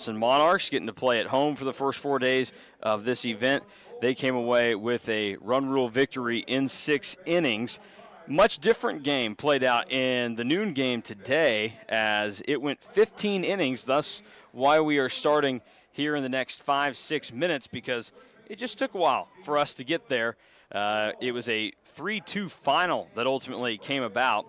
Monarchs getting to play at home for the first 4 days of this event. They came away with a run rule victory in 6 innings. Much different game played out in the noon game today as it went 15 innings, thus why we are starting here in the next 5-6 minutes, because it just took a while for us to get there. It was a 3-2 final that ultimately came about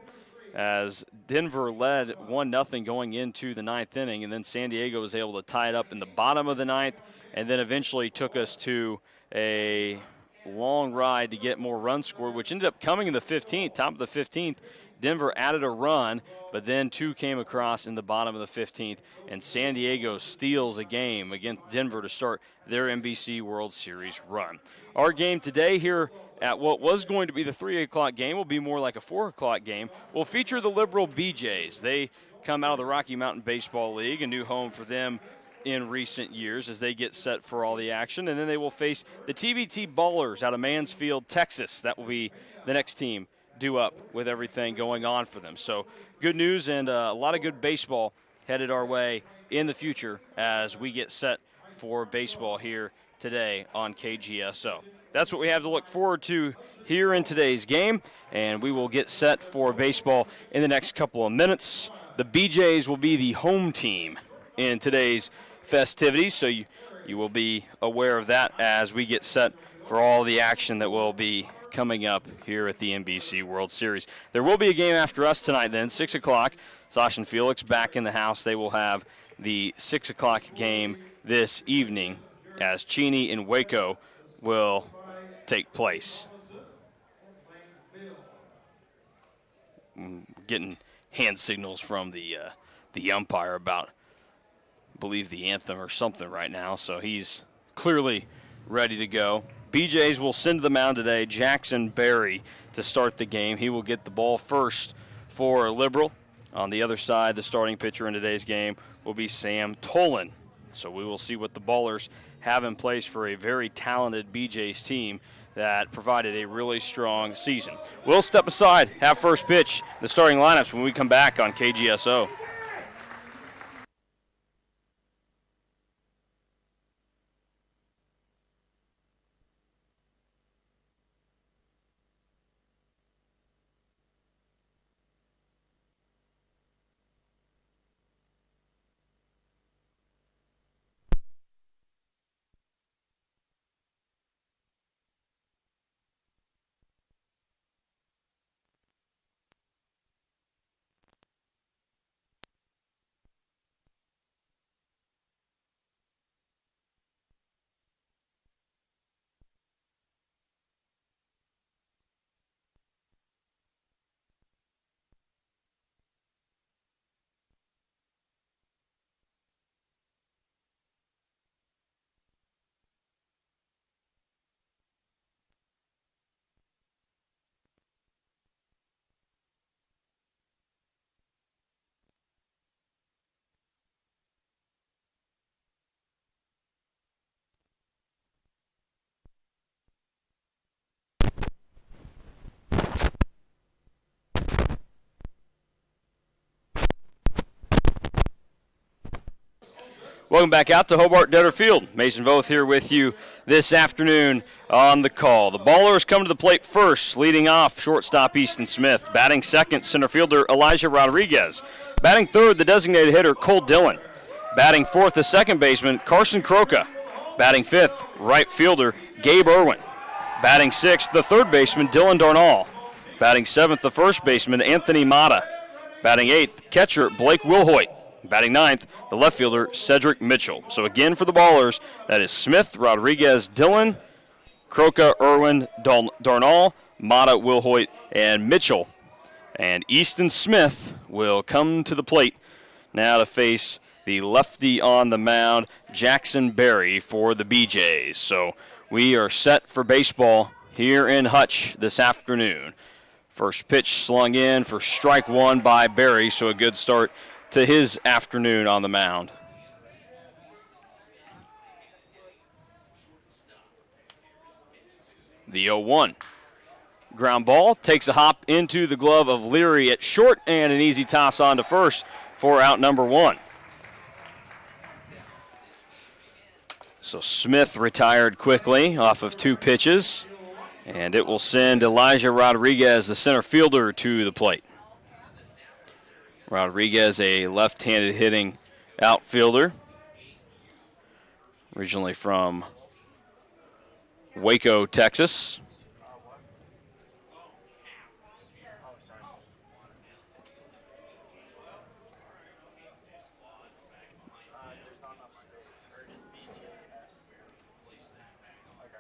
as Denver led 1-0 going into the 9th inning, and then San Diego was able to tie it up in the bottom of the 9th, and then eventually took us to a long ride to get more runs scored, which ended up coming in the 15th, top of the 15th. Denver added a run, but then 2 came across in the bottom of the 15th, and San Diego steals a game against Denver to start their NBC World Series run. Our game today here at what was going to be the 3 o'clock game will be more like a 4 o'clock game. Will feature the liberal BeeJays. They come out of the Rocky Mountain Baseball League, a new home for them in recent years as they get set for all the action. And then they will face the TBT Ballers out of Mansfield, Texas. That will be the next team due up with everything going on for them. So good news and a lot of good baseball headed our way in the future as we get set for baseball here today on KGSO. That's what we have to look forward to here in today's game, and we will get set for baseball in the next couple of minutes. The BeeJays will be the home team in today's festivities, so you will be aware of that as we get set for all the action that will be coming up here at the NBC World Series. There will be a game after us tonight then, 6 o'clock. Sash and Felix back in the house. They will have the 6 o'clock game this evening as Cheney and Waco will take place. Getting hand signals from the umpire about, I believe, the anthem or something right now, so he's clearly ready to go. BeeJays will send to the mound today Jackson Berry to start the game. He will get the ball first for Liberal. On the other side, the starting pitcher in today's game will be Sam Tolan. So we will see what the Ballers have in place for a very talented BeeJays team that provided a really strong season. We'll step aside, have first pitch, the starting lineups when we come back on KGSO. Welcome back out to Hobart Detter Field. Mason Voth here with you this afternoon on the call. The Ballers come to the plate first, leading off shortstop Easton Smith. Batting second, center fielder Elijah Rodriguez. Batting third, the designated hitter Cole Dillon. Batting fourth, the second baseman Carson Croca. Batting fifth, right fielder Gabe Irwin. Batting sixth, the third baseman Dylan Darnall. Batting seventh, the first baseman Anthony Mata. Batting eighth, catcher Blake Wilhoit. Batting ninth, the left fielder, Cedric Mitchell. So again for the Ballers, that is Smith, Rodriguez, Dillon, Croca, Irwin, Darnall, Mata, Wilhoit, and Mitchell. And Easton Smith will come to the plate now to face the lefty on the mound, Jackson Berry, for the BeeJays. So we are set for baseball here in Hutch this afternoon. First pitch slung in for strike one by Berry, so a good start to his afternoon on the mound. The 0-1. Ground ball takes a hop into the glove of Leary at short, and an easy toss on to first for out number one. So Smith retired quickly off of 2 pitches, and it will send Elijah Rodriguez, the center fielder, to the plate. Rodriguez, a left-handed hitting outfielder, originally from Waco, Texas.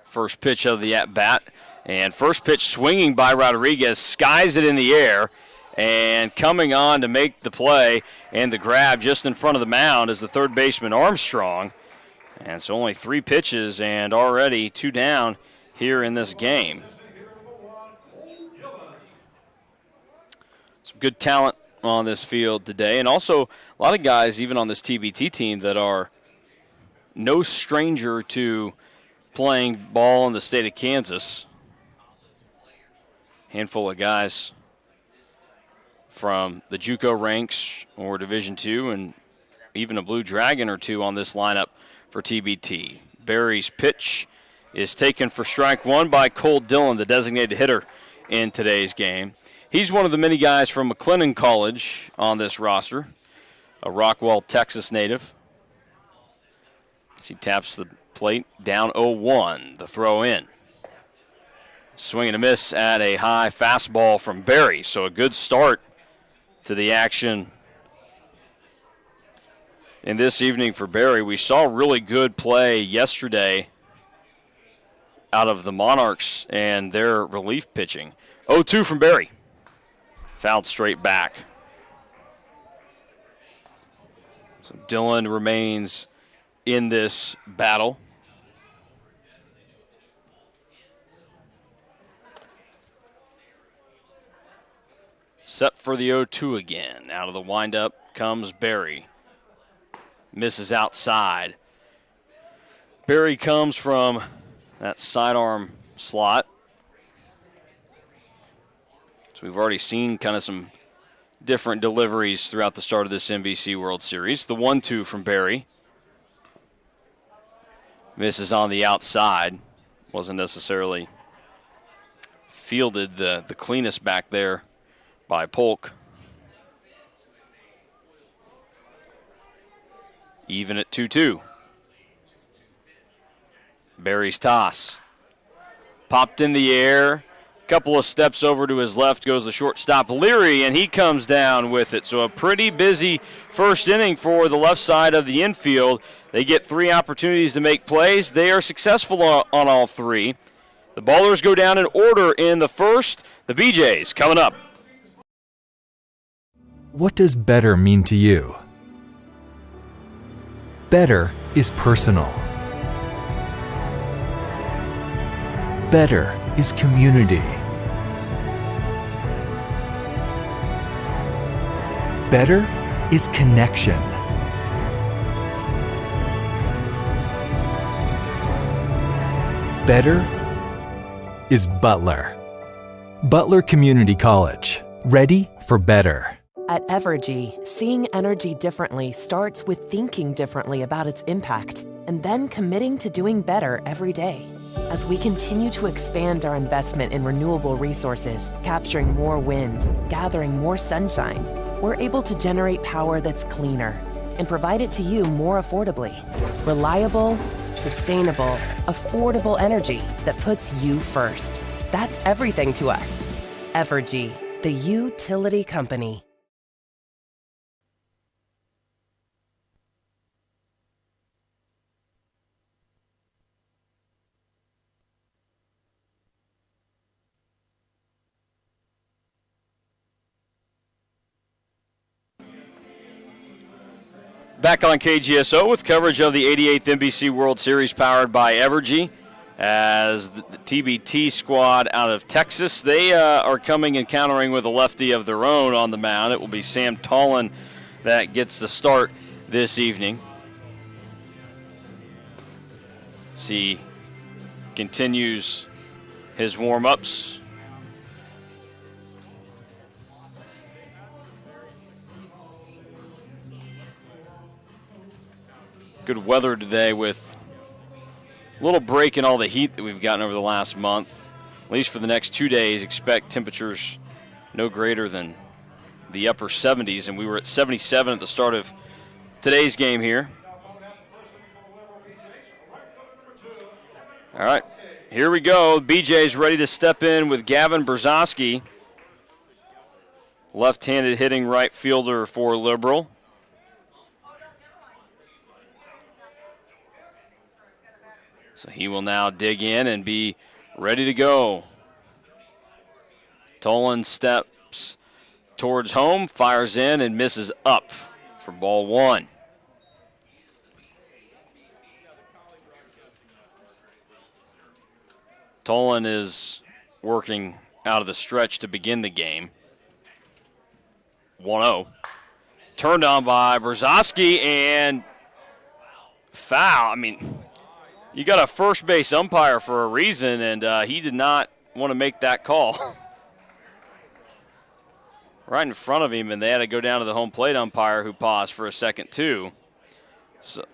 First pitch of the at-bat, and first pitch swinging by Rodriguez, skies it in the air, and coming on to make the play and the grab just in front of the mound is the third baseman Armstrong. And so only 3 pitches and already 2 down here in this game. Some good talent on this field today, and also a lot of guys even on this TBT team that are no stranger to playing ball in the state of Kansas. Handful of guys from the JUCO ranks or Division II, and even a Blue Dragon or 2 on this lineup for TBT. Barry's pitch is taken for strike 1 by Cole Dillon, the designated hitter in today's game. He's one of the many guys from McLennan College on this roster, a Rockwall, Texas native. As he taps the plate, down 0-1, the throw in. Swing and a miss at a high fastball from Barry, so a good start to the action in this evening for Barry. We saw really good play yesterday out of the Monarchs and their relief pitching. 0-2 from Barry. Fouled straight back. So Dillon remains in this battle. Set for the 0-2 again. Out of the windup comes Barry. Misses outside. Barry comes from that sidearm slot. So we've already seen kind of some different deliveries throughout the start of this NBC World Series. The 1-2 from Barry. Misses on the outside. Wasn't necessarily fielded the cleanest back there by Polk. Even at 2-2. Barry's toss. Popped in the air. Couple of steps over to his left goes the shortstop Leary, and he comes down with it. So a pretty busy first inning for the left side of the infield. They get 3 opportunities to make plays. They are successful on all 3. The Ballers go down in order in the first. The BeeJays coming up. What does better mean to you? Better is personal. Better is community. Better is connection. Better is Butler. Butler Community College. Ready for better. At Evergy, seeing energy differently starts with thinking differently about its impact and then committing to doing better every day. As we continue to expand our investment in renewable resources, capturing more wind, gathering more sunshine, we're able to generate power that's cleaner and provide it to you more affordably. Reliable, sustainable, affordable energy that puts you first. That's everything to us. Evergy, the utility company. Back on KGSO with coverage of the 88th NBC World Series powered by Evergy. As the TBT squad out of Texas, they are coming and countering with a lefty of their own on the mound. It will be Sam Tollin that gets the start this evening. He continues his warm-ups. Good weather today with little break in all the heat that we've gotten over the last month. At least for the next 2 days, expect temperatures no greater than the upper 70s, and we were at 77 at the start of today's game here. All right, here we go. BeeJays ready to step in with Gavin Brzezowski, left-handed hitting right fielder for Liberal. So he will now dig in and be ready to go. Tolan steps towards home, fires in, and misses up for ball one. Tolan is working out of the stretch to begin the game. 1-0. Turned on by Brzezowski and foul. I mean, you got a first base umpire for a reason, and he did not want to make that call. Right in front of him, and they had to go down to the home plate umpire, who paused for a second too. So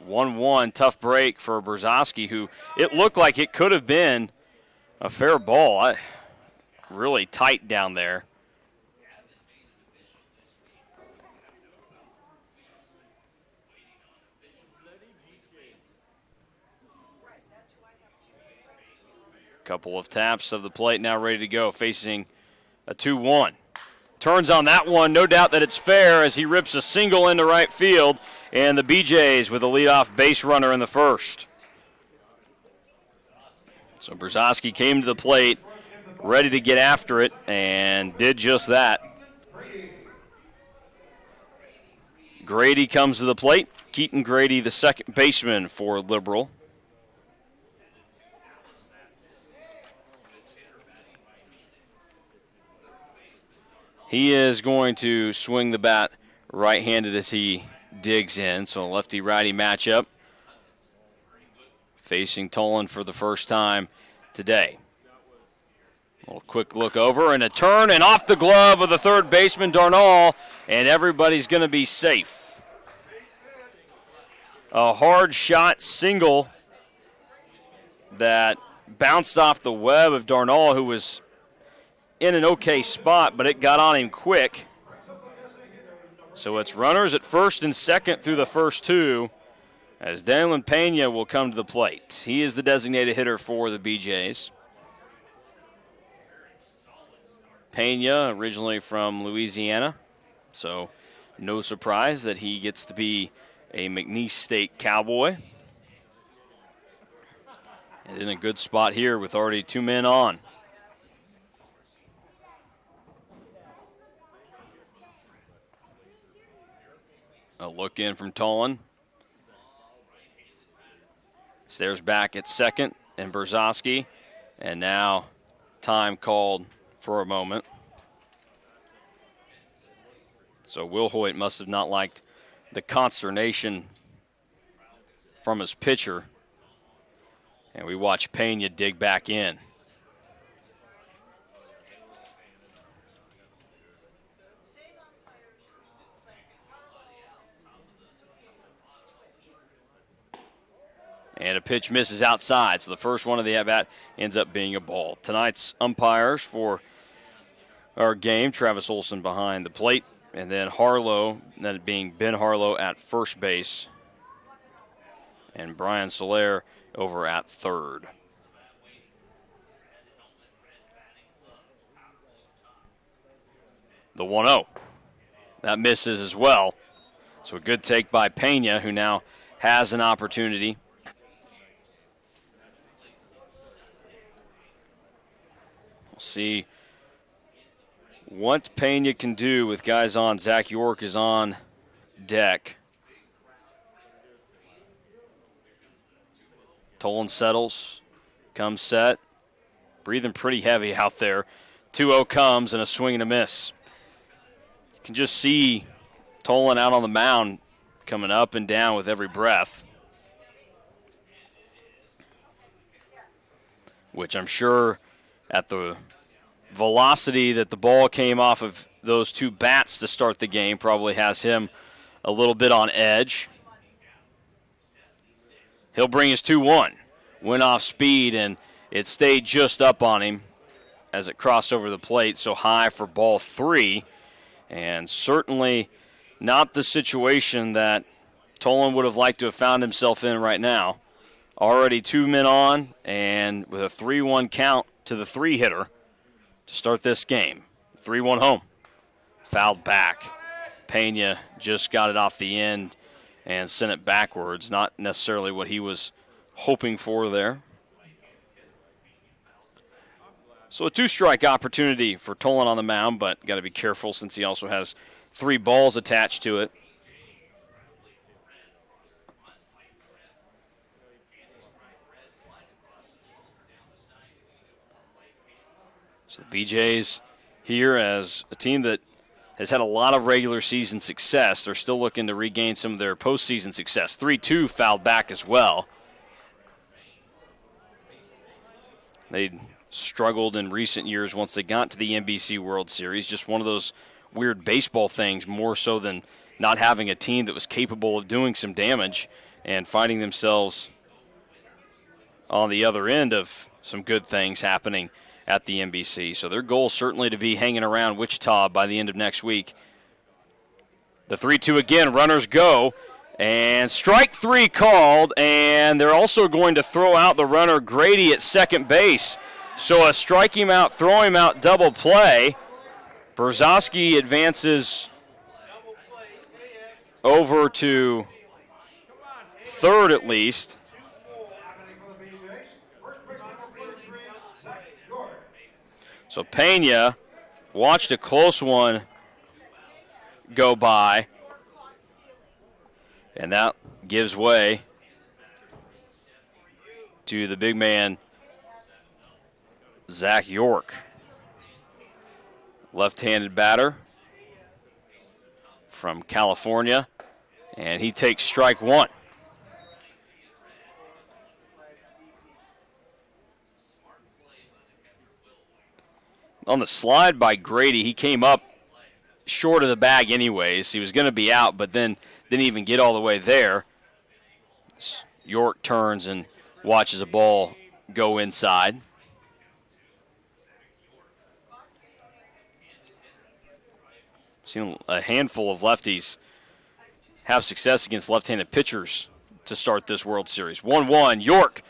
1-1, tough break for Brzezowski, who it looked like it could have been a fair ball. Really tight down there. Couple of taps of the plate, now ready to go, facing a 2-1. Turns on that one, no doubt that it's fair as he rips a single into right field, and the BeeJays with a leadoff base runner in the first. So Brzezowski came to the plate, ready to get after it, and did just that. Grady comes to the plate. Keaton Grady, the second baseman for Liberal. He is going to swing the bat right-handed as he digs in. So a lefty-righty matchup. Facing Tolan for the first time today. A little quick look over and a turn and off the glove of the third baseman, Darnall, and everybody's going to be safe. A hard shot single that bounced off the web of Darnall, who was in an okay spot, but it got on him quick. So it's runners at first and second through the first two, as Dylan Pena will come to the plate. He is the designated hitter for the BeeJays. Pena, originally from Louisiana, so no surprise that he gets to be a McNeese State Cowboy. And in a good spot here with already two men on. A look in from Tolan. Stares back at second and Brzezowski. And now time called for a moment. So Will Hoyt must have not liked the consternation from his pitcher. And we watch Pena dig back in. And a pitch misses outside, so the first one of the at-bat ends up being a ball. Tonight's umpires for our game, Travis Olson behind the plate, and then Harlow, that being Ben Harlow at first base, and Brian Soler over at third. The 1-0. That misses as well. So a good take by Pena, who now has an opportunity. We'll see what Pena can do with guys on. Zach York is on deck. Tolan settles, comes set, breathing pretty heavy out there. 2-0 comes and a swing and a miss. You can just see Tolan out on the mound coming up and down with every breath, which I'm sure at the velocity that the ball came off of those two bats to start the game probably has him a little bit on edge. He'll bring his 2-1. Went off speed, and it stayed just up on him as it crossed over the plate, so high for ball 3. And certainly not the situation that Tolan would have liked to have found himself in right now. Already 2 men on, and with a 3-1 count to the 3-hitter to start this game. 3-1 home. Fouled back. Pena just got it off the end and sent it backwards. Not necessarily what he was hoping for there. So a 2-strike opportunity for Tolan on the mound, but got to be careful since he also has 3 balls attached to it. So the BeeJays here as a team that has had a lot of regular season success. They're still looking to regain some of their postseason success. 3-2 fouled back as well. They struggled in recent years once they got to the NBC World Series. Just one of those weird baseball things, more so than not having a team that was capable of doing some damage and finding themselves on the other end of some good things happening at the NBC. So their goal certainly to be hanging around Wichita by the end of next week. The 3-2 again, runners go, and strike 3 called, and they're also going to throw out the runner Grady at second base. So a strike him out, throw him out double play. Brzezowski advances over to third at least. So Pena watched a close one go by, and that gives way to the big man, Zach York. Left-handed batter from California, and he takes strike 1. On the slide by Grady, he came up short of the bag anyways. He was going to be out, but then didn't even get all the way there. York turns and watches a ball go inside. Seen a handful of lefties have success against left-handed pitchers to start this World Series. 1-1, York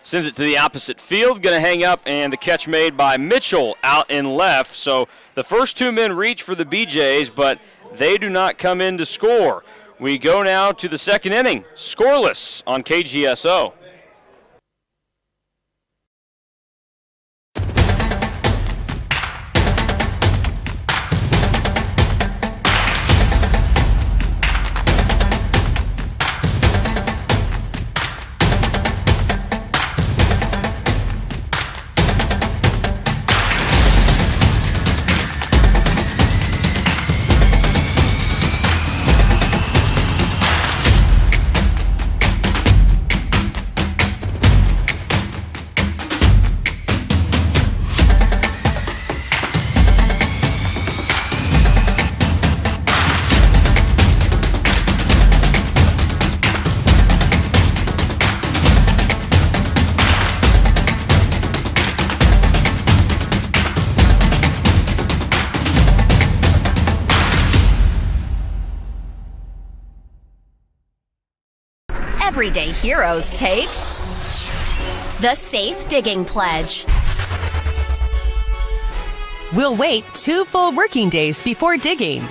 sends it to the opposite field, going to hang up, and the catch made by Mitchell out in left. So the first 2 men reach for the BeeJays, but they do not come in to score. We go now to the second inning, scoreless on KGSO. Everyday heroes take the Safe Digging Pledge. We'll wait 2 full working days before digging.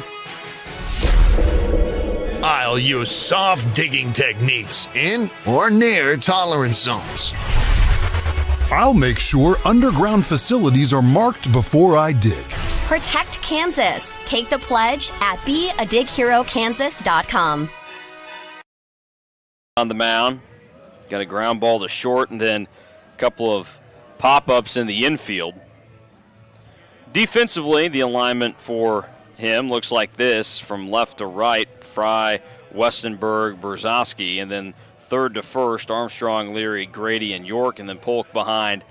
I'll use soft digging techniques. In or near tolerance zones. I'll make sure underground facilities are marked before I dig. Protect Kansas. Take the pledge at beadighero.kansas.com. On the mound, got a ground ball to short, and then a couple of pop-ups in the infield. Defensively, the alignment for him looks like this from left to right: Fry, Westenberg, Brzezowski, and then third to first, Armstrong, Leary, Grady, and York, and then Polk behind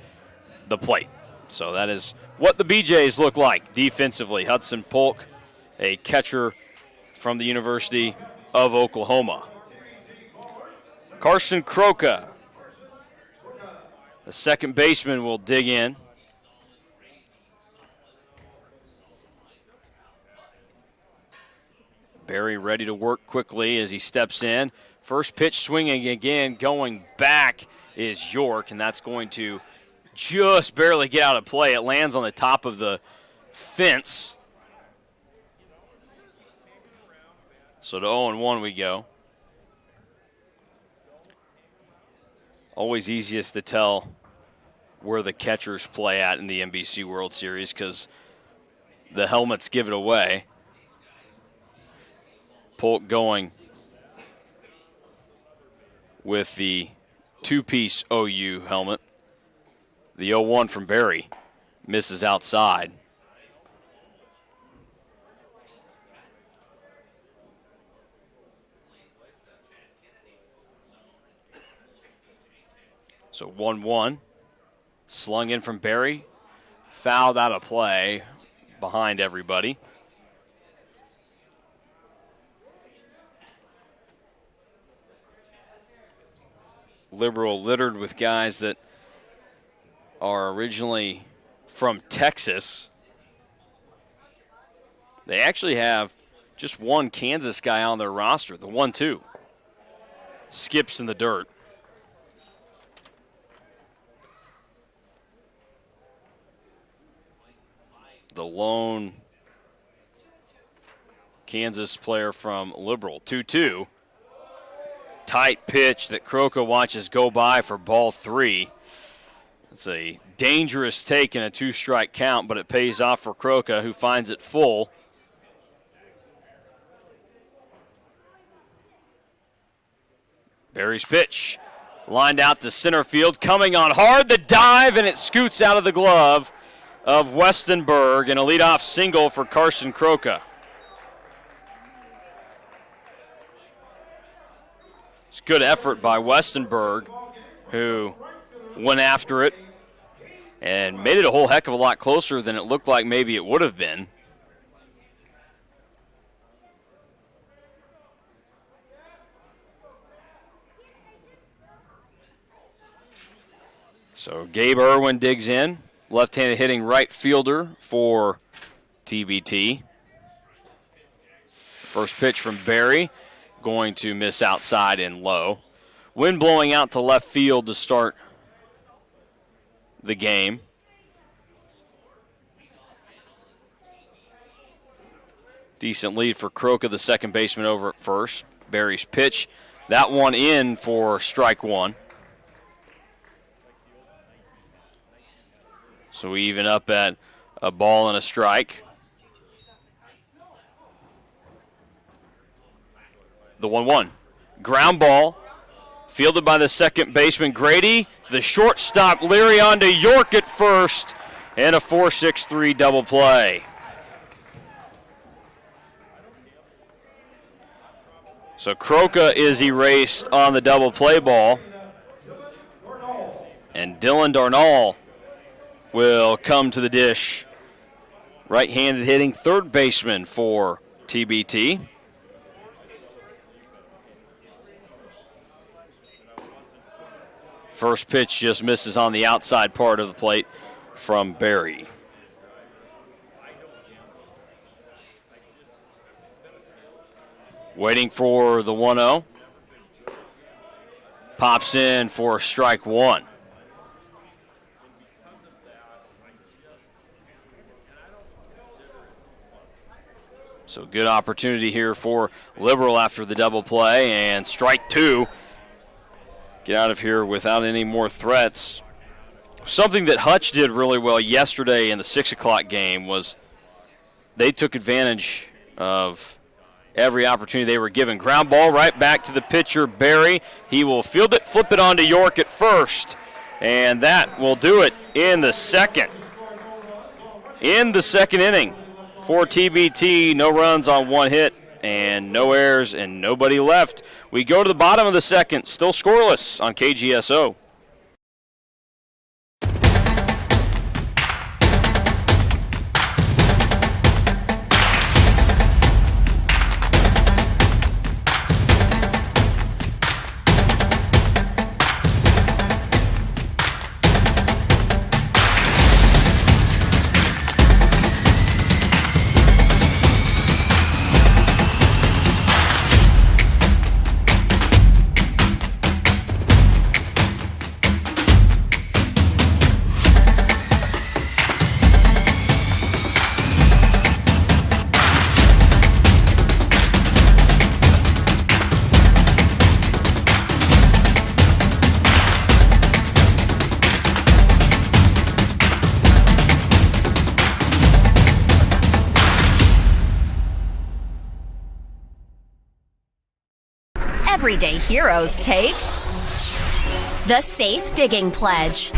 the plate. So that is what the BeeJays look like defensively. Hudson Polk, a catcher from the University of Oklahoma. Carson Croca, the second baseman, will dig in. Barry ready to work quickly as he steps in. First pitch swinging again, going back is York, and that's going to just barely get out of play. It lands on the top of the fence. So to 0-1 we go. Always easiest to tell where the catchers play at in the NBC World Series because the helmets give it away. Polk going with the two-piece OU helmet. The 0-1 from Barry misses outside. So 1-1, slung in from Barry, fouled out of play behind everybody. Liberal littered with guys that are originally from Texas. They actually have just one Kansas guy on their roster, the 1-2. Skips in the dirt. The lone Kansas player from Liberal, 2-2. Tight pitch that Croca watches go by for ball 3. It's a dangerous take in a 2-strike count, but it pays off for Croca, who finds it full. Barry's pitch lined out to center field, coming on hard, the dive, and it scoots out of the glove of Westenberg, and a leadoff single for Carson Croca. It's good effort by Westenberg, who went after it and made it a whole heck of a lot closer than it looked like maybe it would have been. So Gabe Irwin digs in, left-handed hitting right fielder for TBT. First pitch from Barry, going to miss outside and low. Wind blowing out to left field to start the game. Decent lead for Croca, the second baseman, over at first. Barry's pitch, that one in for strike one. So we even up at a ball and a strike. The 1-1. Ground ball, fielded by the second baseman, Grady. The shortstop, Leary, on to York at first, and a 4-6-3 double play. So Croca is erased on the double play ball. And Dylan Darnall will come to the dish. Right-handed hitting third baseman for TBT. First pitch just misses on the outside part of the plate from Barry. Waiting for the 1-0. Pops in for strike one. So good opportunity here for Liberal after the double play, and strike two. Get out of here without any more threats. Something that Hutch did really well yesterday in the 6 o'clock game was they took advantage of every opportunity they were given. Ground ball right back to the pitcher, Barry. He will field it, flip it on to York at first, and that will do it in the second. In the second inning for TBT, no runs on one hit and no errors and nobody left. We go to the bottom of the second, still scoreless on KGSO. everyday heroes take the Safe Digging Pledge.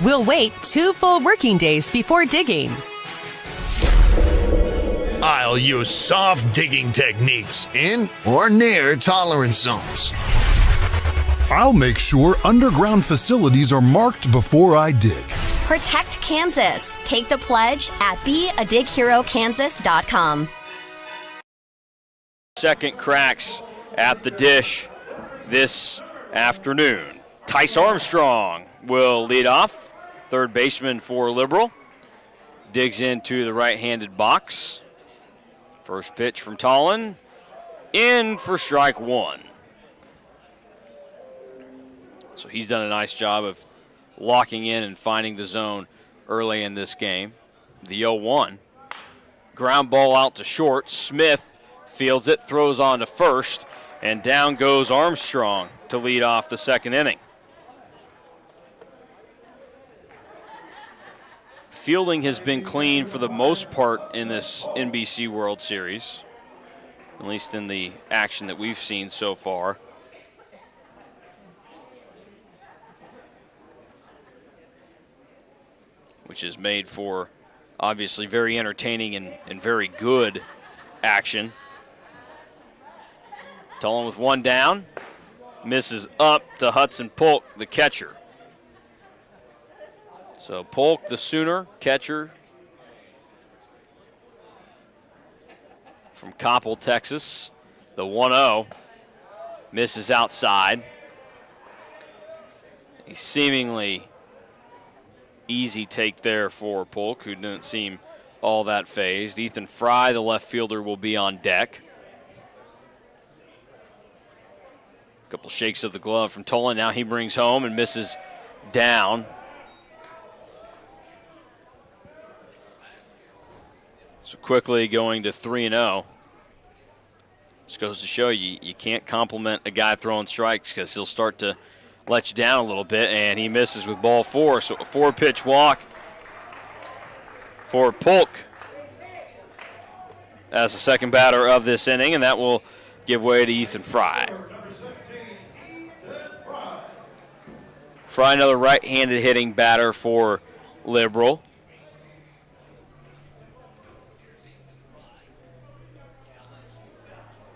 We'll wait 2 full working days before digging. I'll use soft digging techniques in or near tolerance zones. I'll make sure underground facilities are marked before I dig. Protect Kansas. Take the pledge at beadighero.kansas.com. Second cracks at the dish this afternoon. Tice Armstrong will lead off, third baseman for Liberal. Digs into the right-handed box. First pitch from Tollin, in for strike one. So he's done a nice job of locking in and finding the zone early in this game. The 0-1. Ground ball out to short. Smith fields it, throws on to first, and down goes Armstrong to lead off the second inning. Fielding has been clean for the most part in this NBC World Series, at least in the action that we've seen so far. Which is made for obviously very entertaining and very good action. Tollin with one down, misses up to Hudson Polk, the catcher. So Polk, the Sooner catcher from Coppell, Texas. The 1-0 misses outside. A seemingly easy take there for Polk, who didn't seem all that phased. Ethan Fry, the left fielder, will be on deck. A couple shakes of the glove from Tollin. Now he brings home and misses down. So quickly going to 3-0. Just goes to show you can't compliment a guy throwing strikes because he'll start to let you down a little bit, and he misses with ball four. So a 4-pitch walk for Polk as the second batter of this inning, and that will give way to Ethan Fry. Fry, another right-handed hitting batter for Liberal.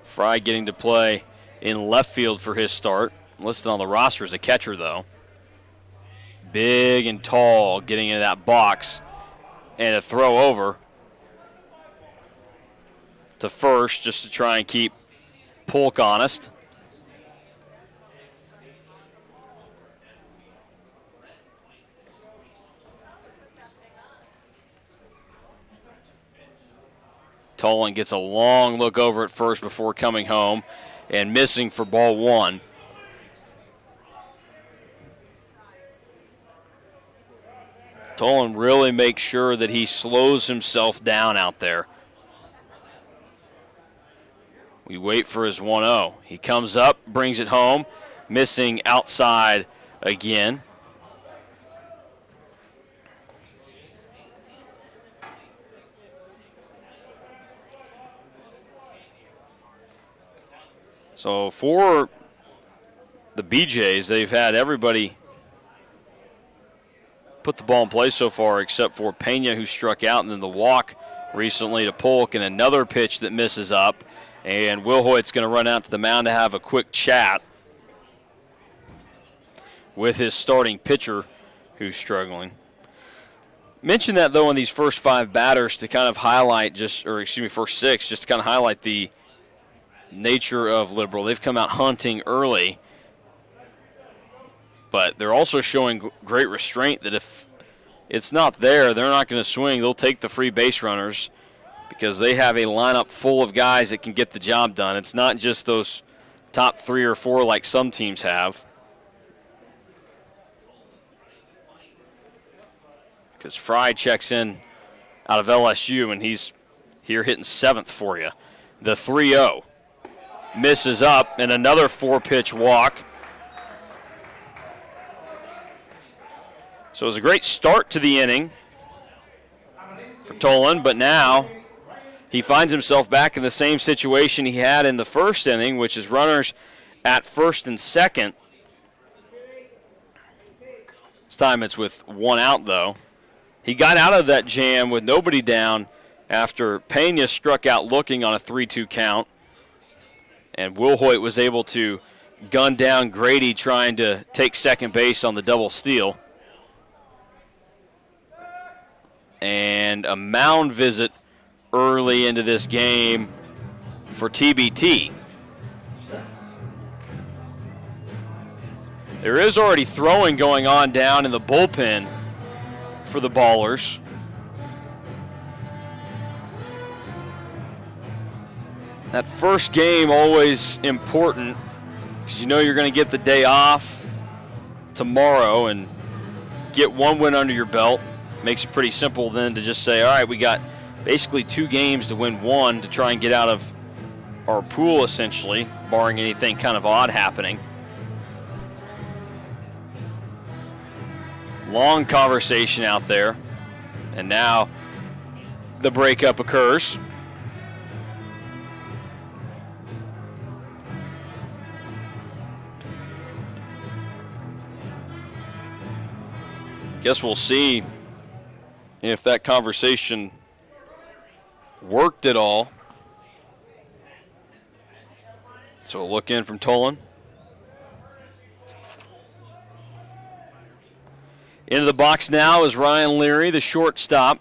Fry getting to play in left field for his start. Listed on the roster as a catcher, though. Big and tall, getting into that box. And a throw over to first just to try and keep Polk honest. Tollin gets a long look over at first before coming home and missing for ball one. Tollin really makes sure that he slows himself down out there. We wait for his 1-0. He comes up, brings it home, missing outside again. So for the BeeJays, they've had everybody put the ball in play so far except for Pena, who struck out, and then the walk recently to Polk, and another pitch that misses up. And Will Hoyt's going to run out to the mound to have a quick chat with his starting pitcher, who's struggling. Mention that, though, in these first 5 batters to kind of highlight first 6, just to kind of highlight the nature of Liberal. They've come out hunting early, but they're also showing great restraint that if it's not there, they're not going to swing. They'll take the free base runners because they have a lineup full of guys that can get the job done. It's not just those top 3 or 4 like some teams have. Because Fry checks in out of LSU, and he's here hitting 7th for you. The 3-0 misses up, and another 4-pitch walk. So it was a great start to the inning for Tollin, but now he finds himself back in the same situation he had in the first inning, which is runners at first and second. This time it's with one out, though. He got out of that jam with nobody down after Pena struck out looking on a 3-2 count. And Wilhoit was able to gun down Grady trying to take second base on the double steal. And a mound visit early into this game for TBT. There is already throwing going on down in the bullpen for the Ballers. That first game always important because you know you're going to get the day off tomorrow and get one win under your belt. Makes it pretty simple then to just say, all right, we got basically 2 games to win one to try and get out of our pool essentially, barring anything kind of odd happening. Long conversation out there, and now the breakup occurs. Guess we'll see if that conversation worked at all. So we'll look in from Tolan. Into the box now is Ryan Leary, the shortstop.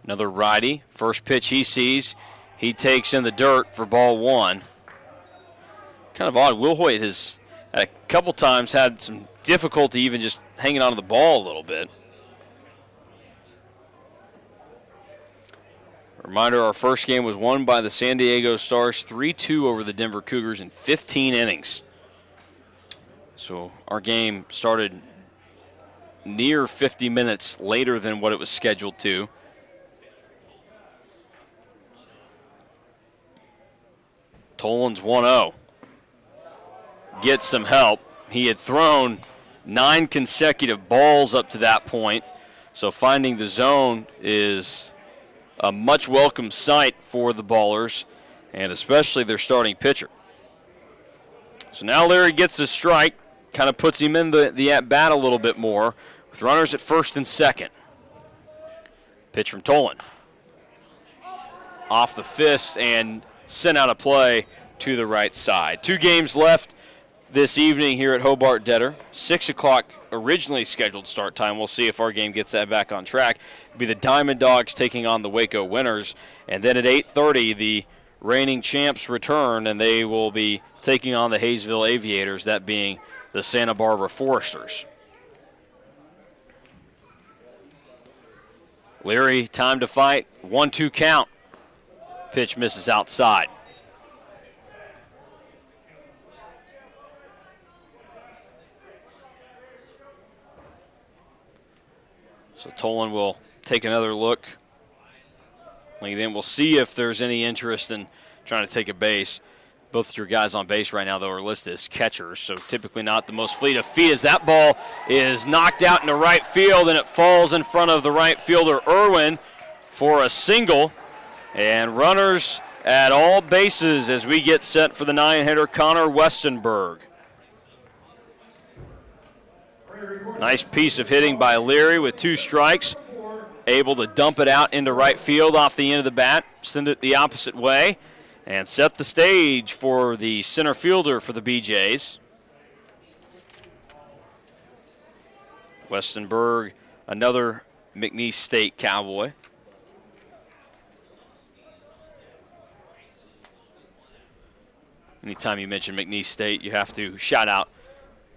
Another righty. First pitch he sees, he takes in the dirt for ball 1. Kind of odd. Wilhoit has a couple times had some difficulty even just hanging onto the ball a little bit. Reminder, our first game was won by the San Diego Stars 3-2 over the Denver Cougars in 15 innings. So our game started near 50 minutes later than what it was scheduled to. Tolan's 1-0. Gets some help. He had thrown 9 consecutive balls up to that point, so finding the zone is a much welcome sight for the Ballers, and especially their starting pitcher. So now Leary gets his strike, kind of puts him in the at-bat a little bit more, with runners at first and second. Pitch from Tolan. Off the fist and sent out a play to the right side. 2 games left this evening here at Hobart Detter. 6 o'clock originally scheduled start time. We'll see if our game gets that back on track. It'll be the Diamond Dogs taking on the Waco Winners. And then at 8:30, the reigning champs return, and they will be taking on the Hayesville Aviators, that being the Santa Barbara Foresters. Leary, time to fight. 1-2 count. Pitch misses outside. So Tolan will take another look. Then we'll see if there's any interest in trying to take a base. Both your guys on base right now, though, are listed as catchers, so typically not the most fleet of feet, as that ball is knocked out into right field, and it falls in front of the right fielder, Irwin, for a single. And runners at all bases as we get set for the 9-hitter, Connor Westenberg. Nice piece of hitting by Leary with 2 strikes. Able to dump it out into right field off the end of the bat, send it the opposite way, and set the stage for the center fielder for the BeeJays. Westenberg, another McNeese State Cowboy. Anytime you mention McNeese State, you have to shout out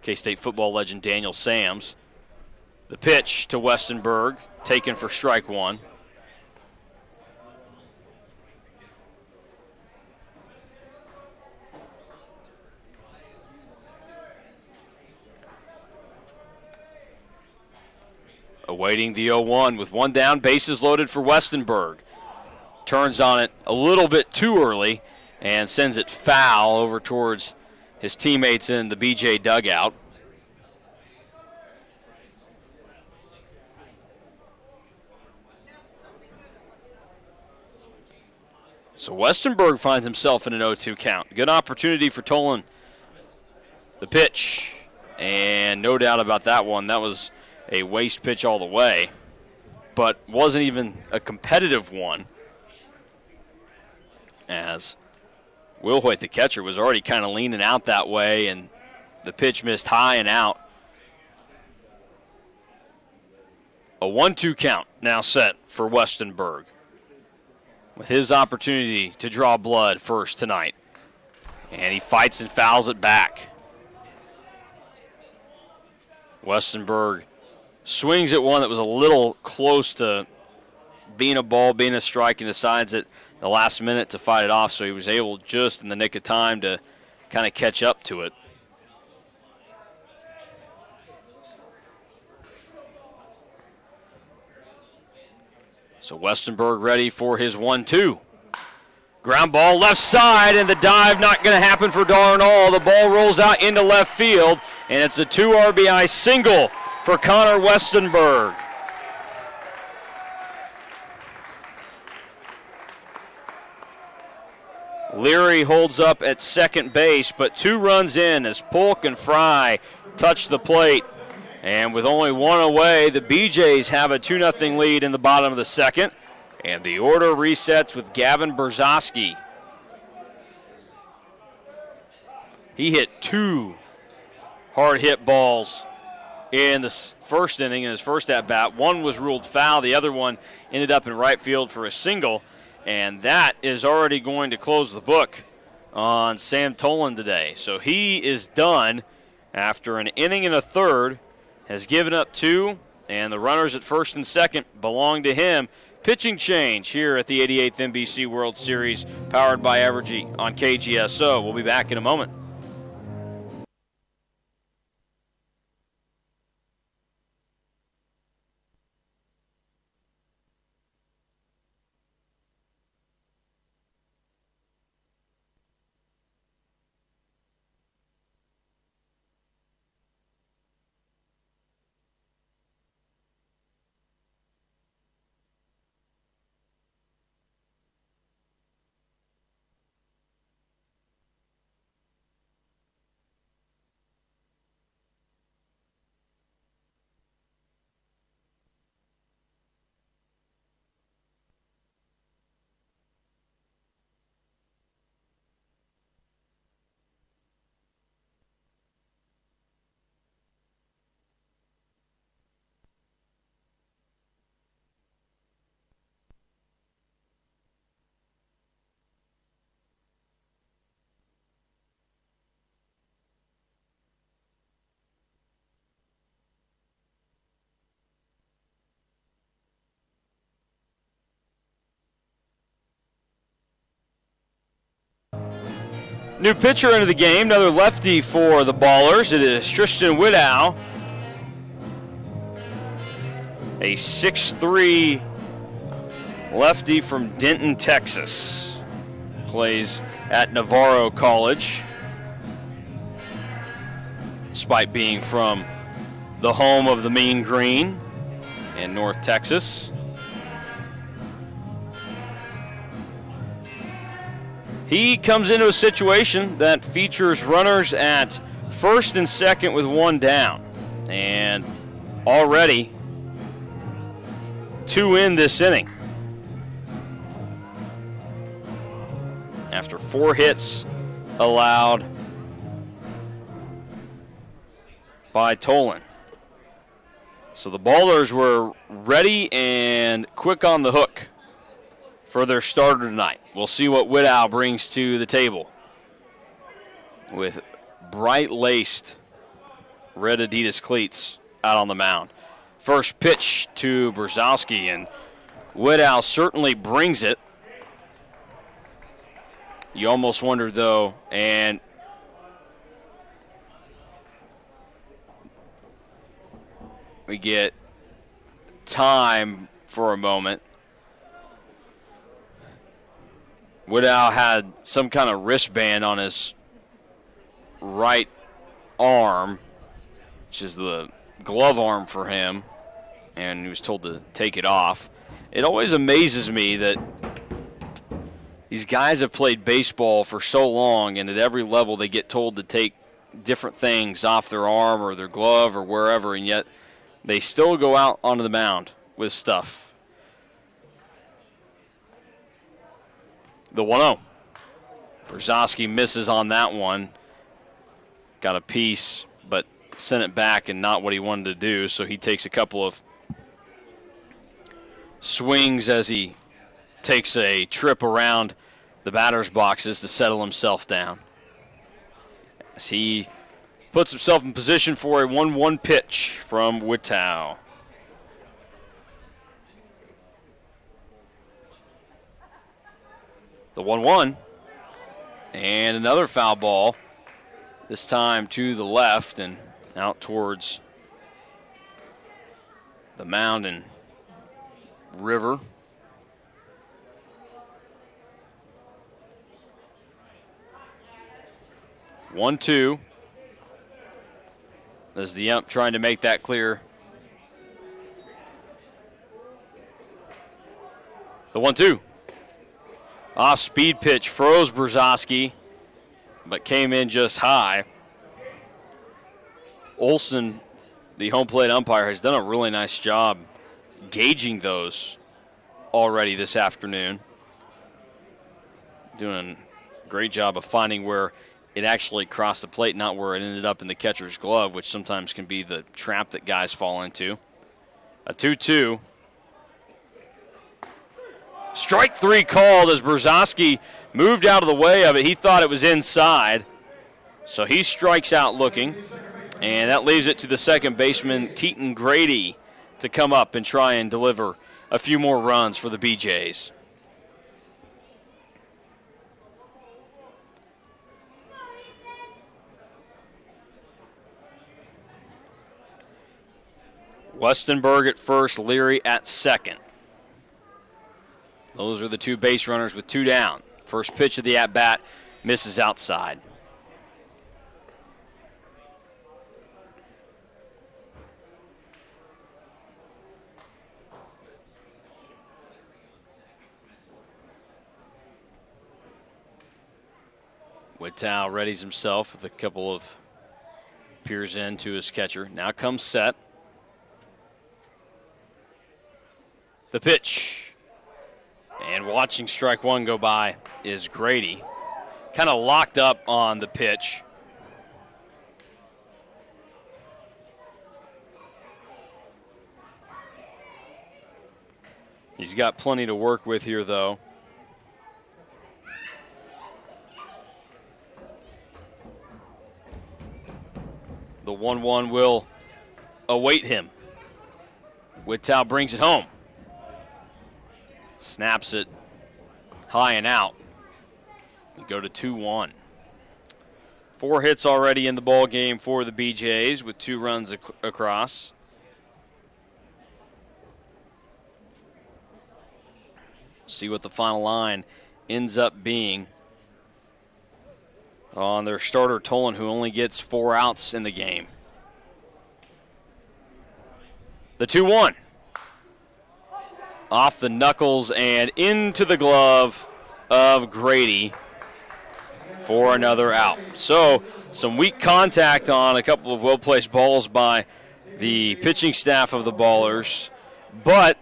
K-State football legend Daniel Sams. The pitch to Westenberg, taken for strike 1. Awaiting the 0-1 with 1 down, bases loaded for Westenberg. Turns on it a little bit too early and sends it foul over towards his teammates in the BJ dugout. So Westenberg finds himself in an 0-2 count. Good opportunity for Tolan. The pitch, and no doubt about that one. That was a waste pitch all the way, but wasn't even a competitive one, as Wilhoit, the catcher, was already kind of leaning out that way, and the pitch missed high and out. A 1-2 count now set for Westenberg, with his opportunity to draw blood first tonight. And he fights and fouls it back. Westenberg swings at one that was a little close to being a ball, being a strike, and decides at the last minute to fight it off, so he was able just in the nick of time to kind of catch up to it. So Westenberg ready for his 1-2. Ground ball left side, and the dive not going to happen for Darnall. The ball rolls out into left field, and it's a 2 RBI single for Connor Westenberg. Leary holds up at second base, but 2 runs in as Polk and Fry touch the plate. And with only 1 away, the BeeJays have a 2-0 lead in the bottom of the second. And the order resets with Gavin Brzozowski. He hit 2 hard hit balls in the first inning, in his first at-bat. One was ruled foul. The other one ended up in right field for a single. And that is already going to close the book on Sam Tolan today. So he is done after an inning and a third, has given up 2, and the runners at first and second belong to him. Pitching change here at the 88th NBC World Series, powered by Evergy on KGSO. We'll be back in a moment. New pitcher into the game, another lefty for the Ballers. It is Tristan Widow, a 6'3" lefty from Denton, Texas. Plays at Navarro College, despite being from the home of the Mean Green in North Texas. He comes into a situation that features runners at first and second with 1 down. And already 2 in this inning. After 4 hits allowed by Tolan. So the Ballers were ready and quick on the hook for their starter tonight. We'll see what Widow brings to the table with bright-laced red Adidas cleats out on the mound. First pitch to Brzozowski, and Widow certainly brings it. You almost wondered, though, and we get time for a moment. Widow had some kind of wristband on his right arm, which is the glove arm for him, and he was told to take it off. It always amazes me that these guys have played baseball for so long, and at every level they get told to take different things off their arm or their glove or wherever, and yet they still go out onto the mound with stuff. The 1-0. Brzezowski misses on that one. Got a piece, but sent it back and not what he wanted to do, so he takes a couple of swings as he takes a trip around the batter's boxes to settle himself down. As he puts himself in position for a 1-1 pitch from Wittau. The 1-1. And another foul ball, this time to the left and out towards the mound and river. One, two. As the ump trying to make that clear. The 1-2. Off speed pitch froze Brzezowski, but came in just high. Olson, the home plate umpire, has done a really nice job gauging those already this afternoon. Doing a great job of finding where it actually crossed the plate, not where it ended up in the catcher's glove, which sometimes can be the trap that guys fall into. A 2-2. Strike three called as Brzezowski moved out of the way of it. He thought it was inside, so he strikes out looking, and that leaves it to the second baseman, Keaton Grady, to come up and try and deliver a few more runs for the BeeJays. Westenberg at first, Leary at second. Those are the two base runners with two down. First pitch of the at-bat misses outside. Wittau readies himself with a couple of peers in to his catcher. Now comes set. The pitch. And watching strike one go by is Grady. Kind of locked up on the pitch. He's got plenty to work with here, though. The 1-1 will await him. Wittau brings it home. Snaps it high and out. We go to 2-1. 4 hits already in the ball game for the BeeJays with 2 runs across. See what the final line ends up being on their starter Tolan, who only gets 4 outs in the game. The 2-1. Off the knuckles and into the glove of Grady for another out. So some weak contact on a couple of well-placed balls by the pitching staff of the Ballers, but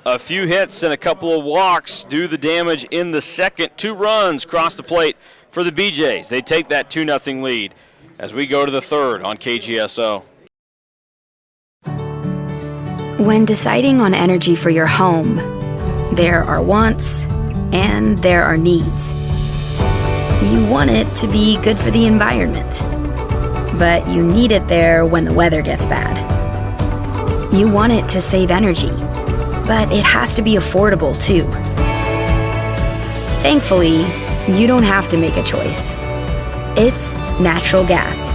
a few hits and a couple of walks do the damage in the second. 2 runs cross the plate for the BeeJays. They take that 2-0 lead as we go to the third on KGSO. When deciding on energy for your home, there are wants and there are needs. You want it to be good for the environment, but you need it there when the weather gets bad. You want it to save energy, but it has to be affordable too. Thankfully, you don't have to make a choice. It's natural gas.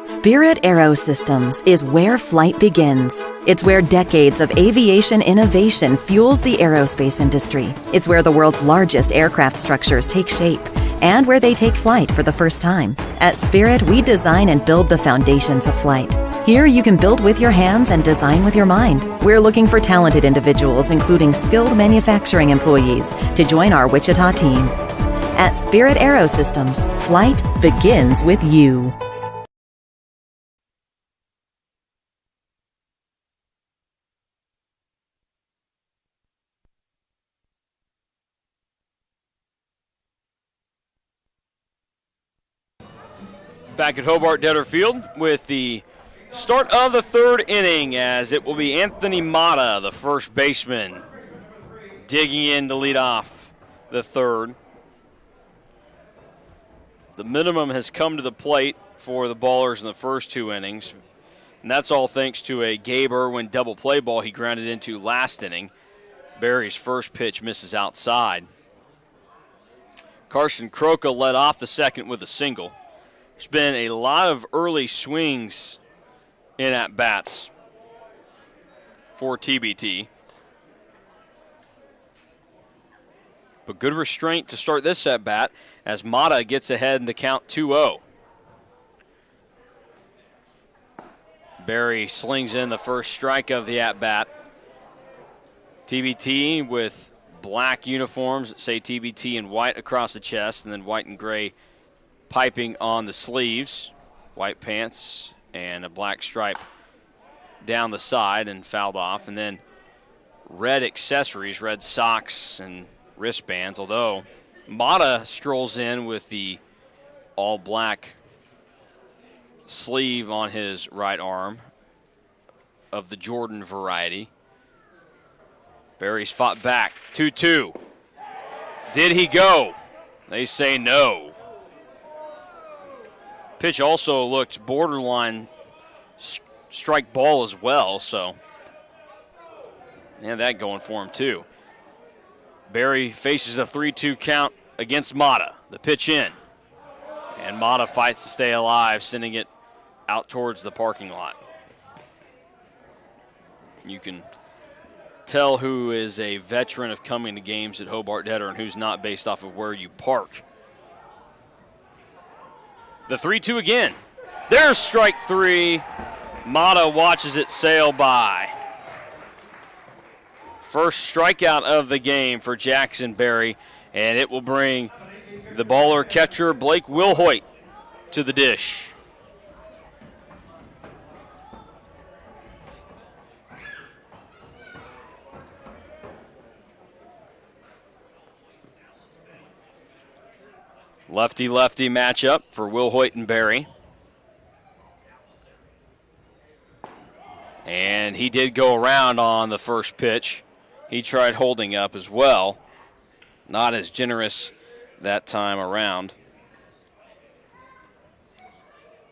Spirit Aerosystems is where flight begins. It's where decades of aviation innovation fuels the aerospace industry. It's where the world's largest aircraft structures take shape and where they take flight for the first time. At Spirit, we design and build the foundations of flight. Here you can build with your hands and design with your mind. We're looking for talented individuals, including skilled manufacturing employees, to join our Wichita team. At Spirit Aero Systems, flight begins with you. Back at Hobart Detter Field with the start of the third inning, as it will be Anthony Mata, the first baseman, digging in to lead off the third. The minimum has come to the plate for the Ballers in the first two innings, and that's all thanks to a Gabe Irwin double play ball he grounded into last inning. Barry's first pitch misses outside. Carson Croca led off the second with a single. There's been a lot of early swings in at-bats for TBT. But good restraint to start this at-bat as Mata gets ahead in the count 2-0. Barry slings in the first strike of the at-bat. TBT with black uniforms that say TBT in white across the chest, and then white and gray piping on the sleeves, white pants, and a black stripe down the side and fouled off, and then red accessories, red socks and wristbands, although Mata strolls in with the all-black sleeve on his right arm of the Jordan variety. Barry's fought back, 2-2. Did he go? They say no. Pitch also looked borderline strike ball as well, so and that going for him too. Barry faces a 3-2 count against Mata. The pitch in, and Mata fights to stay alive, sending it out towards the parking lot. You can tell who is a veteran of coming to games at Hobart Detter and who's not based off of where you park. The 3-2 again. There's strike three. Mata watches it sail by. First strikeout of the game for Jackson Barry, and it will bring the Baller catcher Blake Wilhoit to the dish. Lefty-lefty matchup for Wilhoit and Barry. And he did go around on the first pitch. He tried holding up as well. Not as generous that time around.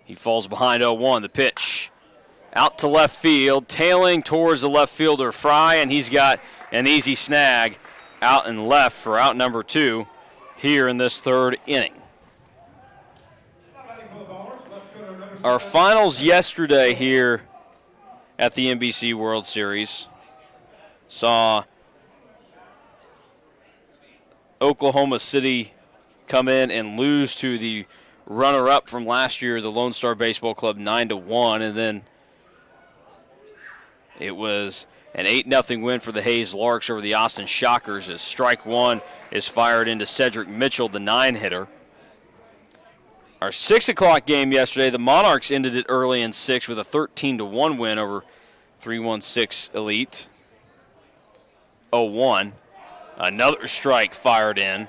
He falls behind 0-1. The pitch out to left field, tailing towards the left fielder Fry, and he's got an easy snag out and left for out number 2 here in this third inning. Our finals yesterday here at the NBC World Series saw Oklahoma City come in and lose to the runner-up from last year, the Lone Star Baseball Club, 9-1, and then it was an 8-0 win for the Hayes Larks over the Austin Shockers as strike one is fired into Cedric Mitchell, the 9-hitter. Our 6 o'clock game yesterday, the Monarchs ended it early in 6 with a 13-1 win over 316 Elite. 0-1. Another strike fired in.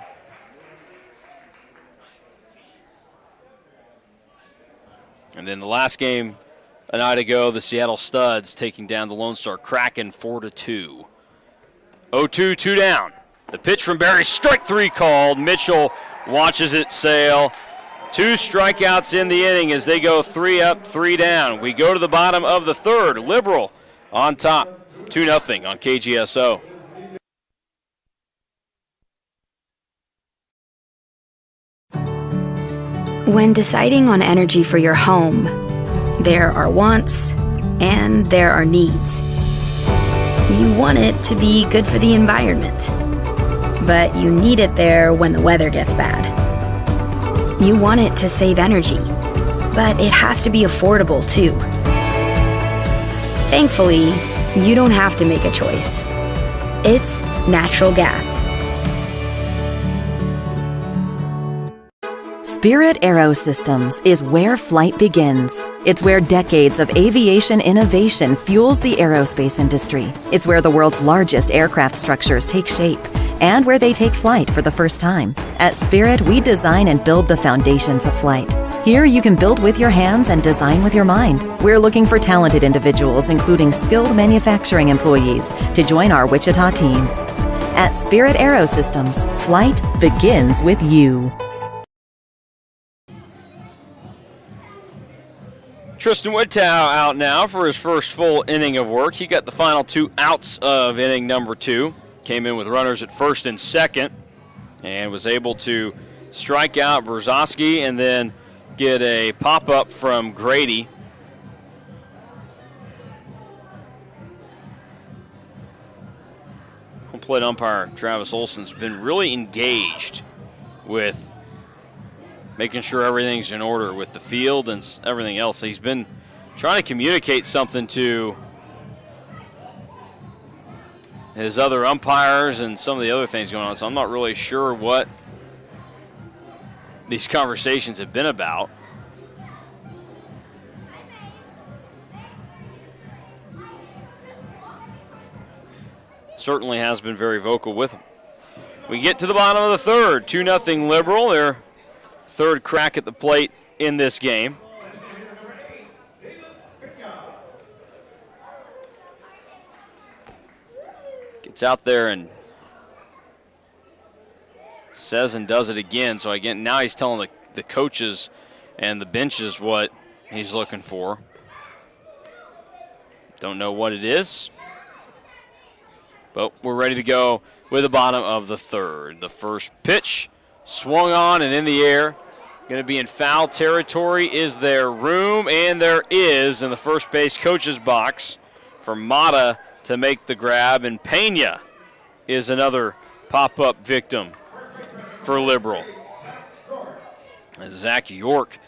And then the last game a night ago, the Seattle Studs taking down the Lone Star Kraken 4-2. 0-2, 2 down. The pitch from Barry, strike 3 called. Mitchell watches it sail. 2 strikeouts in the inning as they go 3 up, 3 down. We go to the bottom of the third. Liberal on top, 2-0 on KGSO. When deciding on energy for your home, there are wants and there are needs. You want it to be good for the environment, but you need it there when the weather gets bad. You want it to save energy, but it has to be affordable too. Thankfully, you don't have to make a choice. It's natural gas. Spirit Aero Systems is where flight begins. It's where decades of aviation innovation fuels the aerospace industry. It's where the world's largest aircraft structures take shape and where they take flight for the first time. At Spirit, we design and build the foundations of flight. Here you can build with your hands and design with your mind. We're looking for talented individuals, including skilled manufacturing employees, to join our Wichita team. At Spirit Aero Systems, flight begins with you. Tristan Whittow out now for his first full inning of work. He got the final 2 outs of inning number 2. Came in with runners at first and second and was able to strike out Brzozowski and then get a pop-up from Grady. Home plate umpire Travis Olson's been really engaged with making sure everything's in order with the field and everything else. He's been trying to communicate something to his other umpires and some of the other things going on, so I'm not really sure what these conversations have been about. Certainly has been very vocal with him. We get to the bottom of the third, 2-0 Liberal. Their third crack at the plate in this game. Gets out there and says and does it again. So again, now he's telling the coaches and the benches what he's looking for. Don't know what it is, but we're ready to go with the bottom of the third. The first pitch swung on and in the air. Going to be in foul territory. Is there room? And there is in the first base coach's box for Mata to make the grab. And Pena is another pop-up victim for Liberal. And Zach York,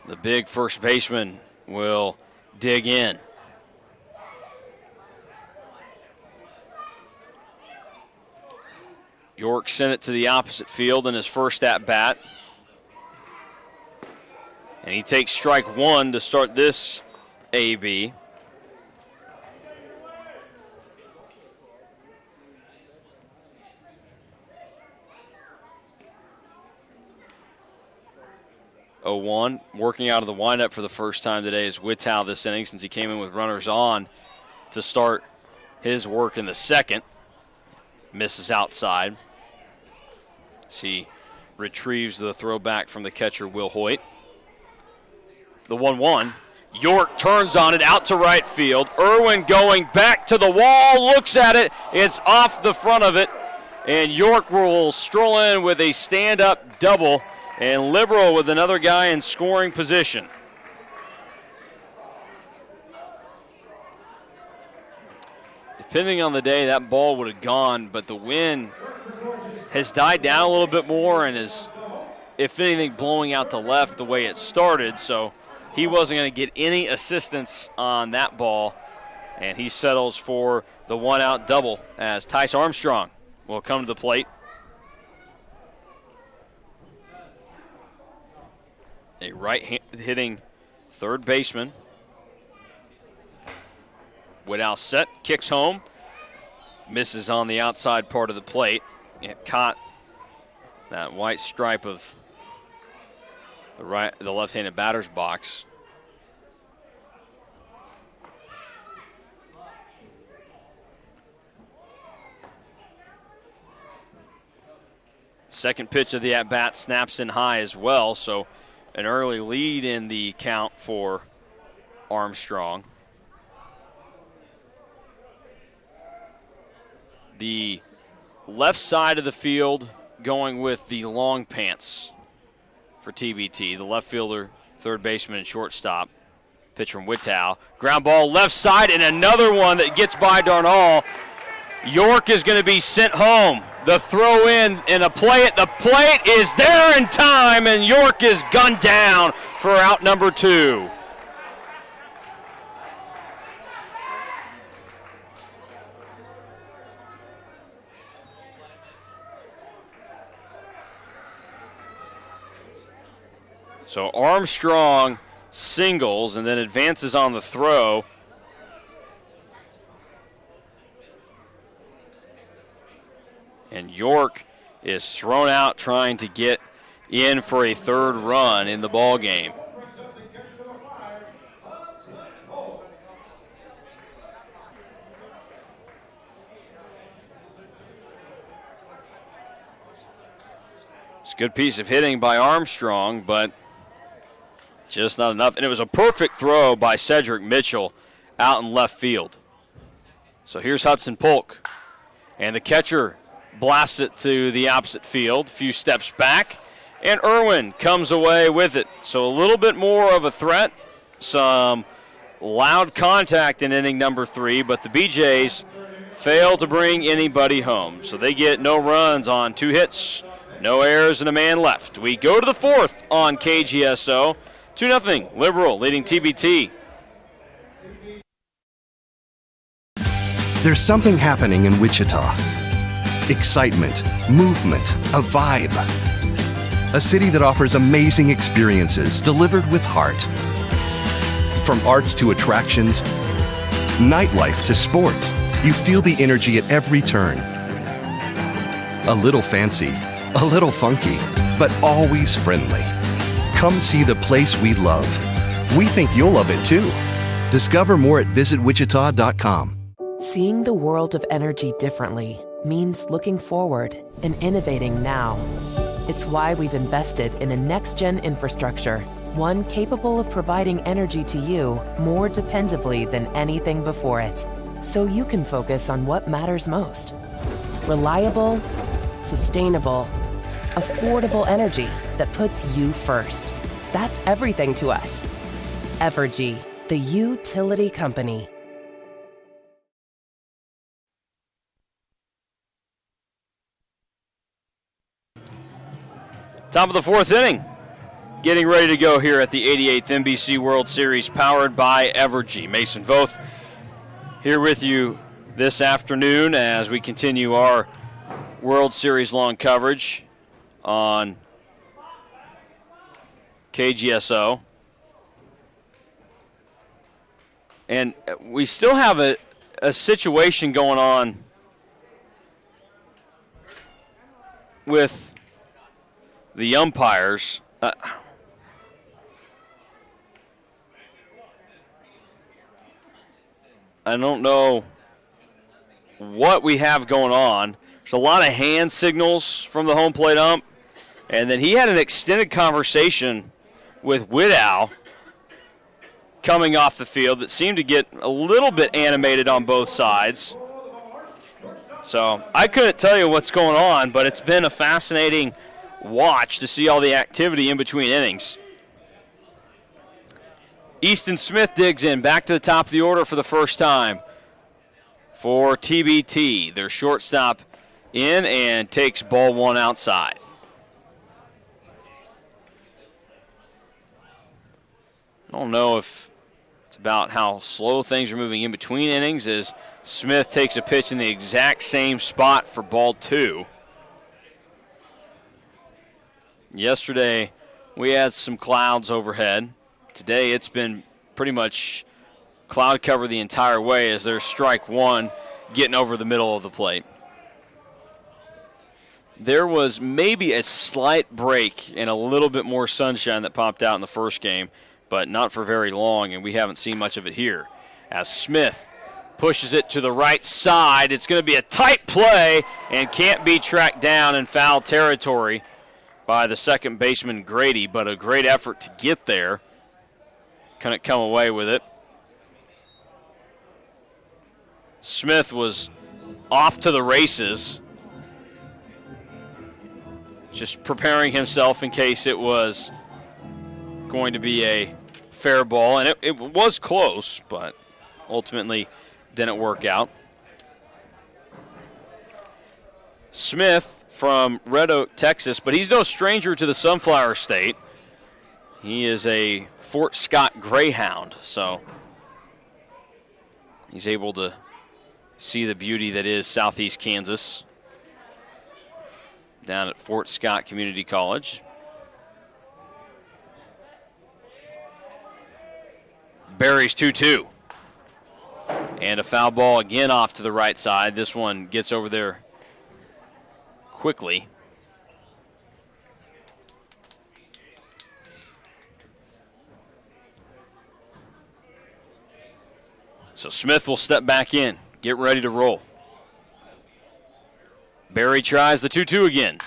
the big first baseman, will dig in. York sent it to the opposite field in his first at-bat. And he takes strike 1 to start this AB. Oh-1, working out of the windup for the first time today is Whittow this inning since he came in with runners on to start his work in the second. Misses outside. As he retrieves the throw back from the catcher, Will Hoyt. The 1-1. York turns on it out to right field. Irwin going back to the wall, looks at it. It's off the front of it. And York will stroll in with a stand-up double. And Liberal with another guy in scoring position. Depending on the day, that ball would have gone, but the wind has died down a little bit more and is, if anything, blowing out to left the way it started. So he wasn't going to get any assistance on that ball, and he settles for the one-out double as Tice Armstrong will come to the plate. A right-handed hitting third baseman. Whittow set, kicks home, misses on the outside part of the plate. It caught that white stripe of the left-handed batter's box. Second pitch of the at-bat snaps in high as well, so an early lead in the count for Armstrong. The left side of the field going with the long pants for TBT. The left fielder, third baseman, and shortstop. Pitch from Whittow. Ground ball left side, and another one that gets by Darnall. York is going to be sent home. The throw in and a play at the plate is there in time, and York is gunned down for out number 2. So Armstrong singles and then advances on the throw. And York is thrown out trying to get in for a third run in the ball game. It's a good piece of hitting by Armstrong, but just not enough. And it was a perfect throw by Cedric Mitchell out in left field. So here's Hudson Polk. And the catcher blasts it to the opposite field, a few steps back. And Irwin comes away with it. So a little bit more of a threat. Some loud contact in inning number 3, but the BeeJays fail to bring anybody home. So they get no runs on 2 hits. No errors and a man left. We go to the 4th on KGSO. 2-0, Liberal leading TBT. There's something happening in Wichita. Excitement, movement, a vibe. A city that offers amazing experiences delivered with heart. From arts to attractions, nightlife to sports, you feel the energy at every turn. A little fancy, a little funky, but always friendly. Come see the place we love. We think you'll love it too. Discover more at visitwichita.com. Seeing the world of energy differently means looking forward and innovating now. It's why we've invested in a next-gen infrastructure, one capable of providing energy to you more dependably than anything before it, so you can focus on what matters most. Reliable, sustainable, affordable energy that puts you first. That's everything to us. Evergy, the utility company. Top of the 4th inning. Getting ready to go here at the 88th NBC World Series, powered by Evergy. Mason Voth here with you this afternoon as we continue our World Series long coverage on KGSO. And we still have a situation going on with the umpires. I don't know what we have going on. There's a lot of hand signals from the home plate ump. And then he had an extended conversation with Widow coming off the field that seemed to get a little bit animated on both sides. So I couldn't tell you what's going on, but it's been a fascinating watch to see all the activity in between innings. Easton Smith digs in, back to the top of the order for the first time for TBT. Their shortstop in and takes ball 1 outside. I don't know if it's about how slow things are moving in between innings as Smith takes a pitch in the exact same spot for ball 2. Yesterday, we had some clouds overhead. Today, it's been pretty much cloud cover the entire way as there's strike 1 getting over the middle of the plate. There was maybe a slight break and a little bit more sunshine that popped out in the first game, but not for very long, and we haven't seen much of it here. As Smith pushes it to the right side, it's going to be a tight play and can't be tracked down in foul territory by the second baseman Grady, but a great effort to get there. Couldn't come away with it. Smith was off to the races, just preparing himself in case it was going to be a fair ball, and it was close, but ultimately didn't work out. Smith from Red Oak, Texas, but he's no stranger to the Sunflower State. He is a Fort Scott Greyhound, so he's able to see the beauty that is southeast Kansas down at Fort Scott Community College. Barry's 2-2. And a foul ball again off to the right side. This one gets over there quickly. So Smith will step back in, get ready to roll. Barry tries the 2-2 again.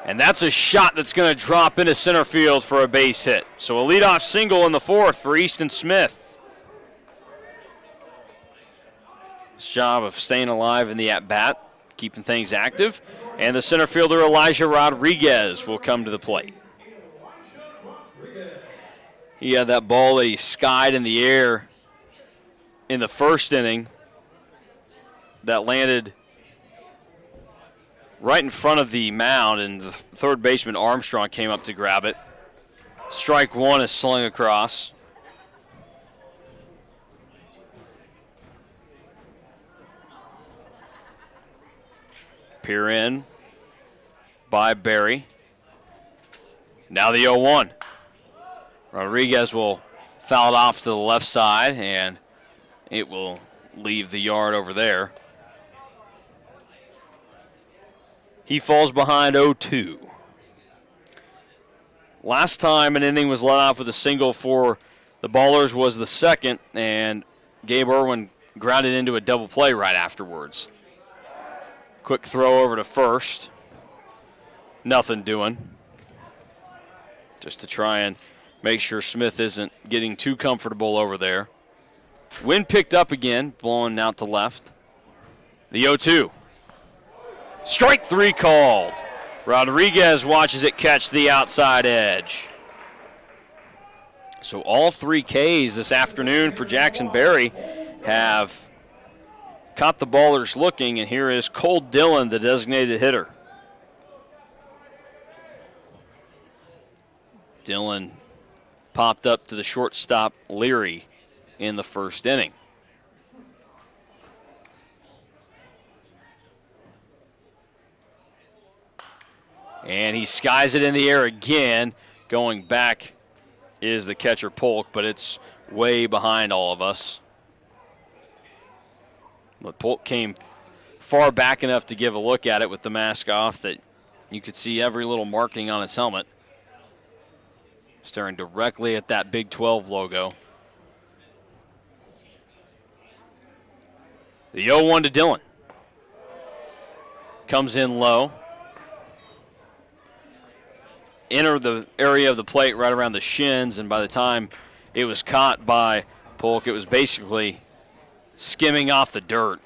And that's a shot that's going to drop into center field for a base hit. So a leadoff single in the fourth for Easton Smith. His job of staying alive in the at-bat, keeping things active. And the center fielder Elijah Rodriguez will come to the plate. He had that ball that he skied in the air in the first inning that landed right in front of the mound, and the third baseman Armstrong came up to grab it. Strike one is slung across. Peer in by Barry. Now the 0-1. Rodriguez will foul it off to the left side, and it will leave the yard over there. He falls behind 0-2. Last time an inning was let off with a single for the Ballers was the second, and Gabe Irwin grounded into a double play right afterwards. Quick throw over to first. Nothing doing. Just to try and make sure Smith isn't getting too comfortable over there. Wind picked up again, blowing out to left. The 0-2. Strike three called. Rodriguez watches it catch the outside edge. So all three Ks this afternoon for Jackson Berry have caught the Ballers looking, and here is Cole Dillon, the designated hitter. Dillon popped up to the shortstop Leary in the first inning. And he skies it in the air again. Going back is the catcher Polk, but it's way behind all of us. But Polk came far back enough to give a look at it with the mask off that you could see every little marking on his helmet. Staring directly at that Big 12 logo. The 0-1 to Dillon. Comes in low. Enter the area of the plate right around the shins, and by the time it was caught by Polk, it was basically skimming off the dirt.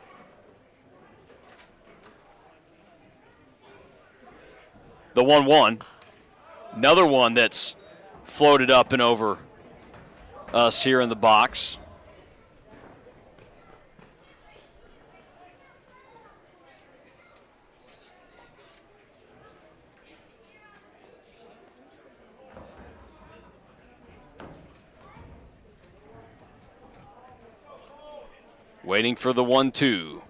The 1-1. Another one that's floated up and over us here in the box. Waiting for the 1-2.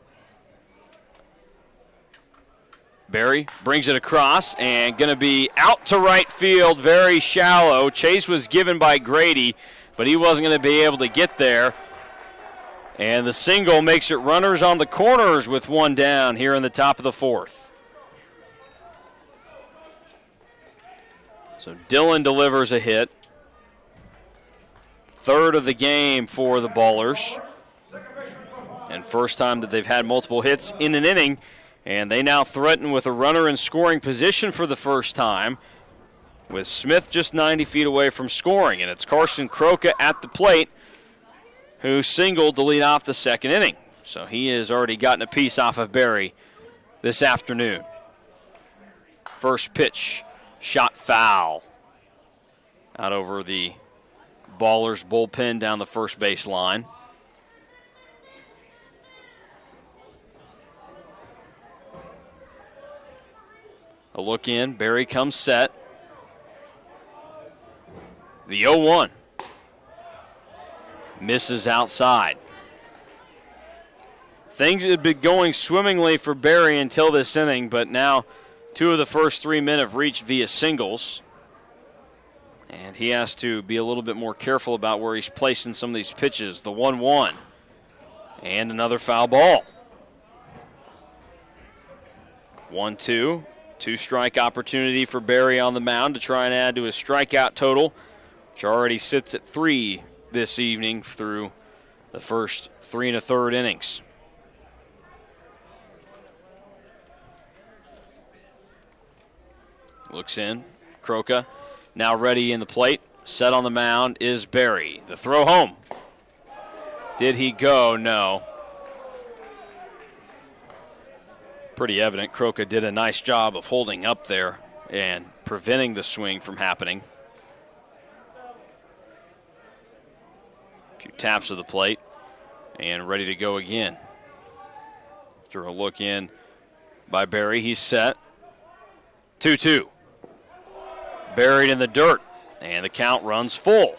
Barry brings it across and going to be out to right field, very shallow. Chase was given by Grady, but he wasn't going to be able to get there. And the single makes it runners on the corners with one down here in the top of the fourth. So Dillon delivers a hit. Third of the game for the Ballers. And first time that they've had multiple hits in an inning. And they now threaten with a runner in scoring position for the first time, with Smith just 90 feet away from scoring. And it's Carson Croca at the plate, who singled to lead off the second inning. So he has already gotten a piece off of Barry this afternoon. First pitch, shot foul. Out over the Ballers bullpen down the first base line. A look in, Barry comes set. The 0-1. Misses outside. Things had been going swimmingly for Barry until this inning, but now two of the first three men have reached via singles. And he has to be a little bit more careful about where he's placing some of these pitches. The 1-1. And another foul ball. 1-2. 2-strike opportunity for Barry on the mound to try and add to his strikeout total, which already sits at 3 this evening through the first 3 1/3 innings. Looks in. Croca now ready in the plate. Set on the mound is Barry. The throw home. Did he go? No. Pretty evident Croca did a nice job of holding up there and preventing the swing from happening. A few taps of the plate and ready to go again. After a look in by Barry, he's set. 2-2. Buried in the dirt, and the count runs full.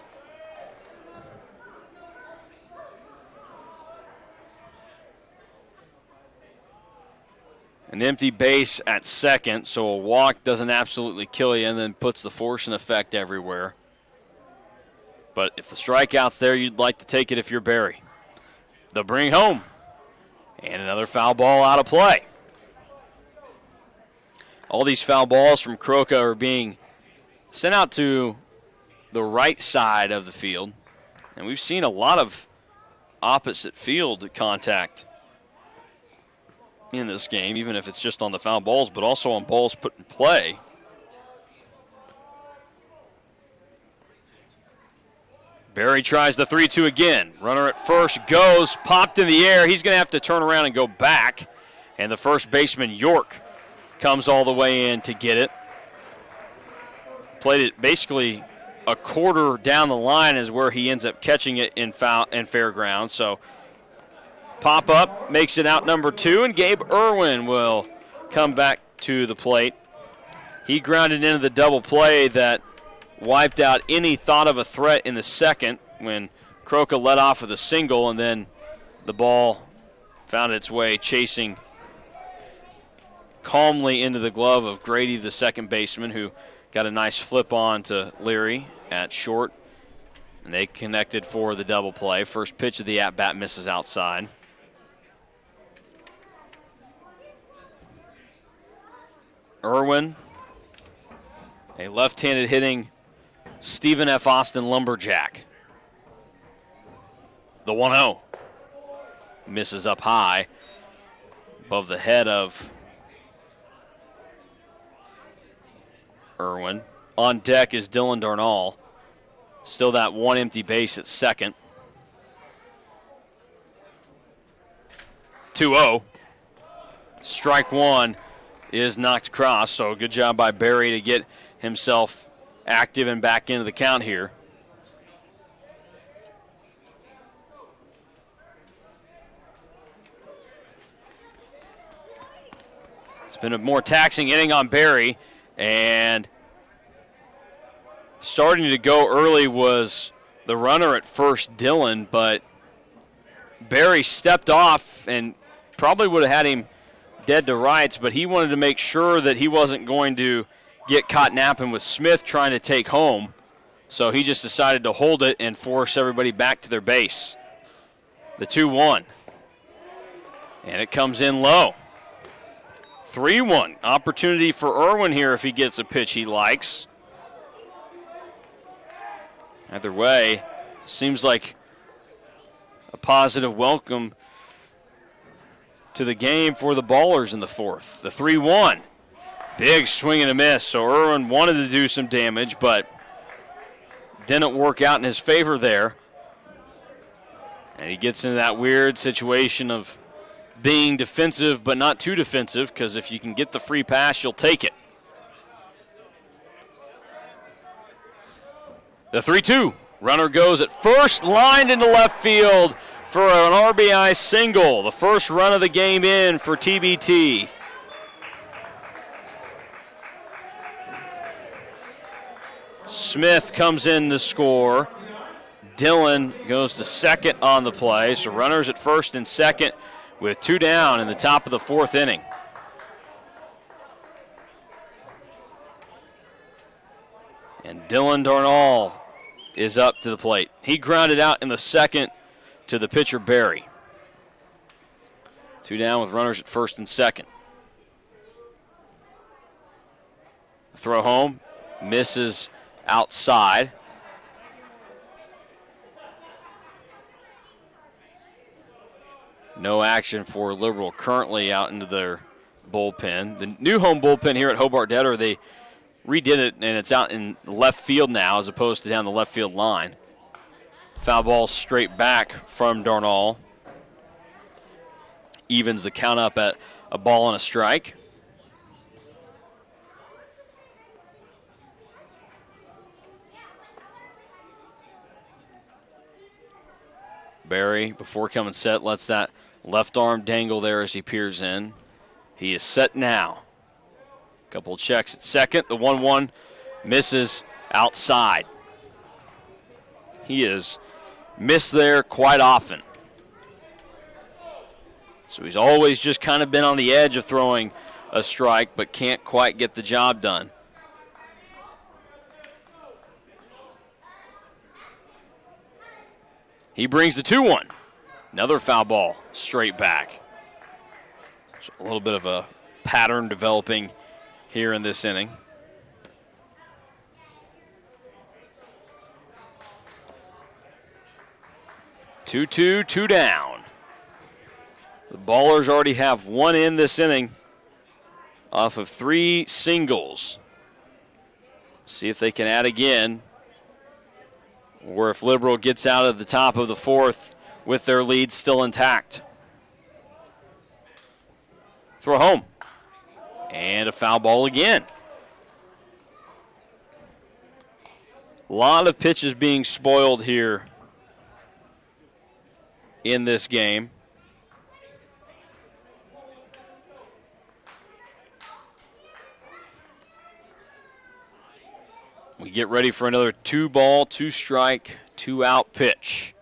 An empty base at second, so a walk doesn't absolutely kill you and then puts the force in effect everywhere. But if the strikeout's there, you'd like to take it if you're Barry. They'll bring home. And another foul ball out of play. All these foul balls from Croca are being sent out to the right side of the field. And we've seen a lot of opposite field contact in this game, even if it's just on the foul balls, but also on balls put in play. Barry tries the 3-2 again. Runner at first goes, popped in the air. He's going to have to turn around and go back. And the first baseman, York, comes all the way in to get it. Played it basically a quarter down the line is where he ends up catching it in fair ground. So pop up, makes it out number 2, and Gabe Irwin will come back to the plate. He grounded into the double play that wiped out any thought of a threat in the second when Croca led off with a single, and then the ball found its way chasing calmly into the glove of Grady, the second baseman, who got a nice flip on to Leary at short, and they connected for the double play. First pitch of the at-bat misses outside. Irwin, a left-handed hitting Stephen F. Austin lumberjack. The 1-0. Misses up high above the head of Irwin. On deck is Dylan Darnall. Still that one empty base at second. 2-0. Strike one is knocked across, so good job by Barry to get himself active and back into the count here. It's been a more taxing inning on Barry, and starting to go early was the runner at first, Dylan, but Barry stepped off and probably would have had him dead to rights, but he wanted to make sure that he wasn't going to get caught napping with Smith trying to take home. So he just decided to hold it and force everybody back to their base. The 2-1. And it comes in low. 3-1. Opportunity for Irwin here if he gets a pitch he likes. Either way, seems like a positive welcome to the game for the Ballers in the fourth. The 3-1. Big swing and a miss. So Irwin wanted to do some damage, but didn't work out in his favor there. And he gets into that weird situation of being defensive, but not too defensive, because if you can get the free pass, you'll take it. The 3-2. Runner goes at first, lined into left field for an RBI single. The first run of the game in for TBT. Smith comes in to score. Dylan goes to second on the play. So runners at first and second with 2 down in the top of the fourth inning. And Dylan Darnall is up to the plate. He grounded out in the second to the pitcher, Barry. 2 down with runners at first and second. Throw home, misses outside. No action for Liberal currently out into their bullpen. The new home bullpen here at Hobart Detter, they redid it, and it's out in left field now as opposed to down the left field line. Foul ball straight back from Darnall. Evens the count up at a ball and a strike. Barry, before coming set, lets that left arm dangle there as he peers in. He is set now. Couple of checks at second. The 1-1 misses outside. He is missed there quite often. So he's always just kind of been on the edge of throwing a strike, but can't quite get the job done. He brings the 2-1. Another foul ball straight back. So a little bit of a pattern developing here in this inning. Two down. The Ballers already have one in this inning off of 3 singles. See if they can add again, or if Liberal gets out of the top of the 4th with their lead still intact. Throw home. And a foul ball again. A lot of pitches being spoiled here in this game. We get ready for another 2-ball, 2-strike, 2-out pitch.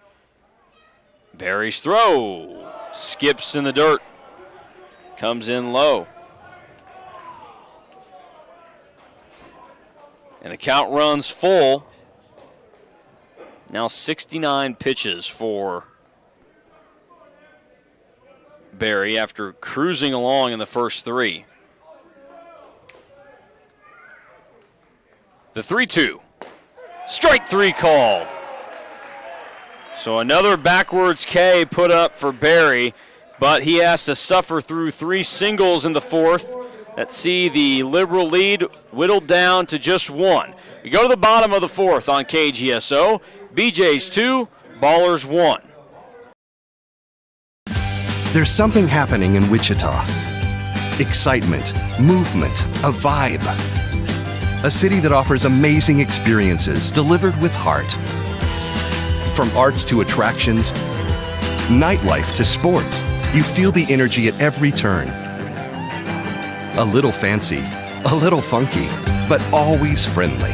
Barry's throw skips in the dirt. Comes in low. And the count runs full. Now 69 pitches for Barry after cruising along in the first 3. The 3-2. Strike 3 called. So another backwards K put up for Barry, but he has to suffer through 3 singles in the 4th that see the Liberal lead whittled down to just 1. We go to the bottom of the 4th on KGSO. BeeJays 2, Ballers 1. There's something happening in Wichita. Excitement, movement, a vibe. A city that offers amazing experiences delivered with heart. From arts to attractions, nightlife to sports, you feel the energy at every turn. A little fancy, a little funky, but always friendly.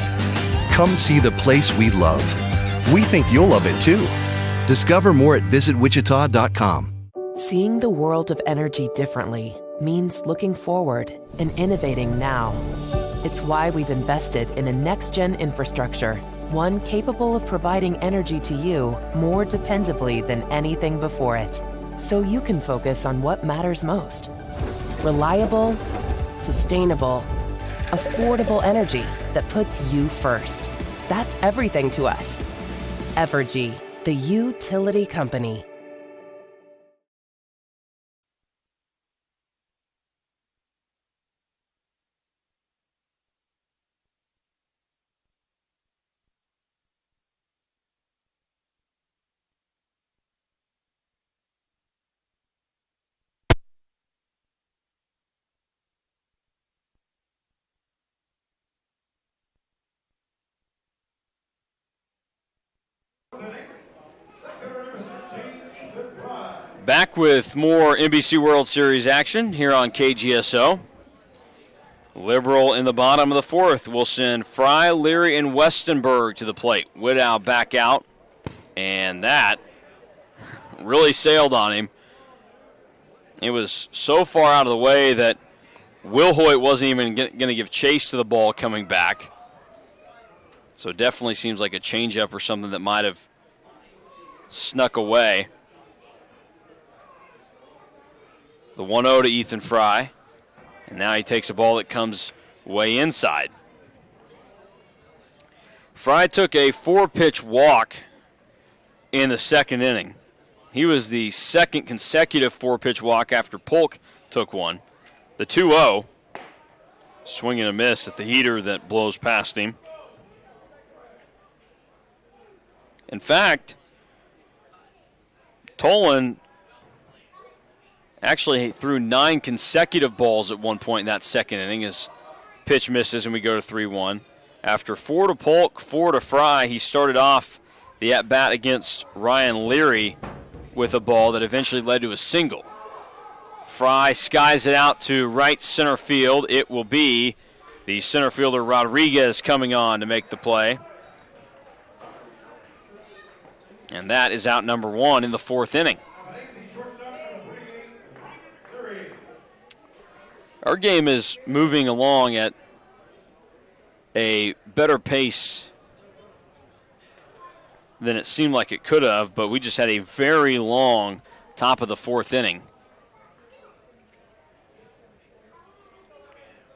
Come see the place we love. We think you'll love it too. Discover more at visitwichita.com. Seeing the world of energy differently means looking forward and innovating now. It's why we've invested in a next-gen infrastructure, one capable of providing energy to you more dependably than anything before it, so you can focus on what matters most. Reliable, sustainable, affordable energy that puts you first. That's everything to us. Evergy, the utility company. Back with more NBC World Series action here on KGSO. Liberal in the bottom of the 4th will send Fry, Leary, and Westenberg to the plate. Widow back out, and that really sailed on him. It was so far out of the way that Will Hoyt wasn't even going to give chase to the ball coming back. So definitely seems like a changeup or something that might have snuck away. The 1-0 to Ethan Fry. And now he takes a ball that comes way inside. Fry took a 4-pitch walk in the second inning. He was the second consecutive 4-pitch walk after Polk took one. The 2-0, swing and a miss at the heater that blows past him. In fact, Tolan actually threw 9 consecutive balls at one point in that second inning as pitch misses and we go to 3-1. After 4 to Polk, 4 to Fry, he started off the at-bat against Ryan Leary with a ball that eventually led to a single. Fry skies it out to right center field. It will be the center fielder Rodriguez coming on to make the play. And that is out number 1 in the 4th inning. Our game is moving along at a better pace than it seemed like it could have, but we just had a very long top of the 4th inning.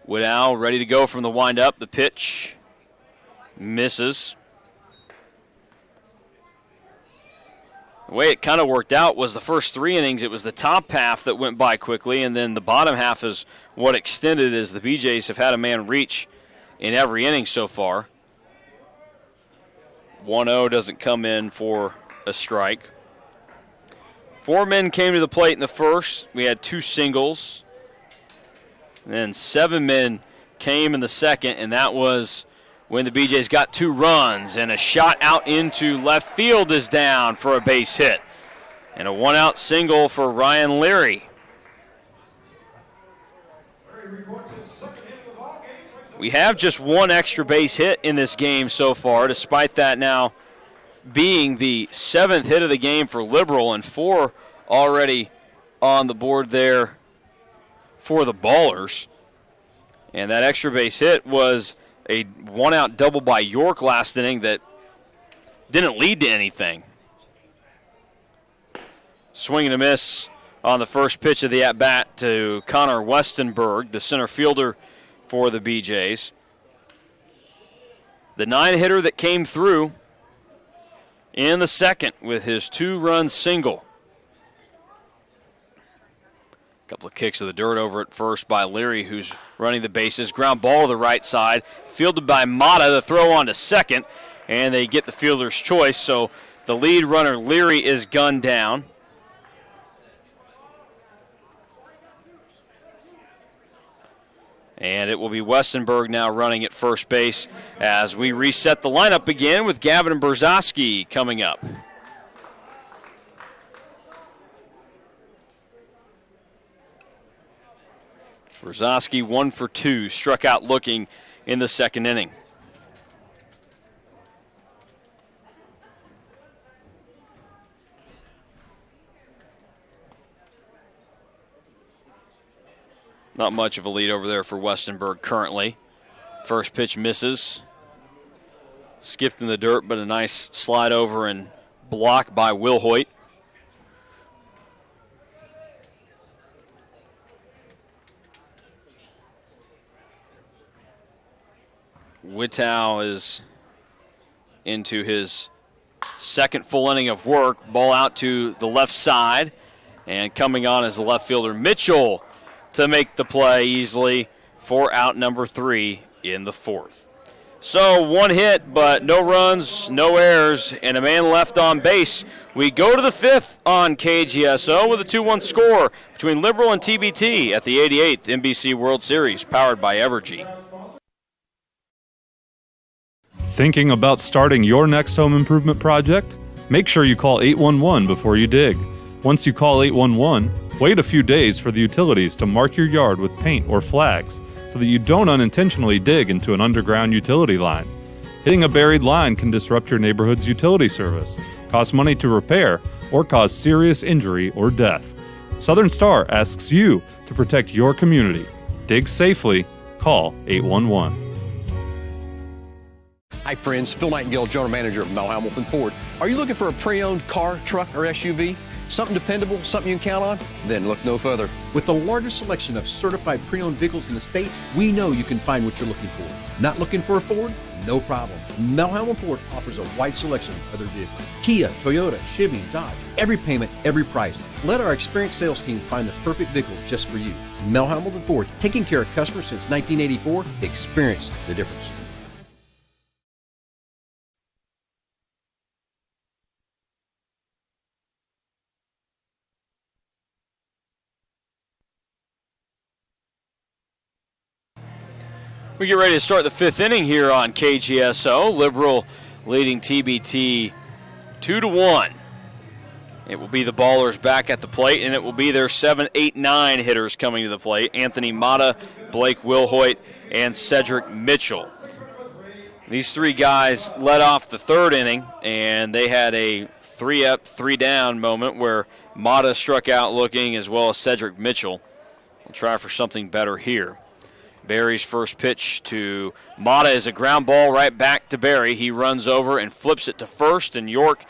Woodall ready to go from the windup. The pitch misses. The way it kind of worked out was the first 3 innings, it was the top half that went by quickly, and then the bottom half is what extended as the BeeJays have had a man reach in every inning so far. 1-0 doesn't come in for a strike. 4 men came to the plate in the first. We had 2 singles. And then 7 men came in the second, and that was when the BeeJays got 2 runs, and a shot out into left field is down for a base hit. And a 1-out single for Ryan Leary. We have just 1 extra base hit in this game so far, despite that now being the 7th hit of the game for Liberal and 4 already on the board there for the Ballers. And that extra base hit was a 1-out double by York last inning that didn't lead to anything. Swing and a miss on the first pitch of the at-bat to Connor Westenberg, the center fielder for the BeeJays. The 9-hitter that came through in the second with his 2-run single. A couple of kicks of the dirt over at first by Leary, who's running the bases. Ground ball to the right side, fielded by Mata. The throw on to second, and they get the fielder's choice. So the lead runner, Leary, is gunned down. And it will be Westenberg now running at first base as we reset the lineup again with Gavin Brzezowski coming up. Brzezowski 1 for 2, struck out looking in the second inning. Not much of a lead over there for Westenberg currently. First pitch misses. Skipped in the dirt, but a nice slide over and block by Will Hoyt. Wittau is into his second full inning of work. Ball out to the left side. And coming on is the left fielder Mitchell to make the play easily for out number 3 in the 4th. So 1 hit, but no runs, no errors, and a man left on base. We go to the 5th on KGSO with a 2-1 score between Liberal and TBT at the 88th NBC World Series, powered by Evergy. Thinking about starting your next home improvement project? Make sure you call 811 before you dig. Once you call 811, wait a few days for the utilities to mark your yard with paint or flags so that you don't unintentionally dig into an underground utility line. Hitting a buried line can disrupt your neighborhood's utility service, cost money to repair, or cause serious injury or death. Southern Star asks you to protect your community. Dig safely. Call 811. Hi friends, Phil Nightingale, General Manager of Mel Hamilton Ford. Are you looking for a pre-owned car, truck, or SUV? Something dependable, something you can count on? Then look no further. With the largest selection of certified pre-owned vehicles in the state, we know you can find what you're looking for. Not looking for a Ford? No problem. Mel Hamilton Ford offers a wide selection of other vehicles. Kia, Toyota, Chevy, Dodge. Every payment, every price. Let our experienced sales team find the perfect vehicle just for you. Mel Hamilton Ford, taking care of customers since 1984. Experience the difference. We get ready to start the fifth inning here on KGSO. Liberal leading TBT 2-1. It will be the Ballers back at the plate, and it will be their 7, 8, 9 hitters coming to the plate. Anthony Mata, Blake Wilhoit, and Cedric Mitchell. These three guys led off the third inning, and they had a 3-up, 3-down moment where Mata struck out looking, as well as Cedric Mitchell. We'll try for something better here. Barry's first pitch to Mata is a ground ball right back to Barry. He runs over and flips it to first, and York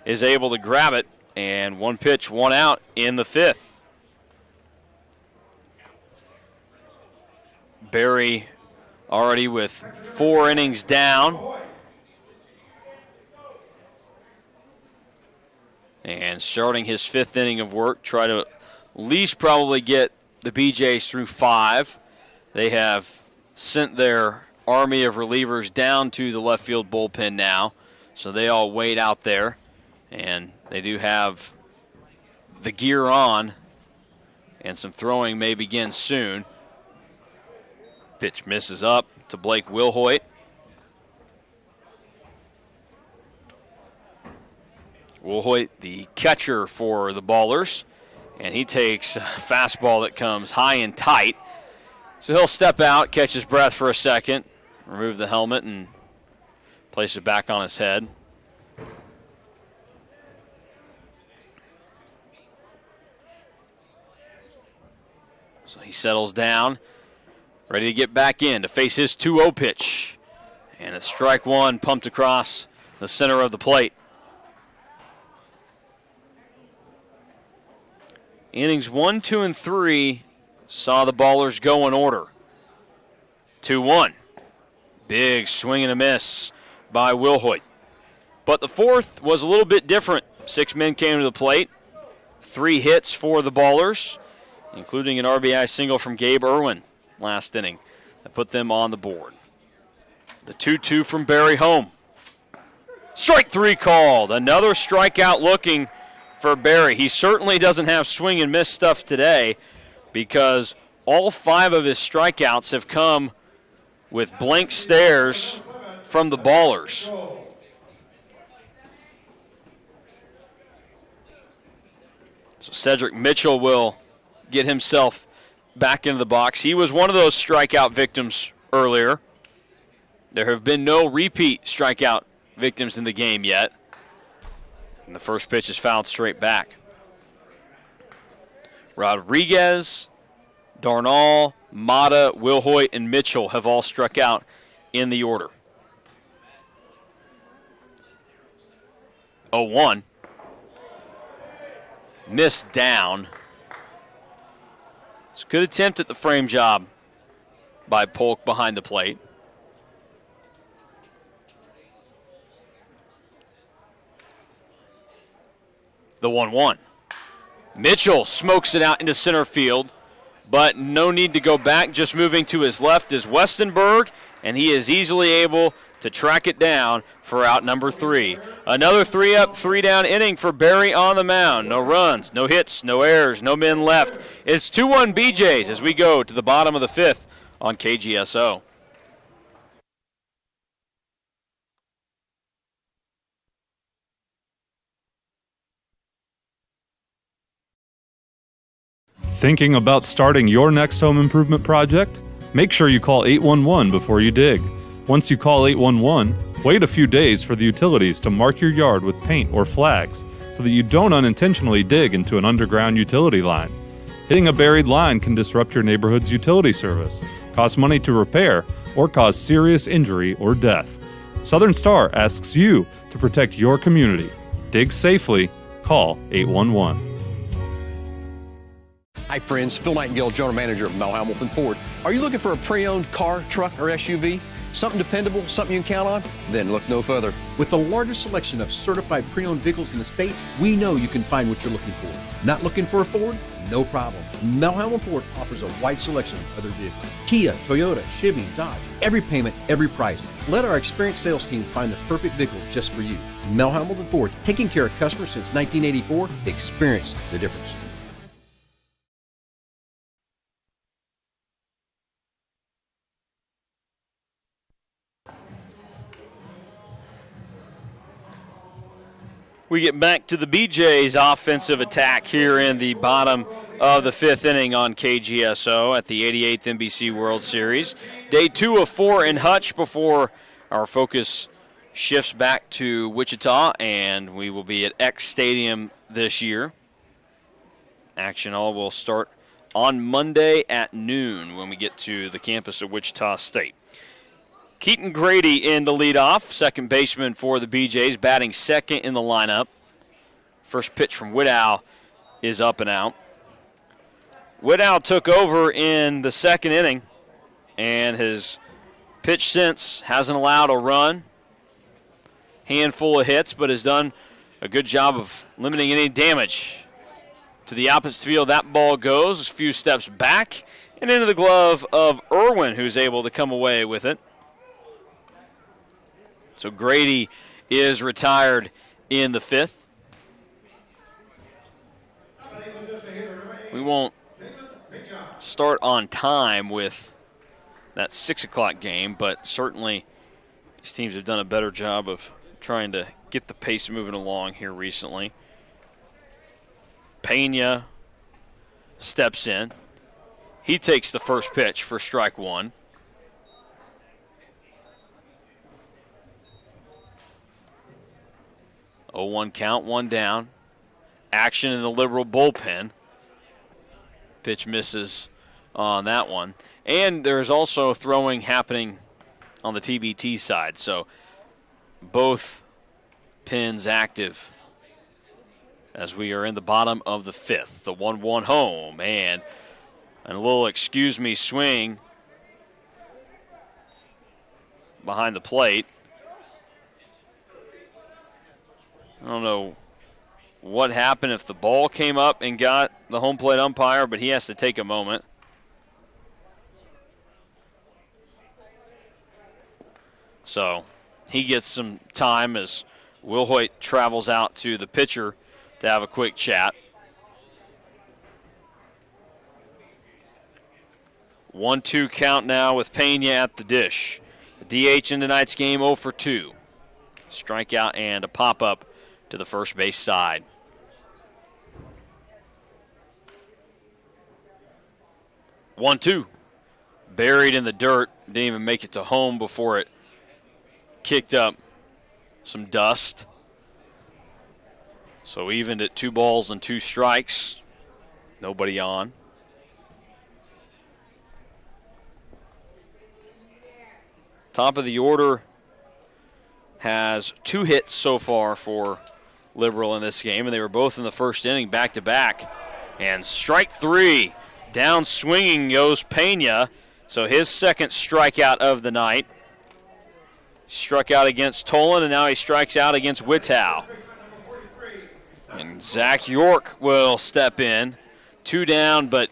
is able to grab it. And one pitch, one out in the fifth. Barry already with 4 innings down. And starting his fifth inning of work, try to at least probably get the BeeJays through 5. They have sent their army of relievers down to the left field bullpen now, so they all wait out there, and they do have the gear on, and some throwing may begin soon. Pitch misses up to Blake Wilhoit. Wilhoit, the catcher for the Ballers, and he takes a fastball that comes high and tight. So he'll step out, catch his breath for a second, remove the helmet, and place it back on his head. So he settles down, ready to get back in to face his 2-0 pitch. And it's strike one pumped across the center of the plate. Innings 1, 2, and 3 saw the Ballers go in order. 2-1. Big swing and a miss by Wilhoit. But the fourth was a little bit different. 6 men came to the plate. 3 hits for the Ballers, including an RBI single from Gabe Irwin last inning that put them on the board. The 2-2 from Barry home. Strike 3 called. Another strikeout looking for Barry. He certainly doesn't have swing and miss stuff today, because all 5 of his strikeouts have come with blank stares from the Ballers. So Cedric Mitchell will get himself back into the box. He was one of those strikeout victims earlier. There have been no repeat strikeout victims in the game yet. And the first pitch is fouled straight back. Rodriguez, Darnall, Mata, Wilhoit, and Mitchell have all struck out in the order. 0-1. Missed down. It's a good attempt at the frame job by Polk behind the plate. The 1-1. Mitchell smokes it out into center field, but no need to go back. Just moving to his left is Westenberg, and he is easily able to track it down for out number 3. Another 3-up, 3-down inning for Barry on the mound. No runs, no hits, no errors, no men left. It's 2-1 BeeJays as we go to the bottom of the 5th on KGSO. Thinking about starting your next home improvement project? Make sure you call 811 before you dig. Once you call 811, wait a few days for the utilities to mark your yard with paint or flags so that you don't unintentionally dig into an underground utility line. Hitting a buried line can disrupt your neighborhood's utility service, cost money to repair, or cause serious injury or death. Southern Star asks you to protect your community. Dig safely. Call 811. Hi friends, Phil Nightingale, General Manager of Mel Hamilton Ford. Are you looking for a pre-owned car, truck, or SUV? Something dependable, something you can count on? Then look no further. With the largest selection of certified pre-owned vehicles in the state, we know you can find what you're looking for. Not looking for a Ford? No problem. Mel Hamilton Ford offers a wide selection of other vehicles. Kia, Toyota, Chevy, Dodge. Every payment, every price. Let our experienced sales team find the perfect vehicle just for you. Mel Hamilton Ford, taking care of customers since 1984. Experience the difference. We get back to the BeeJays offensive attack here in the bottom of the fifth inning on KGSO at the 88th NBC World Series. Day 2 of 4 in Hutch before our focus shifts back to Wichita, and we will be at X Stadium this year. Action all will start on Monday at noon when we get to the campus of Wichita State. Keaton Grady in the leadoff, second baseman for the BeeJays, batting second in the lineup. First pitch from Widow is up and out. Widow took over in the second inning and has pitched since, hasn't allowed a run, handful of hits, but has done a good job of limiting any damage. To the opposite field, that ball goes a few steps back and into the glove of Irwin, who's able to come away with it. So Grady is retired in the fifth. We won't start on time with that 6 o'clock game, but certainly these teams have done a better job of trying to get the pace moving along here recently. Pena steps in. He takes the first pitch for strike one. Oh, 1 count, 1 down. Action in the Liberal bullpen. Pitch misses on that one. And there's also throwing happening on the TBT side. So both pins active as we are in the bottom of the fifth. The 1-1 home. And a little excuse me swing behind the plate. I don't know what happened if the ball came up and got the home plate umpire, but he has to take a moment. So he gets some time as Will Hoyt travels out to the pitcher to have a quick chat. 1-2 count now with Pena at the dish. The DH in tonight's game, 0 for 2. Strikeout and a pop-up to the first base side. One, two. Buried in the dirt. Didn't even make it to home before it kicked up some dust. So evened at 2 balls and 2 strikes. Nobody on. Top of the order has 2 hits so far for Liberal in this game, and they were both in the first inning back-to-back. And strike 3, down swinging goes Pena, so his second strikeout of the night. Struck out against Tolan, and now he strikes out against Wittau. And Zach York will step in. 2 down, but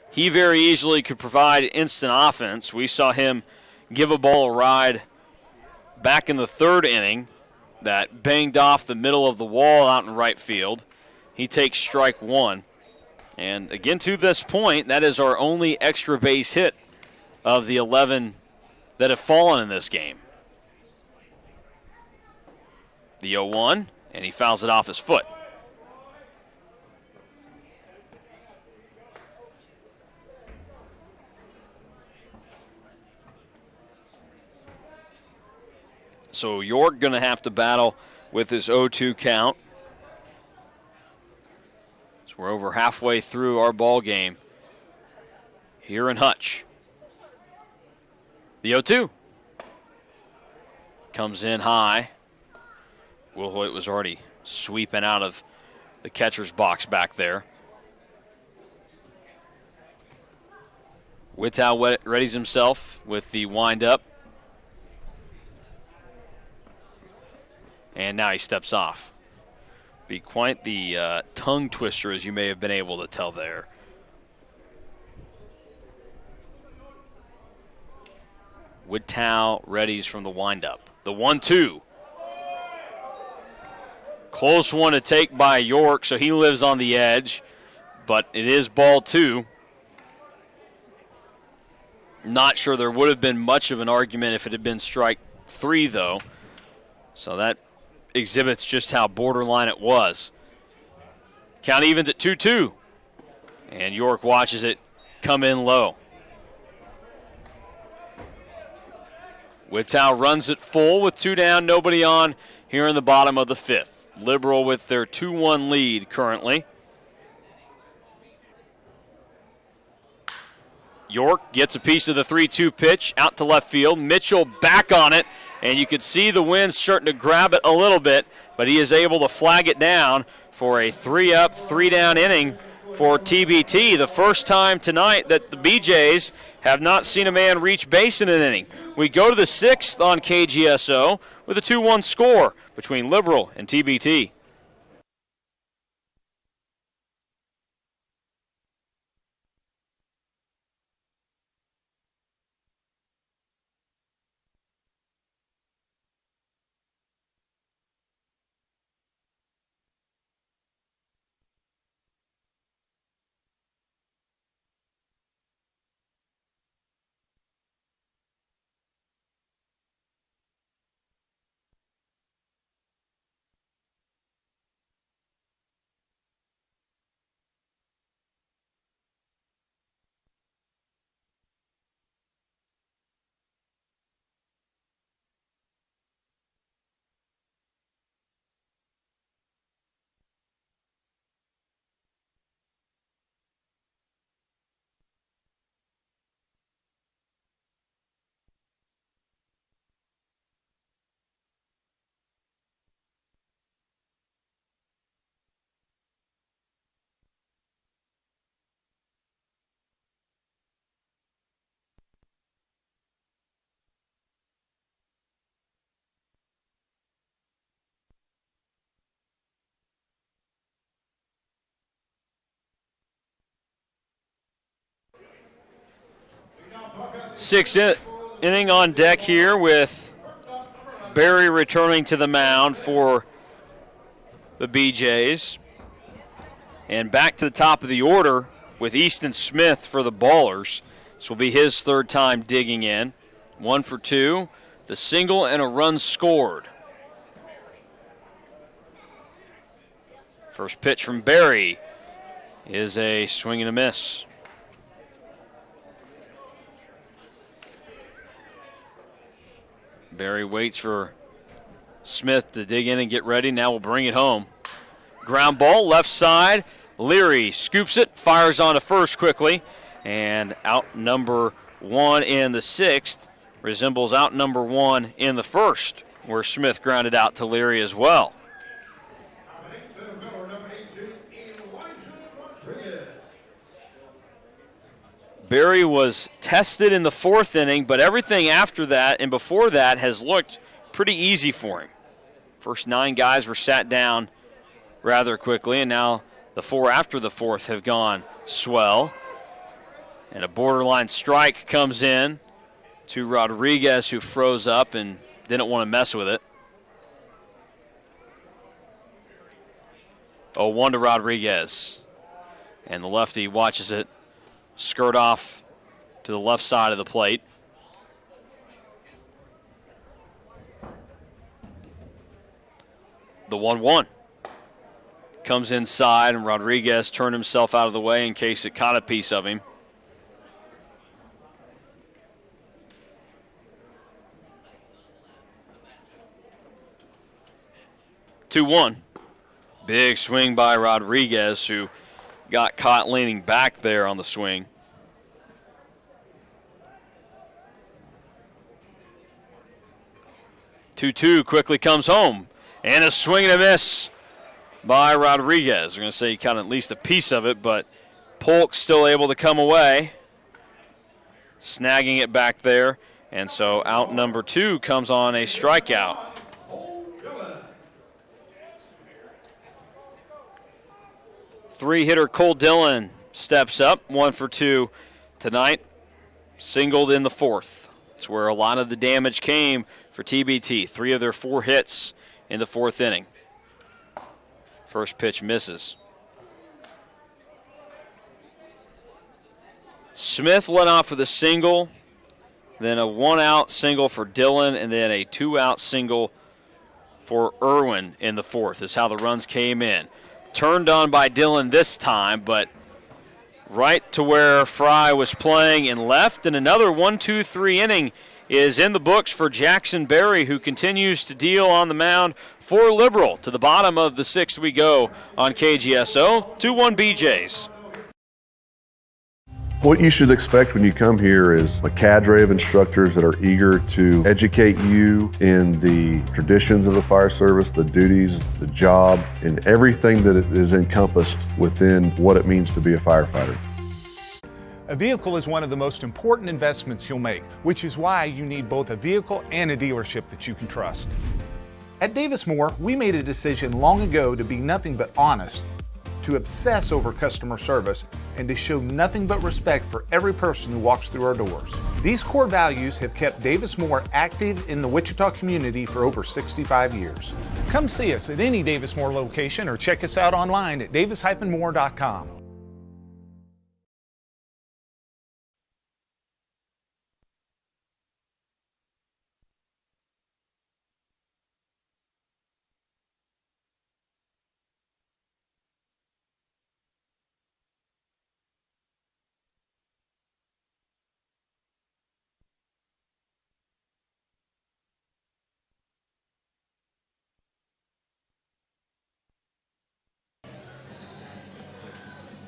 he very easily could provide instant offense. We saw him give a ball a ride back in the third inning that banged off the middle of the wall out in right field. He takes strike 1. And again, to this point, that is our only extra base hit of the 11 that have fallen in this game. The 0-1, and he fouls it off his foot. So York going to have to battle with his 0-2 count. So we're over halfway through our ball game here in Hutch. The 0-2. comes in high. Will Hoyt was already sweeping out of the catcher's box back there. Whittow readies himself with the windup. And now he steps off. Be quite the tongue twister, as you may have been able to tell there. Whittow readies from the windup. The 1-2. Close one to take by York, so he lives on the edge. But it is ball 2. Not sure there would have been much of an argument if it had been strike 3, though. So that exhibits just how borderline it was. Count evens at 2-2. And York watches it come in low. Whittow runs it full with 2 down, nobody on here in the bottom of the 5th. Liberal with their 2-1 lead currently. York gets a piece of the 3-2 pitch out to left field. Mitchell back on it, and you could see the wind starting to grab it a little bit, but he is able to flag it down for a 3-up, 3-down inning for TBT. The first time tonight that the BeeJays have not seen a man reach base in an inning. We go to the 6th on KGSO with a 2-1 score between Liberal and TBT. Sixth inning on deck here with Barry returning to the mound for the BeeJays. And back to the top of the order with Easton Smith for the Ballers. This will be his 3rd time digging in. 1 for 2, the single and a run scored. First pitch from Barry is a swing and a miss. Barry waits for Smith to dig in and get ready. Now we'll bring it home. Ground ball, left side. Leary scoops it, fires on to first quickly. And out number 1 in the 6th resembles out number 1 in the 1st, where Smith grounded out to Leary as well. Barry was tested in the 4th inning, but everything after that and before that has looked pretty easy for him. First 9 guys were sat down rather quickly, and now the 4 after the 4th have gone swell. And a borderline strike comes in to Rodriguez, who froze up and didn't want to mess with it. 0-1 to Rodriguez. And the lefty watches it skirt off to the left side of the plate. The 1-1 comes inside, and Rodriguez turned himself out of the way in case it caught a piece of him. Two-1. Big swing by Rodriguez, who got caught leaning back there on the swing. 2-2 quickly comes home. And a swing and a miss by Rodriguez. We're going to say he caught at least a piece of it, but Polk still able to come away, snagging it back there. And so out number 2 comes on a strikeout. Three-hitter Cole Dillon steps up, 1 for 2 tonight. Singled in the 4th. That's where a lot of the damage came for TBT. 3 of their 4 hits in the 4th inning. First pitch misses. Smith led off with a single, then a 1-out single for Dillon, and then a 2-out single for Irwin in the 4th is how the runs came in. Turned on by Dillon this time, but right to where Fry was playing in left, and another 1-2-3 inning is in the books for Jackson Berry, who continues to deal on the mound for Liberal. To the bottom of the 6th we go on KGSO. 2-1 BeeJays. What you should expect when you come here is a cadre of instructors that are eager to educate you in the traditions of the fire service, the duties, the job, and everything that is encompassed within what it means to be a firefighter. A vehicle is one of the most important investments you'll make, which is why you need both a vehicle and a dealership that you can trust. At Davis Moore, we made a decision long ago to be nothing but honest, to obsess over customer service, and to show nothing but respect for every person who walks through our doors. These core values have kept Davis Moore active in the Wichita community for over 65 years. Come see us at any Davis Moore location or check us out online at davis-moore.com.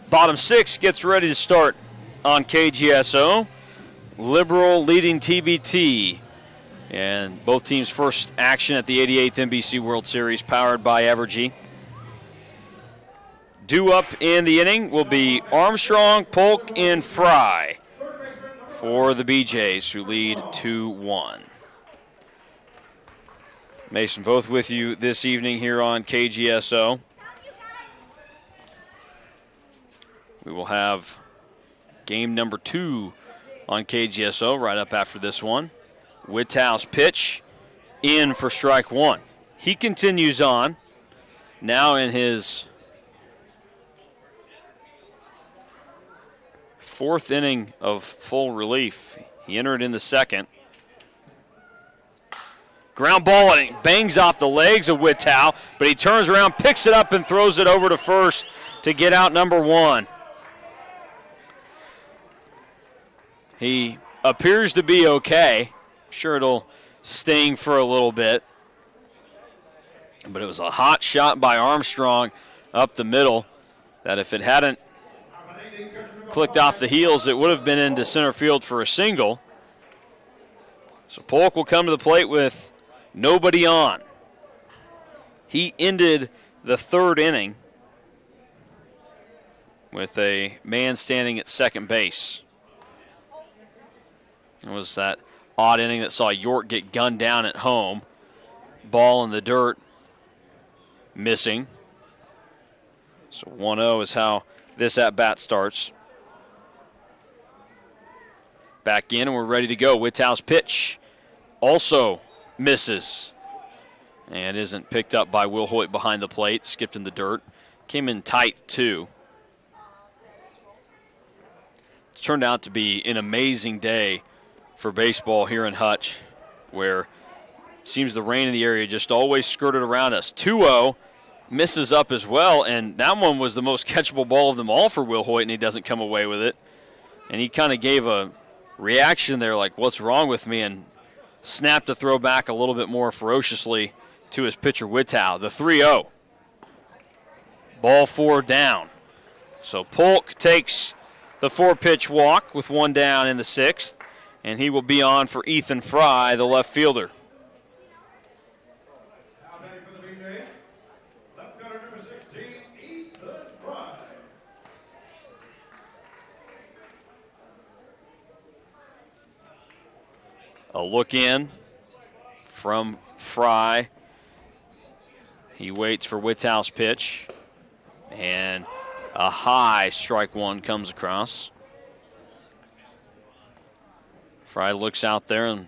Bottom 6 gets ready to start on KGSO. Liberal leading TBT. And both teams' first action at the 88th NBC World Series, powered by Evergy. Due up in the inning will be Armstrong, Polk, and Fry for the BeeJays, who lead 2-1. Mason, both with you this evening here on KGSO. We will have game number 2 on KGSO right up after this one. Wittau's pitch in for strike 1. He continues on, now in his 4th inning of full relief. He entered in the 2nd. Ground ball, and it bangs off the legs of Wittau, but he turns around, picks it up, and throws it over to first to get out number 1. He appears to be okay. Sure, it'll sting for a little bit. But it was a hot shot by Armstrong up the middle that if it hadn't clicked off the heels, it would have been into center field for a single. So Polk will come to the plate with nobody on. He ended the 3rd inning with a man standing at second base. It was that odd inning that saw York get gunned down at home. Ball in the dirt, missing. So 1-0 is how this at-bat starts. Back in, and we're ready to go. Wittau's pitch also misses and isn't picked up by Will Hoyt behind the plate. Skipped in the dirt. Came in tight, too. It's turned out to be an amazing day for baseball here in Hutch, where it seems the rain in the area just always skirted around us. 2-0, misses up as well, and that one was the most catchable ball of them all for Will Hoyt, and he doesn't come away with it. And he kind of gave a reaction there like, what's wrong with me, and snapped the throw back a little bit more ferociously to his pitcher Wittau. The 3-0. Ball 4 down. So Polk takes the 4-pitch walk with 1 down in the 6th. And he will be on for Ethan Fry, the left fielder. A look in from Fry. He waits for Wittau's pitch. And a high strike one comes across. Fry looks out there and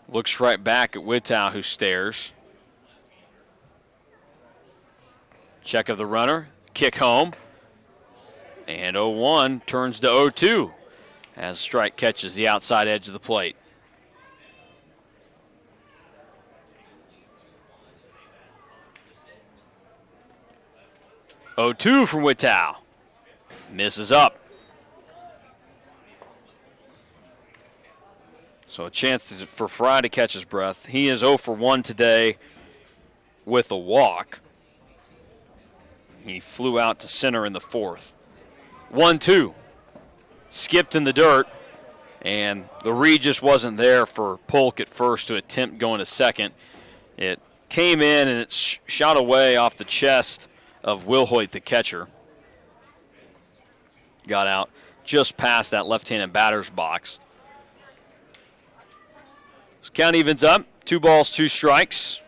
looks right back at Wittau, who stares. Check of the runner, kick home. And 0-1 turns to 0-2 as strike catches the outside edge of the plate. Oh-2 from Wittau. Misses up. So a chance for Fry to catch his breath. He is 0 for 1 today with a walk. He flew out to center in the fourth. 1-2. Skipped in the dirt, and the read just wasn't there for Polk at first to attempt going to second. It came in and it shot away off the chest of Wilhoit, the catcher. Got out just past that left-handed batter's box. So count evens up, 2 balls, 2 strikes.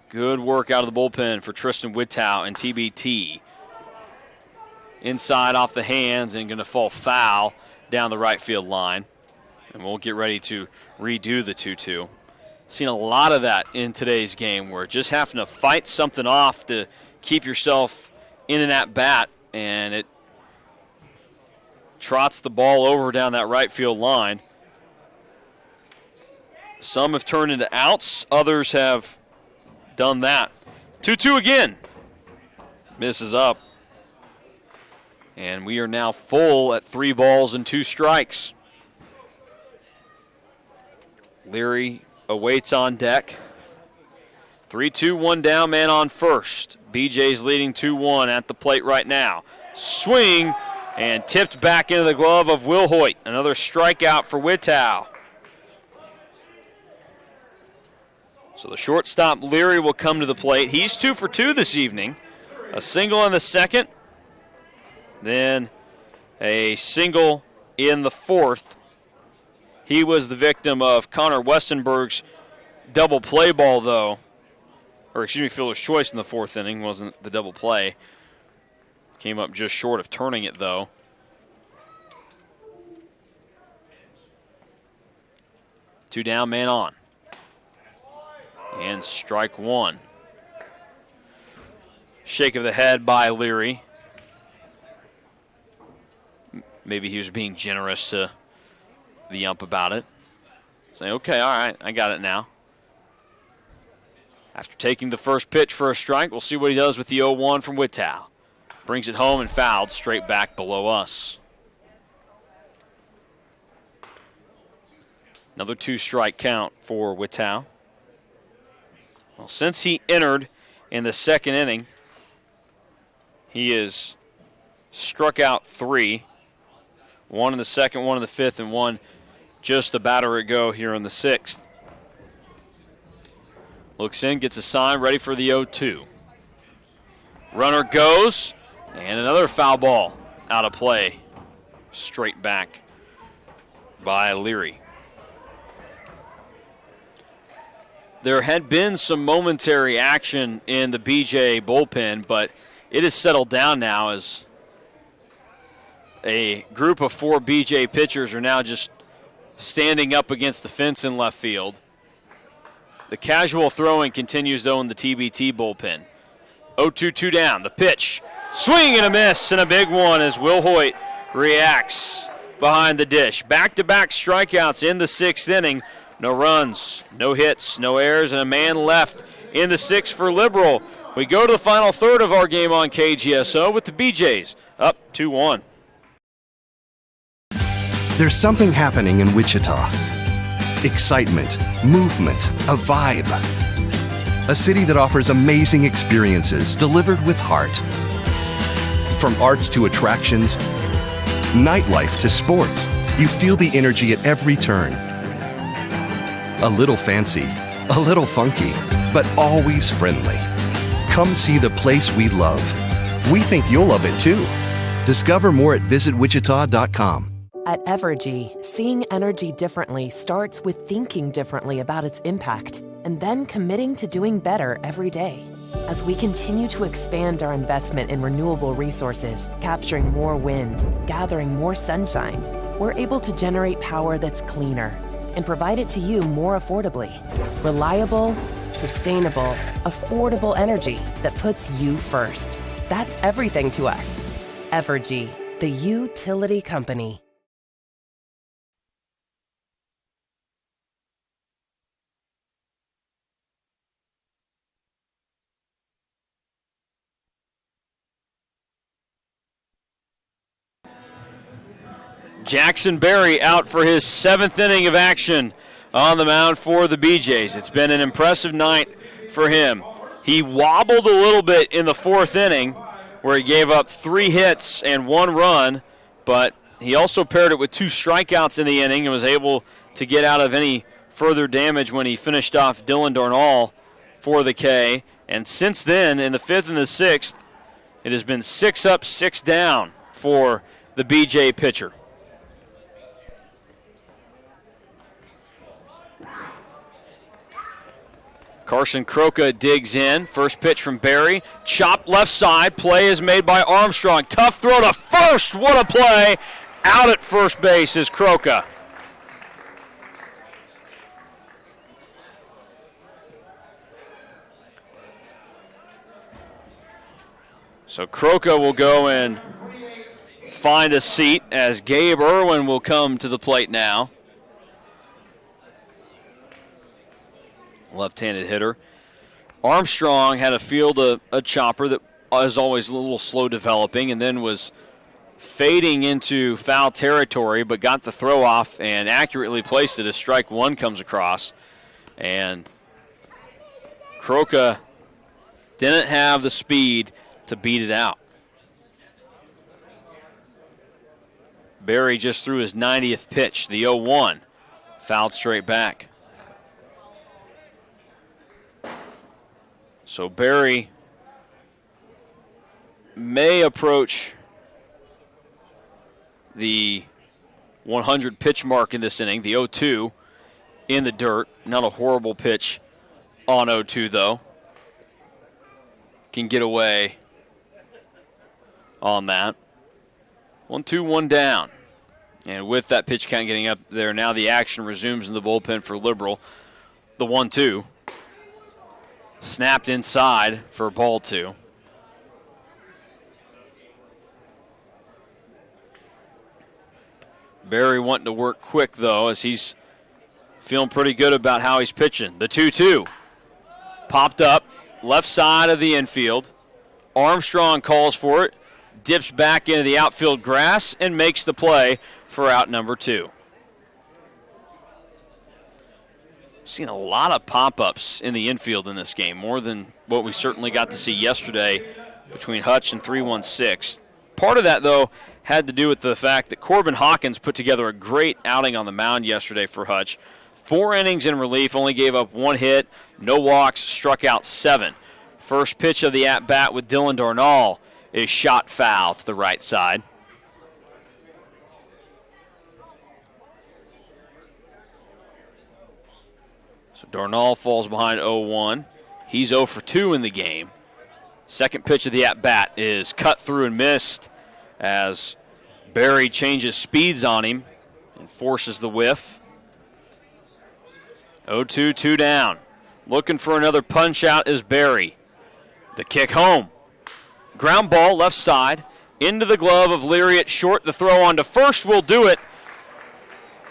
Good work out of the bullpen for Tristan Wittau and TBT. Inside off the hands and going to fall foul down the right field line. And we'll get ready to redo the 2-2. Seen a lot of that in today's game where just having to fight something off to keep yourself in an at-bat, and it trots the ball over down that right field line. Some have turned into outs, others have done that. 2-2 again. Misses up. And we are now full at 3 balls and 2 strikes. Leary awaits on deck. 3-2, 1 down, man on first. BeeJays leading 2-1 at the plate right now. Swing and tipped back into the glove of Wilhoit. Another strikeout for Wittau. So the shortstop Leary will come to the plate. He's 2 for 2 this evening. A single in the second, then a single in the fourth. He was the victim of Connor Westenberg's double play ball, though. Or, excuse me, fielder's choice in the fourth inning. Wasn't the double play. Came up just short of turning it, though. Two down, man on. And strike one. Shake of the head by Leary. Maybe he was being generous to the ump about it. Saying, okay, all right, I got it now. After taking the first pitch for a strike, we'll see what he does with the 0-1 from Wittau. Brings it home and fouled straight back below us. Another 2-strike count for Wittau. Well, since he entered in the second inning, he has struck out 3. 1 in the second, 1 in the fifth, and 1 just a batter ago here in the sixth. Looks in, gets a sign, ready for the 0-2. Runner goes, and another foul ball out of play. Straight back by Leary. There had been some momentary action in the BeeJay bullpen, but it has settled down now as a group of 4 BeeJay pitchers are now just standing up against the fence in left field. The casual throwing continues, though, in the TBT bullpen. 0-2, 2 down. The pitch. Swing and a miss, and a big one as Wilhoit reacts behind the dish. Back-to-back strikeouts in the sixth inning. No runs, no hits, no errors, and a man left in the sixth for Liberal. We go to the final third of our game on KGSO with the BeeJays up 2-1. There's something happening in Wichita. Excitement, movement, a vibe. A city that offers amazing experiences delivered with heart. From arts to attractions, nightlife to sports, you feel the energy at every turn. A little fancy, a little funky, but always friendly. Come see the place we love. We think you'll love it too. Discover more at visitwichita.com. At Evergy, seeing energy differently starts with thinking differently about its impact and then committing to doing better every day. As we continue to expand our investment in renewable resources, capturing more wind, gathering more sunshine, we're able to generate power that's cleaner and provide it to you more affordably. Reliable, sustainable, affordable energy that puts you first. That's everything to us. Evergy, the utility company. Jackson Berry out for his 7th inning of action on the mound for the BeeJays. It's been an impressive night for him. He wobbled a little bit in the 4th inning where he gave up 3 hits and 1 run, but he also paired it with 2 strikeouts in the inning and was able to get out of any further damage when he finished off Dylan Darnall for the K. And since then, in the 5th and the 6th, it has been 6 up, 6 down for the BeeJay pitcher. Carson Croca digs in. First pitch from Berry. Chopped left side. Play is made by Armstrong. Tough throw to first. What a play. Out at first base is Croca. So Croca will go and find a seat as Gabe Irwin will come to the plate now. Left-handed hitter. Armstrong had a field a chopper that is always a little slow developing and then was fading into foul territory but got the throw off and accurately placed it as strike 1 comes across. And Croca didn't have the speed to beat it out. Berry just threw his 90th pitch, the 0-1. Fouled straight back. So Berry may approach the 100 pitch mark in this inning, the 0-2 in the dirt. Not a horrible pitch on 0-2 though. Can get away on that. 1-2, 1 down. And with that pitch count getting up there, now the action resumes in the bullpen for Liberal. The 1-2. Snapped inside for ball 2. Berry wanting to work quick, though, as he's feeling pretty good about how he's pitching. The 2-2. Popped up, left side of the infield. Armstrong calls for it, dips back into the outfield grass, and makes the play for out number 2. Seen a lot of pop-ups in the infield in this game, more than what we certainly got to see yesterday between Hutch and 3-1-6. Part of that, though, had to do with the fact that Corbin Hawkins put together a great outing on the mound yesterday for Hutch. 4 innings in relief, only gave up 1 hit, no walks, struck out 7. First pitch of the at-bat with Dylan Darnall is shot foul to the right side. Darnall falls behind 0-1. He's 0 for 2 in the game. Second pitch of the at-bat is cut through and missed as Berry changes speeds on him and forces the whiff. 0-2, 2 down. Looking for another punch out is Berry. The kick home. Ground ball left side into the glove of Leary at short. The throw on to first will do it.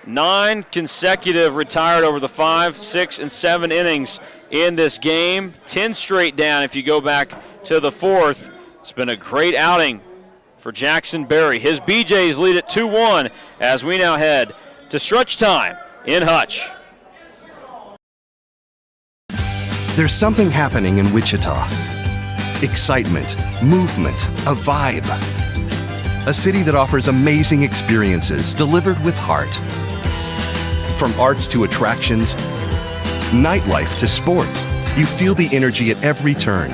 9 consecutive retired over the 5, 6, and 7 innings in this game. 10 straight down if you go back to the 4th. It's been a great outing for Jackson Berry. His BeeJays lead at 2-1 as we now head to stretch time in Hutch. There's something happening in Wichita. Excitement, movement, a vibe. A city that offers amazing experiences delivered with heart. From arts to attractions, nightlife to sports, you feel the energy at every turn.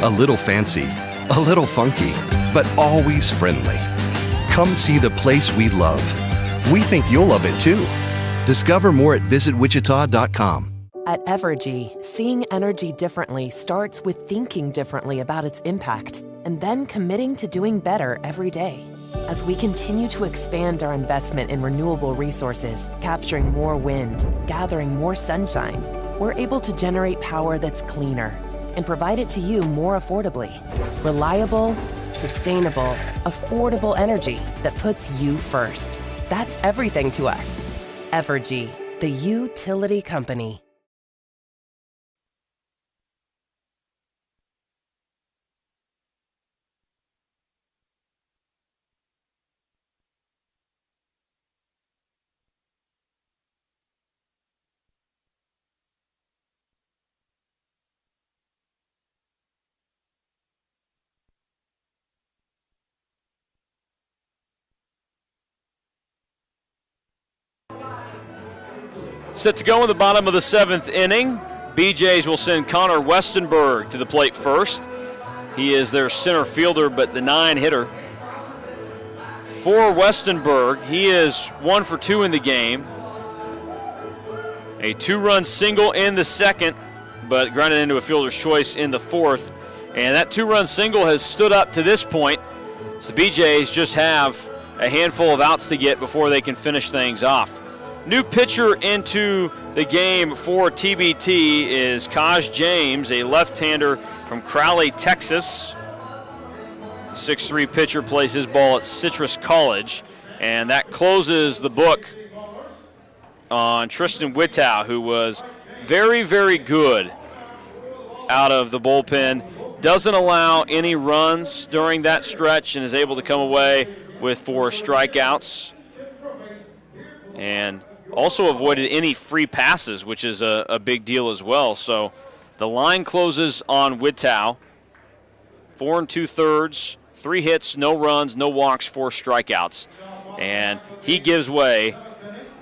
A little fancy, a little funky, but always friendly. Come see the place we love. We think you'll love it too. Discover more at visitwichita.com. At Evergy, seeing energy differently starts with thinking differently about its impact and then committing to doing better every day. As we continue to expand our investment in renewable resources, capturing more wind, gathering more sunshine, we're able to generate power that's cleaner and provide it to you more affordably. Reliable, sustainable, affordable energy that puts you first. That's everything to us. Evergy, the utility company. Set to go in the bottom of the 7th inning. BeeJays will send Connor Westenberg to the plate first. He is their center fielder, but the 9-hitter. For Westenberg, he is 1 for 2 in the game. A 2-run single in the second, but grounded into a fielder's choice in the 4th. And that 2-run single has stood up to this point. So the BeeJays just have a handful of outs to get before they can finish things off. New pitcher into the game for TBT is Kaj James, a left-hander from Crowley, Texas. The 6'3" pitcher plays his ball at Citrus College, and that closes the book on Tristan Whittow, who was very, very good out of the bullpen. Doesn't allow any runs during that stretch and is able to come away with 4 strikeouts. And also avoided any free passes, which is a big deal as well. So the line closes on Whittow. 4 2/3, 3 hits, no runs, no walks, 4 strikeouts. And he gives way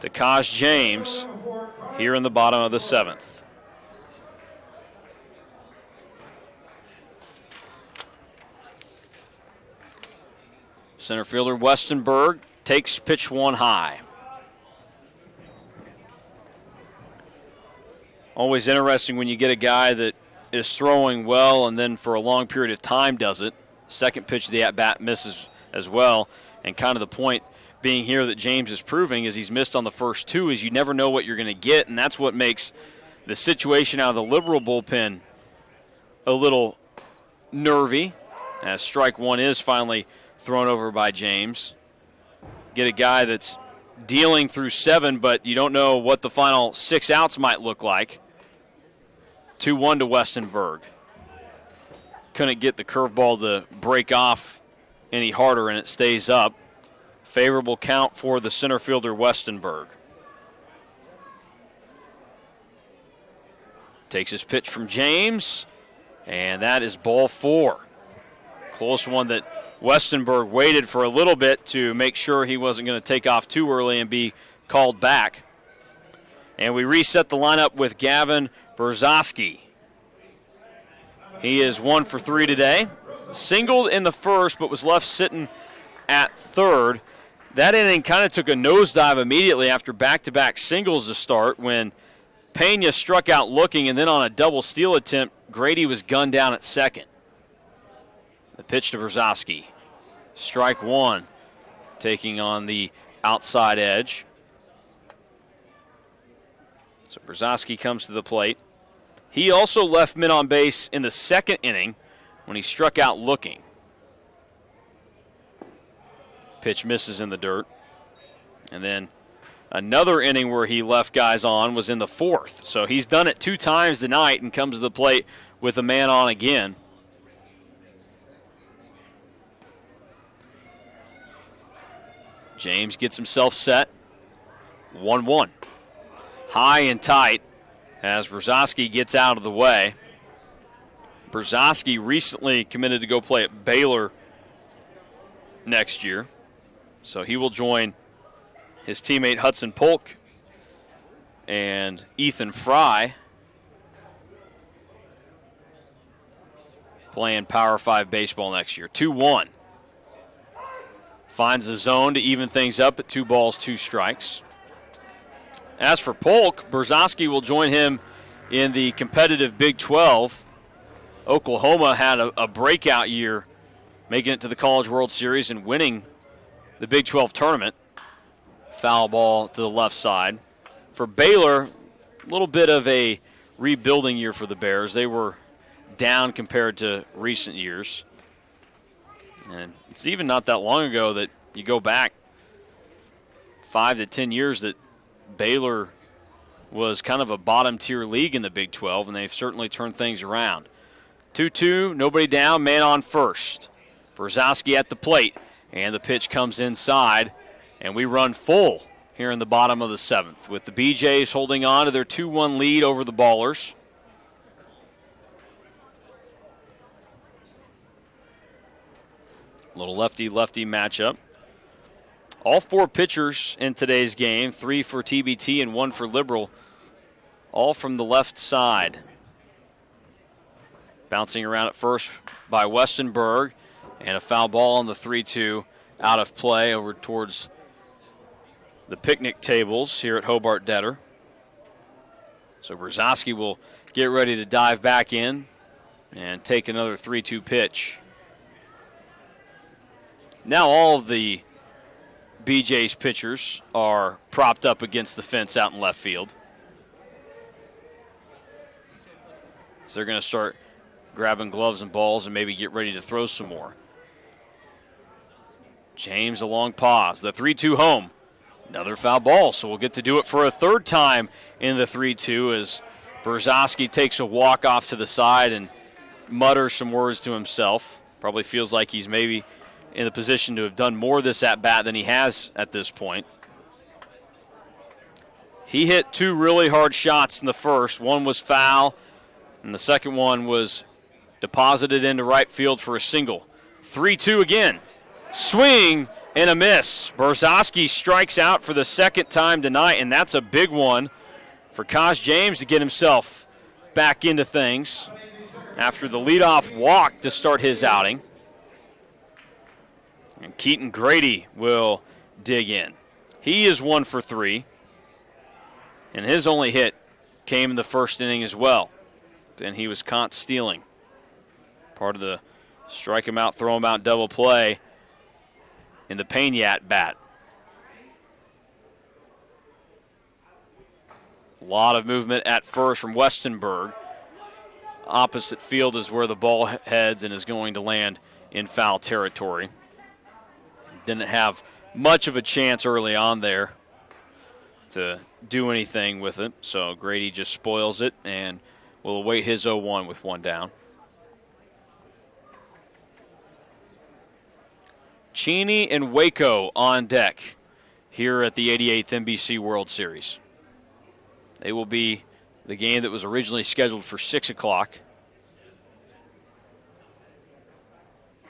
to Kaj James here in the bottom of the 7th. Center fielder Westenberg takes pitch 1 high. Always interesting when you get a guy that is throwing well and then for a long period of time does it. Second pitch of the at-bat misses as well. And kind of the point being here that James is proving is he's missed on the first 2 is you never know what you're going to get, and that's what makes the situation out of the Liberal bullpen a little nervy, as strike 1 is finally thrown over by James. Get a guy that's dealing through 7, but you don't know what the final 6 outs might look like. 2-1 to Westenberg. Couldn't get the curveball to break off any harder, and it stays up. Favorable count for the center fielder Westenberg. Takes his pitch from James, and that is ball 4. Close one that Westenberg waited for a little bit to make sure he wasn't going to take off too early and be called back. And we reset the lineup with Gavin Brzezowski. He is 1 for 3 today. Singled in the first, but was left sitting at third. That inning kind of took a nosedive immediately after back-to-back singles to start when Pena struck out looking, and then on a double steal attempt, Grady was gunned down at second. The pitch to Brzezowski. Strike 1, taking on the outside edge. So Brzezowski comes to the plate. He also left men on base in the second inning when he struck out looking. Pitch misses in the dirt. And then another inning where he left guys on was in the 4th. So he's done it 2 times tonight and comes to the plate with a man on again. James gets himself set. 1-1. High and tight as Brzezowski gets out of the way. Brzezowski recently committed to go play at Baylor next year. So he will join his teammate Hudson Polk and Ethan Fry playing Power 5 baseball next year. 2-1 finds the zone to even things up at 2 balls, 2 strikes. As for Polk, Brzezowski will join him in the competitive Big 12. Oklahoma had a breakout year, making it to the College World Series and winning the Big 12 tournament. Foul ball to the left side. For Baylor, a little bit of a rebuilding year for the Bears. They were down compared to recent years. And it's even not that long ago that you go back 5 to 10 years that Baylor was kind of a bottom-tier league in the Big 12, and they've certainly turned things around. 2-2, nobody down, man on first. Brzezowski at the plate, and the pitch comes inside, and we run full here in the bottom of the 7th, with the BeeJays holding on to their 2-1 lead over the Ballers. Little lefty-lefty matchup. All 4 pitchers in today's game, 3 for TBT and 1 for Liberal, all from the left side. Bouncing around at first by Westenberg, and a foul ball on the 3-2 out of play over towards the picnic tables here at Hobart Detter. So Brzezowski will get ready to dive back in and take another 3-2 pitch. Now all of the BeeJays pitchers are propped up against the fence out in left field. So they're going to start grabbing gloves and balls and maybe get ready to throw some more. James a long pause. The 3-2 home. Another foul ball, so we'll get to do it for a 3rd time in the 3-2 as Brzezowski takes a walk off to the side and mutters some words to himself. Probably feels like he's maybe in the position to have done more this at-bat than he has at this point. He hit 2 really hard shots in the first. One was foul, and the second one was deposited into right field for a single. 3-2 again. Swing and a miss. Brzezowski strikes out for the 2nd time tonight, and that's a big one for Kaj James to get himself back into things after the leadoff walk to start his outing. And Keaton Grady will dig in. He is 1 for 3, and his only hit came in the 1st inning as well. Then he was caught stealing. Part of the strike him out, throw him out double play in the Pena at bat. A lot of movement at first from Westenberg. Opposite field is where the ball heads and is going to land in foul territory. Didn't have much of a chance early on there to do anything with it, so Grady just spoils it and will await his 0-1 with 1 down. Cheney and Waco on deck here at the 88th NBC World Series. They will be the game that was originally scheduled for 6 o'clock.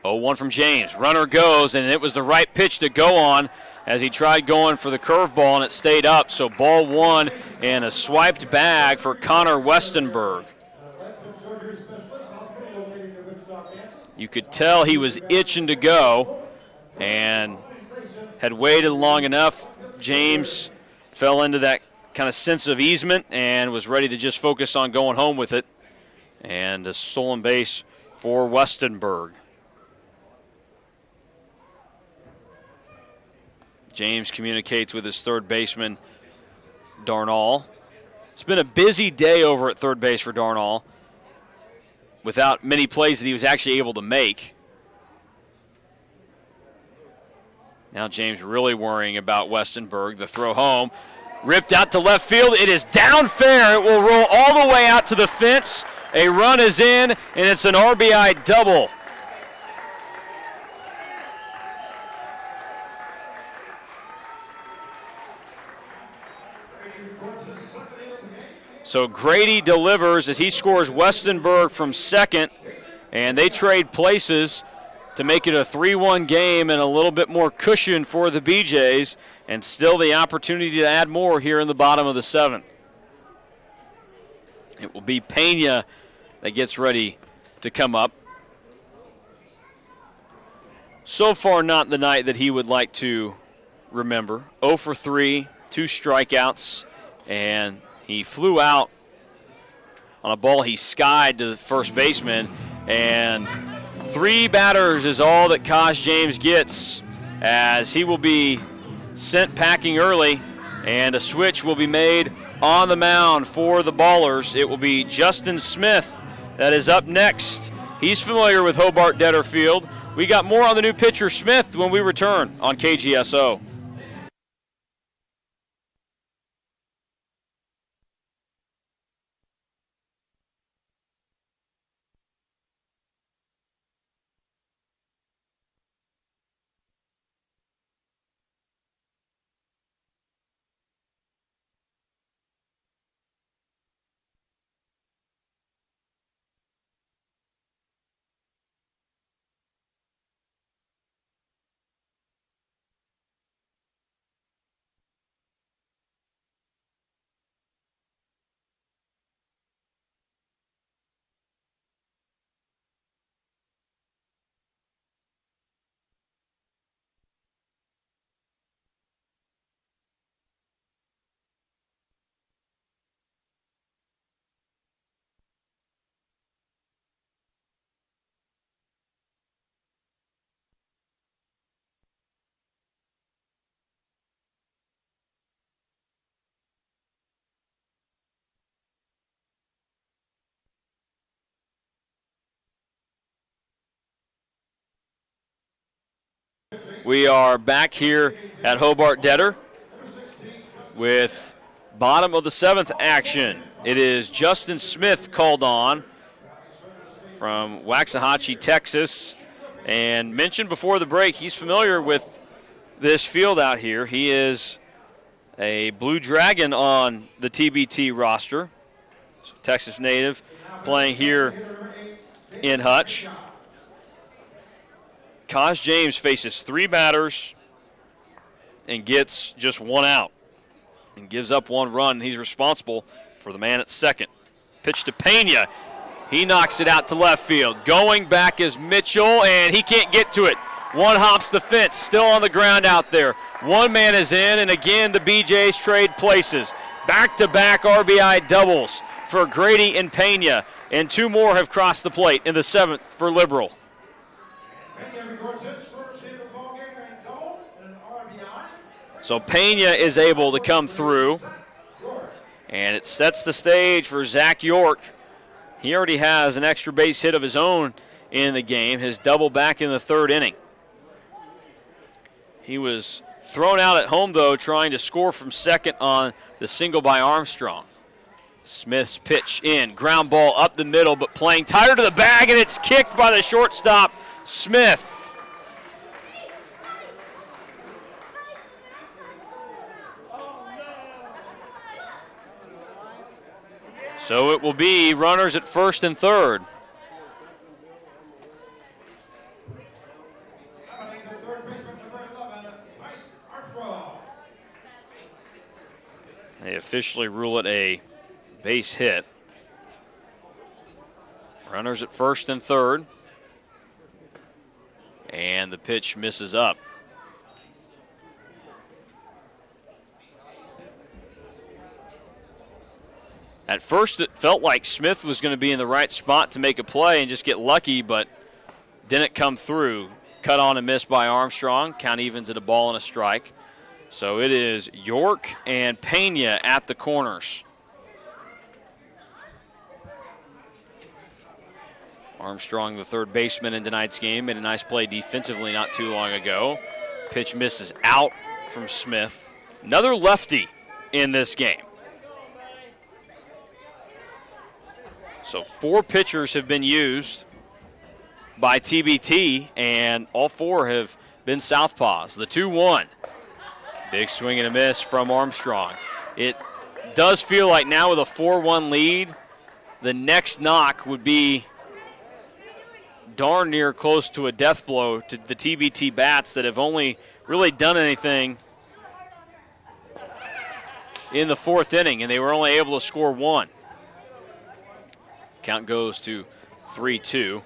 0-1 from James. Runner goes, and it was the right pitch to go on as he tried going for the curveball, and it stayed up. So ball 1 and a swiped bag for Connor Westenberg. You could tell he was itching to go and had waited long enough. James fell into that kind of sense of easement and was ready to just focus on going home with it. And a stolen base for Westenberg. James communicates with his 3rd baseman, Darnall. It's been a busy day over at 3rd base for Darnall without many plays that he was actually able to make. Now James really worrying about Westenberg. The throw home, ripped out to left field. It is down fair. It will roll all the way out to the fence. A run is in, and it's an RBI double. So Grady delivers as he scores Westenberg from 2nd, and they trade places to make it a 3-1 game and a little bit more cushion for the BeeJays, and still the opportunity to add more here in the bottom of the 7th. It will be Pena that gets ready to come up. So far, not the night that he would like to remember. 0 for 3, 2 strikeouts, and he flew out on a ball he skied to the first baseman, and 3 batters is all that Kaj James gets, as he will be sent packing early, and a switch will be made on the mound for the Ballers. It will be Justin Smith that is up next. He's familiar with Hobart Detter Field. We got more on the new pitcher Smith when we return on KGSO. We are back here at Hobart Detter with bottom of the 7th action. It is Justin Smith called on from Waxahachie, Texas. And mentioned before the break, he's familiar with this field out here. He is a Blue Dragon on the TBT roster. Texas native playing here in Hutch. Kaj James faces 3 batters and gets just 1 out and gives up 1 run. He's responsible for the man at second. Pitch to Pena. He knocks it out to left field. Going back is Mitchell, and he can't get to it. 1 hops the fence, still on the ground out there. 1 man is in, and again the BeeJays trade places. Back-to-back RBI doubles for Grady and Pena, and 2 more have crossed the plate in the 7th for Liberal. So Pena is able to come through, and it sets the stage for Zach York. He already has an extra base hit of his own in the game, his double back in the 3rd inning. He was thrown out at home, though, trying to score from second on the single by Armstrong. Smith's pitch in, ground ball up the middle, but playing tighter to the bag, and it's kicked by the shortstop, Smith. So it will be runners at first and third. They officially rule it a base hit. Runners at first and third. And the pitch misses up. At first, it felt like Smith was going to be in the right spot to make a play and just get lucky, but didn't come through. Cut on and missed by Armstrong. Count evens at a ball and a strike. So it is York and Pena at the corners. Armstrong, the 3rd baseman in tonight's game, made a nice play defensively not too long ago. Pitch misses out from Smith. Another lefty in this game. So 4 pitchers have been used by TBT, and all 4 have been southpaws. The 2-1. Big swing and a miss from Armstrong. It does feel like now with a 4-1 lead, the next knock would be darn near close to a death blow to the TBT bats that have only really done anything in the 4th inning, and they were only able to score 1. Count goes to 3-2.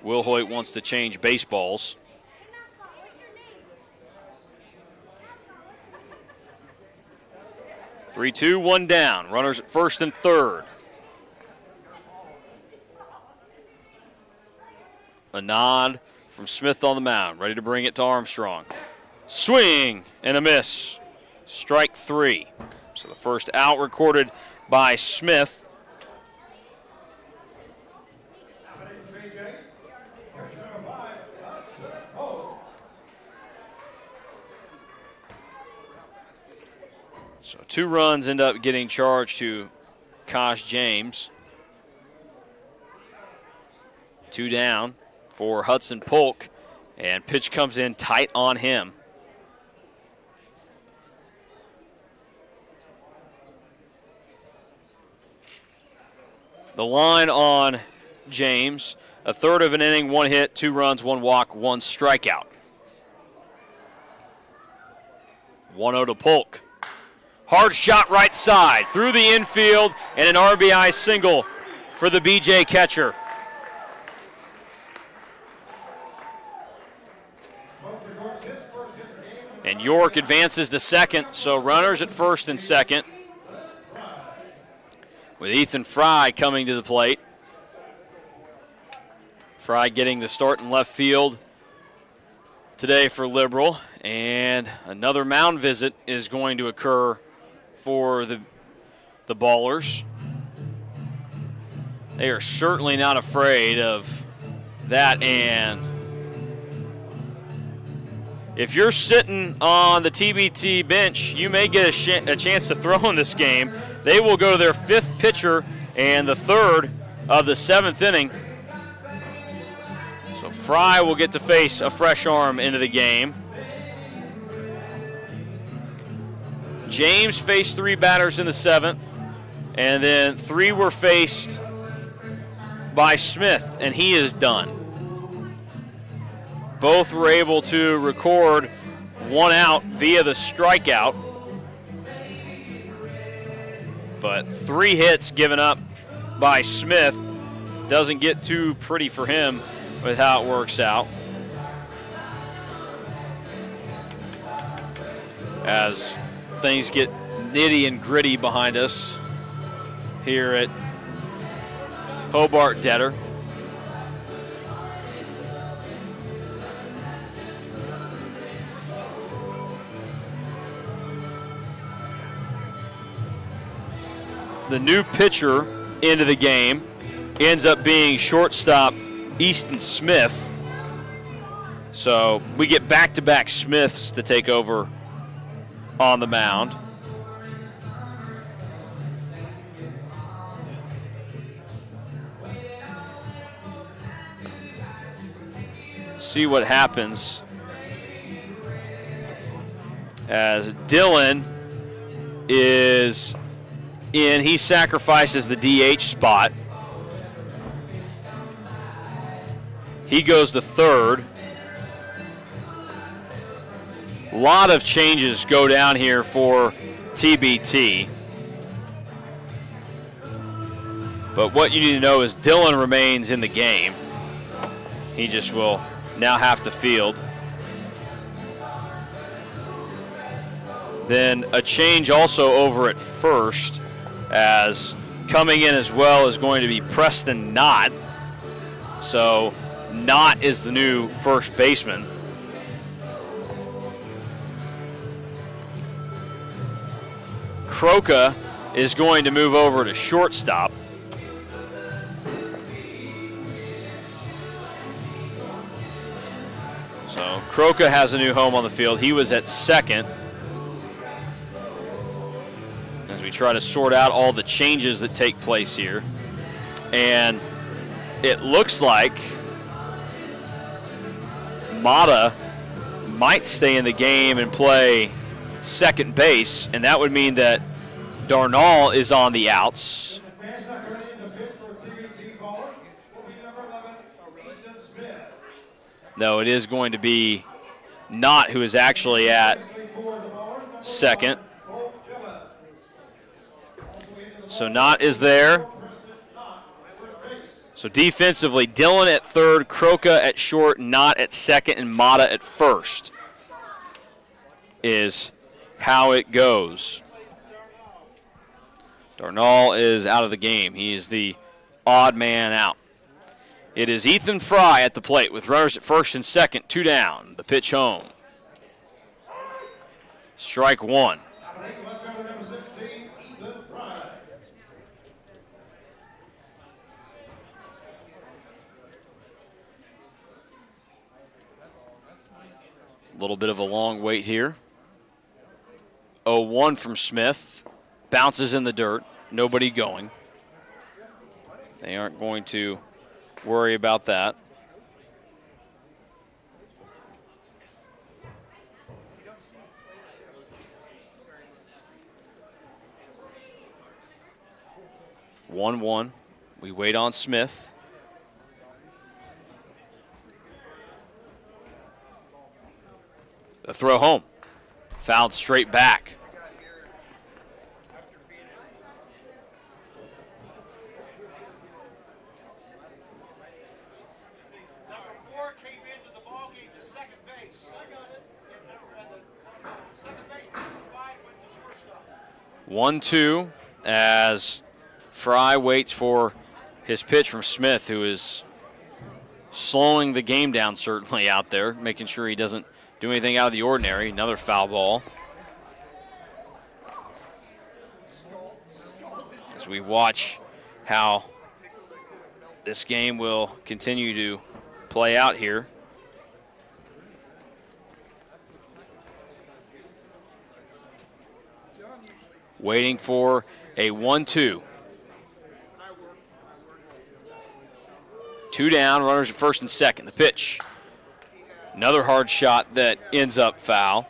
Will Hoyt wants to change baseballs. Three, two, one down. Runners at first and third. A nod from Smith on the mound, ready to bring it to Armstrong. Swing and a miss. Strike three. So the first out recorded by Smith. So 2 runs end up getting charged to Kosh James. 2 down for Hudson Polk, and pitch comes in tight on him. The line on James, a third of an inning, 1 hit, 2 runs, 1 walk, 1 strikeout. 1-0 to Polk. Hard shot right side, through the infield, and an RBI single for the BeeJay catcher. And York advances to second, so runners at first and second, with Ethan Fry coming to the plate. Fry getting the start in left field today for Liberal, and another mound visit is going to occur for the Ballers. They are certainly not afraid of that, and if you're sitting on the TBT bench, you may get a chance to throw in this game. They will go to their 5th pitcher and the 3rd of the 7th inning. So Fry will get to face a fresh arm into the game. James faced 3 batters in the 7th, and then 3 were faced by Smith, and he is done. Both were able to record 1 out via the strikeout, but 3 hits given up by Smith. Doesn't get too pretty for him with how it works out, as things get nitty and gritty behind us here at Hobart Detter. The new pitcher into the game ends up being shortstop Easton Smith. So we get back-to-back Smiths to take over on the mound. See what happens as Dylan is in. He sacrifices the DH spot. He goes to third. A lot of changes go down here for TBT. But what you need to know is Dylan remains in the game. He just will now have to field. Then a change also over at first, as coming in as well is going to be Preston Knott. So Knott is the new first baseman. Croca is going to move over to shortstop. So Croca has a new home on the field. He was at second. As we try to sort out all the changes that take place here. And it looks like Mata might stay in the game and play second base, and that would mean that Darnall is on the outs. No, it is going to be Knott who is actually at second. So Knott is there. So So defensively, Dillon at third, Croca at short, Knott at second, and Mata at first is how it goes. Darnall is out of the game. He is the odd man out. It is Ethan Fry at the plate with runners at first and second, 2 down. The pitch home. Strike one. A little bit of a long wait here. 0-1 from Smith. Bounces in the dirt. Nobody going. They aren't going to worry about that. One. We wait on Smith. The throw home. Fouled straight back. One, two, as Fry waits for his pitch from Smith, who is slowing the game down certainly out there, making sure he doesn't do anything out of the ordinary. Another foul ball. As we watch how this game will continue to play out here. Waiting for a 1-2. 2 down, runners at first and second. The pitch. Another hard shot that ends up foul.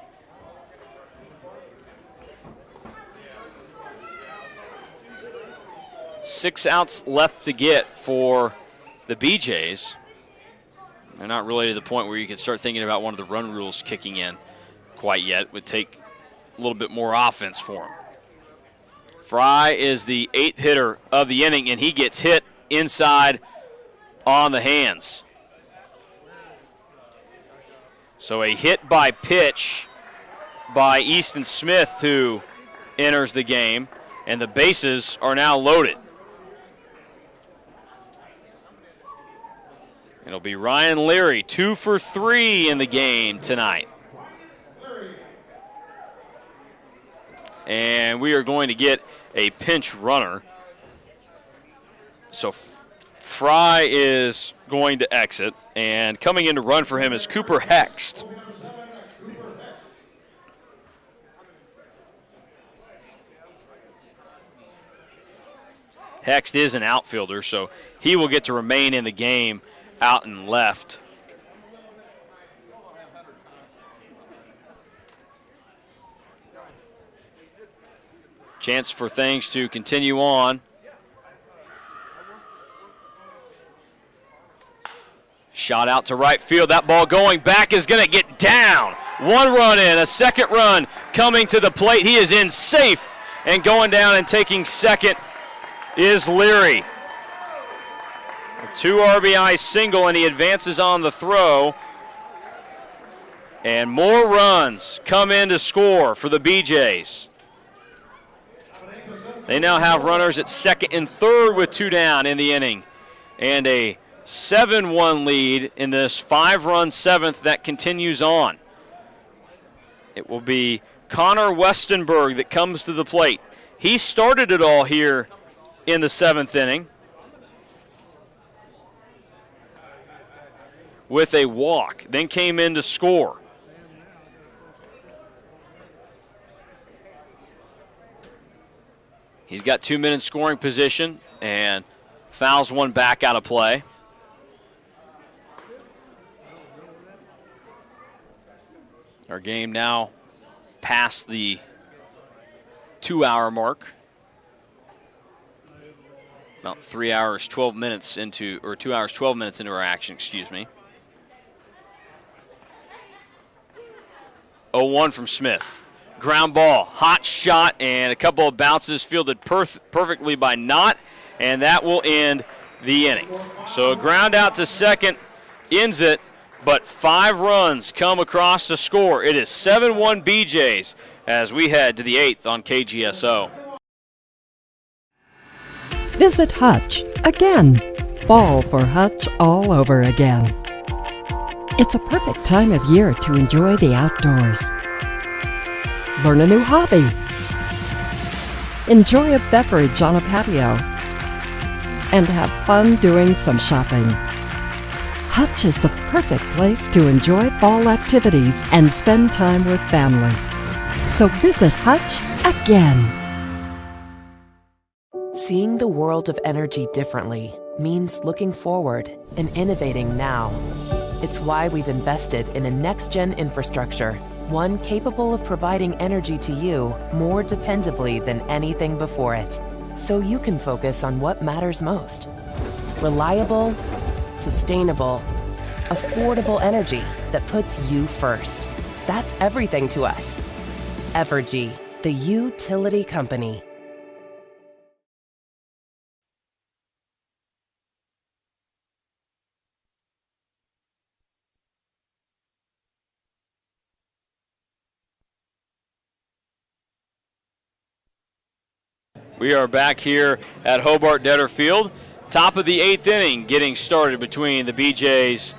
Six outs left to get for the BeeJays. They're not really to the point where you can start thinking about one of the run rules kicking in quite yet. It would take a little bit more offense for them. Fry is the 8th hitter of the inning, and he gets hit inside on the hands. So a hit by pitch by Easton Smith, who enters the game, and the bases are now loaded. It'll be Ryan Leary, 2 for 3 in the game tonight. And we are going to get a pinch runner. So Fry is going to exit, and coming in to run for him is Cooper Hext. Hext is an outfielder, so he will get to remain in the game out and left. Chance for things to continue on. Shot out to right field. That ball going back is going to get down. 1 run in, a second run coming to the plate. He is in safe, and going down and taking second is Leary. A 2 RBI single, and he advances on the throw. And more runs come in to score for the BeeJays. They now have runners at second and third with 2 down in the inning. And a 7-1 lead in this 5-run 7th that continues on. It will be Connor Westenberg that comes to the plate. He started it all here in the 7th inning with a walk, then came in to score. He's got 2 men in scoring position and fouls one back out of play. Our game now past the 2-hour mark. About 3 hours, 12 minutes into, or 2 hours, 12 minutes into our action, excuse me. 0-1 from Smith. Ground ball, hot shot, and a couple of bounces fielded perfectly by Knott, and that will end the inning. So a ground out to second ends it, but 5 runs come across to score. It is 7-1 BeeJays as we head to the 8th on KGSO. Visit Hutch again. Fall for Hutch all over again. It's a perfect time of year to enjoy the outdoors. Learn a new hobby. Enjoy a beverage on a patio. And have fun doing some shopping. Hutch is the perfect place to enjoy fall activities and spend time with family. So visit Hutch again. Seeing the world of energy differently means looking forward and innovating now. It's why we've invested in a next-gen infrastructure, one capable of providing energy to you more dependably than anything before it, so you can focus on what matters most. Reliable, sustainable, affordable energy that puts you first. That's everything to us. Evergy, the utility company. We are back here at Hobart-Detter Field. Top of the 8th inning getting started between the BeeJays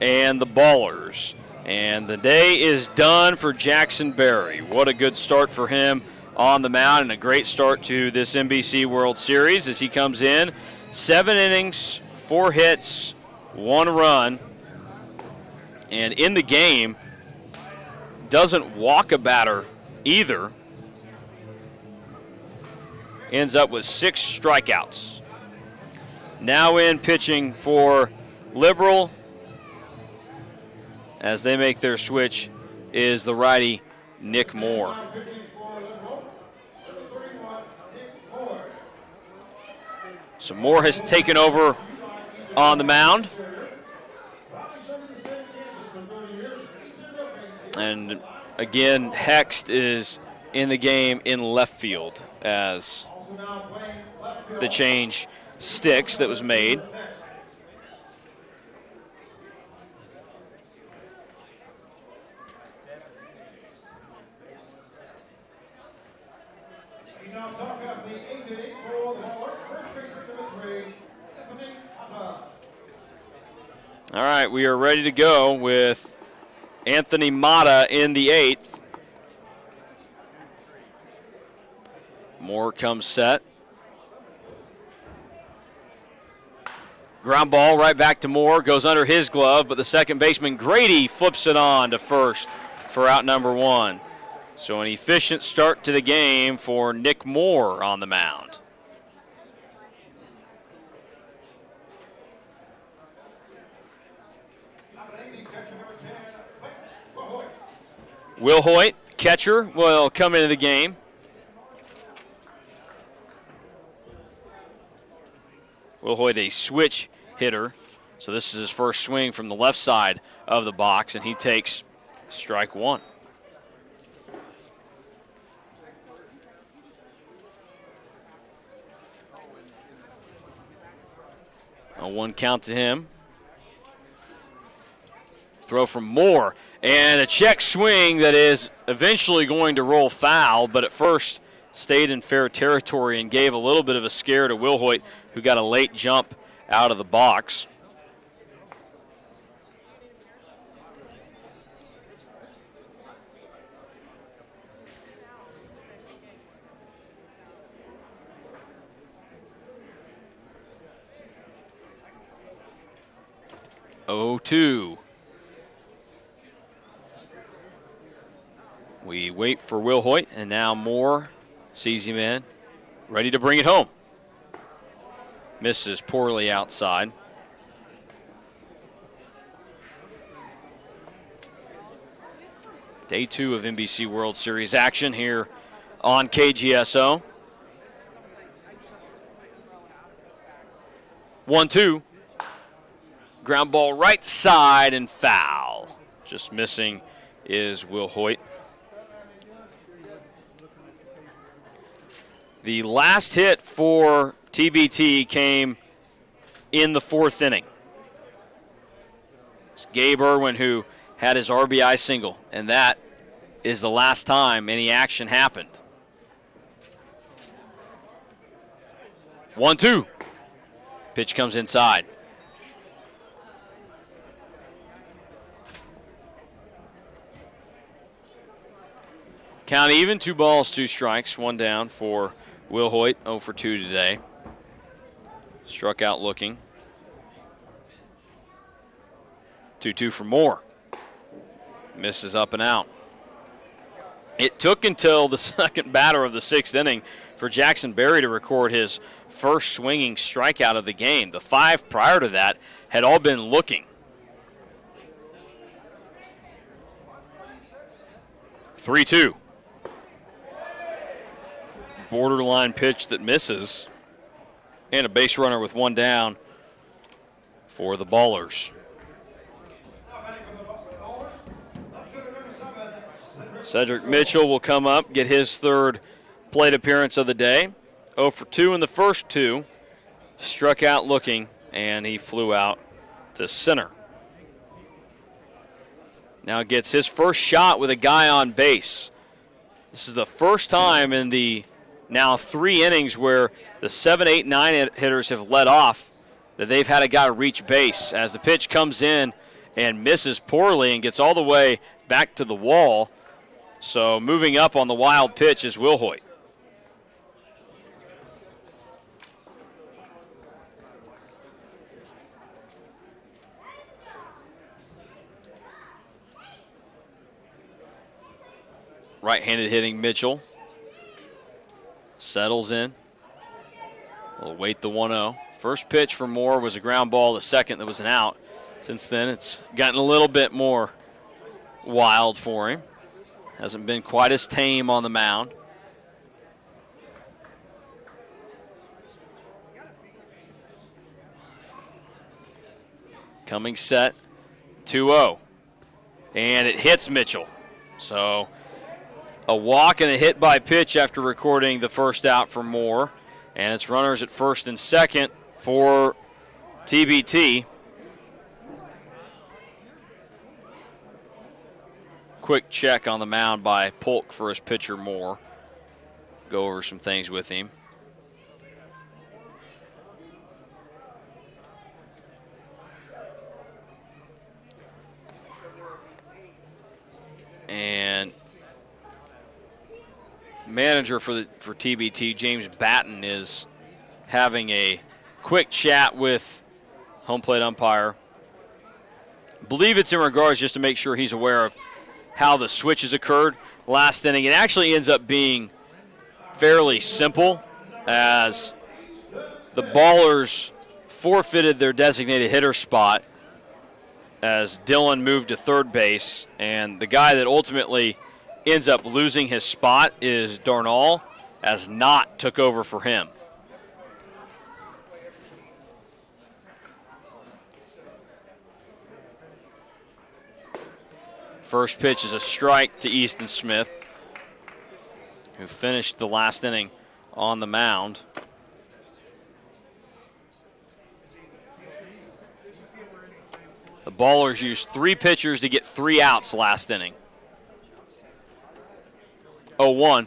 and the Ballers. And the day is done for Jackson Berry. What a good start for him on the mound and a great start to this NBC World Series as he comes in. 7 innings, 4 hits, 1 run. And in the game, doesn't walk a batter either. Ends up with 6 strikeouts. Now in pitching for Liberal as they make their switch is the righty Nick Moore. So Moore has taken over on the mound. And again, Hext is in the game in left field as the change sticks that was made. All right, we are ready to go with Anthony Mata in the 8th. Moore comes set. Ground ball right back to Moore, goes under his glove, but the second baseman Grady flips it on to first for out number 1. So an efficient start to the game for Nick Moore on the mound. Will Hoyt, catcher, will come into the game. Will Hoyt, a switch hitter. So this is his first swing from the left side of the box, and he takes strike 1. A 1 count to him. Throw from Moore, and a check swing that is eventually going to roll foul, but at first stayed in fair territory and gave a little bit of a scare to Will Hoyt, who got a late jump out of the box. Oh-2. We wait for Will Hoyt, and now Moore sees him in, ready to bring it home. Misses poorly outside. Day 2 of NBC World Series action here on KGSO. 1-2. Ground ball right side and foul. Just missing is Will Hoyt. The last hit for TBT came in the 4th inning. It's Gabe Irwin who had his RBI single, and that is the last time any action happened. 1-2. Pitch comes inside. Count even, 2 balls, 2 strikes, 1 down for Will Hoyt, 0 for 2 today. Struck out looking. 2-2 for Moore. Misses up and out. It took until the second batter of the 6th inning for Jackson Berry to record his first swinging strikeout of the game. The 5 prior to that had all been looking. 3-2. Borderline pitch that misses. And a base runner with 1 down for the Ballers. Cedric Mitchell will come up, get his 3rd plate appearance of the day. 0 for 2 in the first 2. Struck out looking, and he flew out to center. Now gets his first shot with a guy on base. This is the first time in the now 3 innings where the 7, 8, 9 hitters have led off that they've had a guy reach base as the pitch comes in and misses poorly and gets all the way back to the wall. So moving up on the wild pitch is Will Hoyt. Right-handed hitting Mitchell. Settles in. We'll wait the 1-0. First pitch for Moore was a ground ball. The second, that was an out. Since then, it's gotten a little bit more wild for him. Hasn't been quite as tame on the mound. Coming set, 2-0. And it hits Mitchell. So a walk and a hit by pitch after recording the first out for Moore. And it's runners at first and second for TBT. Quick check on the mound by Polk for his pitcher Moore. Go over some things with him. And manager for TBT, James Batten, is having a quick chat with home plate umpire. I believe it's in regards just to make sure he's aware of how the switches occurred last inning. It actually ends up being fairly simple, as the Ballers forfeited their designated hitter spot as Dillon moved to third base, and the guy that ultimately ends up losing his spot is Darnall, as Knott took over for him. First pitch is a strike to Easton Smith, who finished the last inning on the mound. The Ballers used 3 pitchers to get 3 outs last inning. 0-1.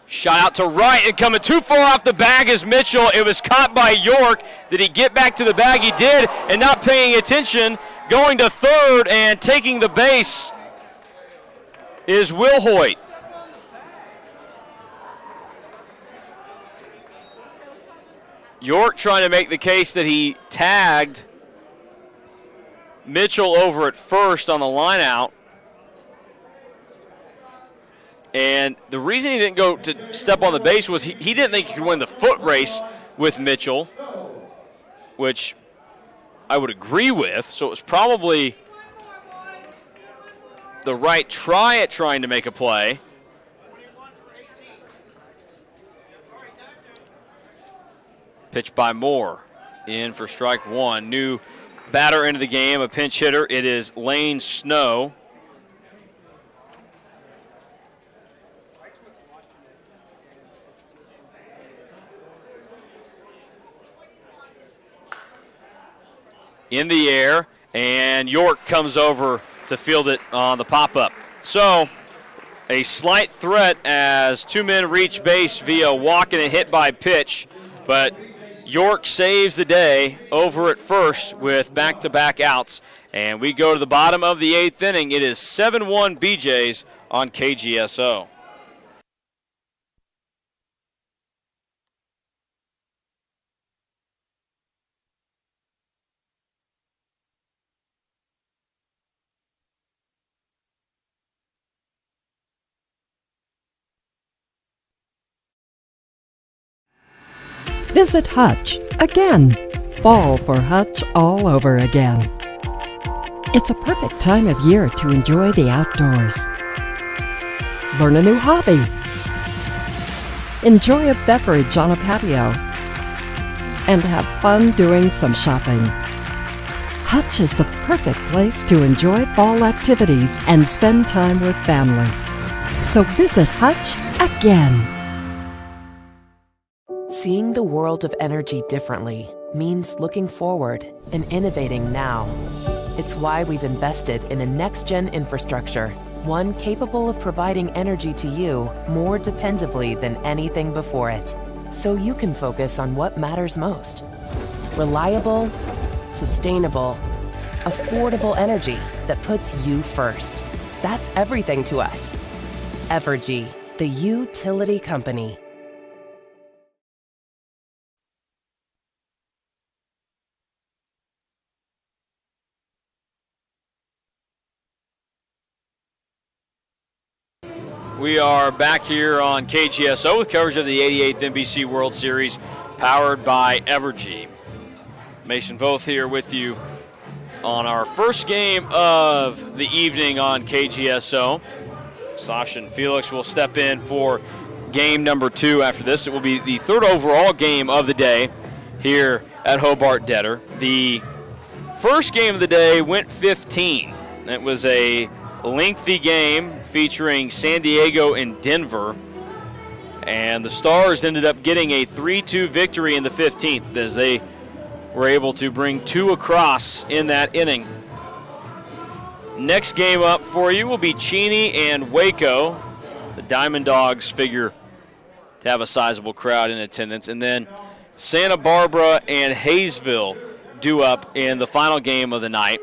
Shot out to right and coming too far off the bag is Mitchell. It was caught by York. Did he get back to the bag? He did, and not paying attention, going to third and taking the base is Will Hoyt. York trying to make the case that he tagged Mitchell over at first on the line out. And the reason he didn't go to step on the base was he didn't think he could win the foot race with Mitchell, which I would agree with. So it was probably the right try at trying to make a play. Pitch by Moore, in for strike one. New batter into the game, a pinch hitter. It is Lane Snow. in the air, and York comes over to field it on the pop-up. So a slight threat as two men reach base via walk and a hit by pitch, but York saves the day over at first with back-to-back outs, and we go to the bottom of the 8th inning. It is 7-1 BeeJays on KGSO. Visit Hutch again. Fall for Hutch all over again. It's a perfect time of year to enjoy the outdoors. Learn a new hobby. Enjoy a beverage on a patio. And have fun doing some shopping. Hutch is the perfect place to enjoy fall activities and spend time with family. So visit Hutch again. Seeing the world of energy differently means looking forward and innovating now. It's why we've invested in a next-gen infrastructure, one capable of providing energy to you more dependably than anything before it, so you can focus on what matters most. Reliable, sustainable, affordable energy that puts you first. That's everything to us. Evergy, the utility company. We are back here on KGSO with coverage of the 88th NBC World Series, powered by Evergy. Mason Voth here with you on our first game of the evening on KGSO. Sasha and Felix will step in for game number 2 after this. It will be the third overall game of the day here at Hobart Detter. The first game of the day went 15. It was a lengthy game featuring San Diego and Denver, and the Stars ended up getting a 3-2 victory in the 15th as they were able to bring 2 across in that inning. Next game up for you will be Cheney and Waco. The Diamond Dogs figure to have a sizable crowd in attendance, and then Santa Barbara and Hayesville due up in the final game of the night.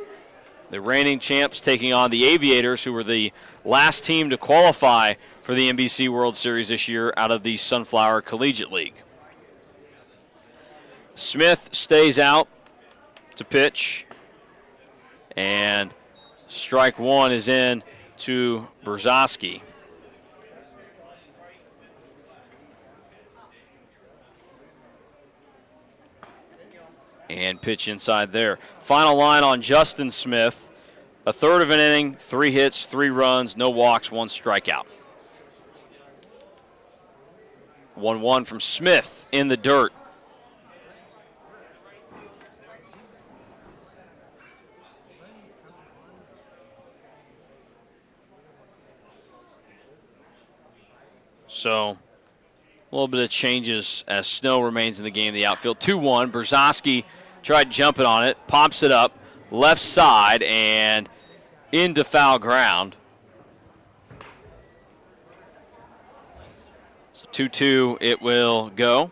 The reigning champs taking on the Aviators, who were the last team to qualify for the NBC World Series this year out of the Sunflower Collegiate League. Smith stays out to pitch, and strike one is in to Brzezowski. And pitch inside there. Final line on Justin Smith. A third of an inning, 3 hits, 3 runs, no walks, 1 strikeout. 1-1 from Smith in the dirt. So, a little bit of changes as snow remains in the game. The outfield 2-1. Brzezowski tried jumping on it, pops it up, left side, and into foul ground. So 2-2 it will go.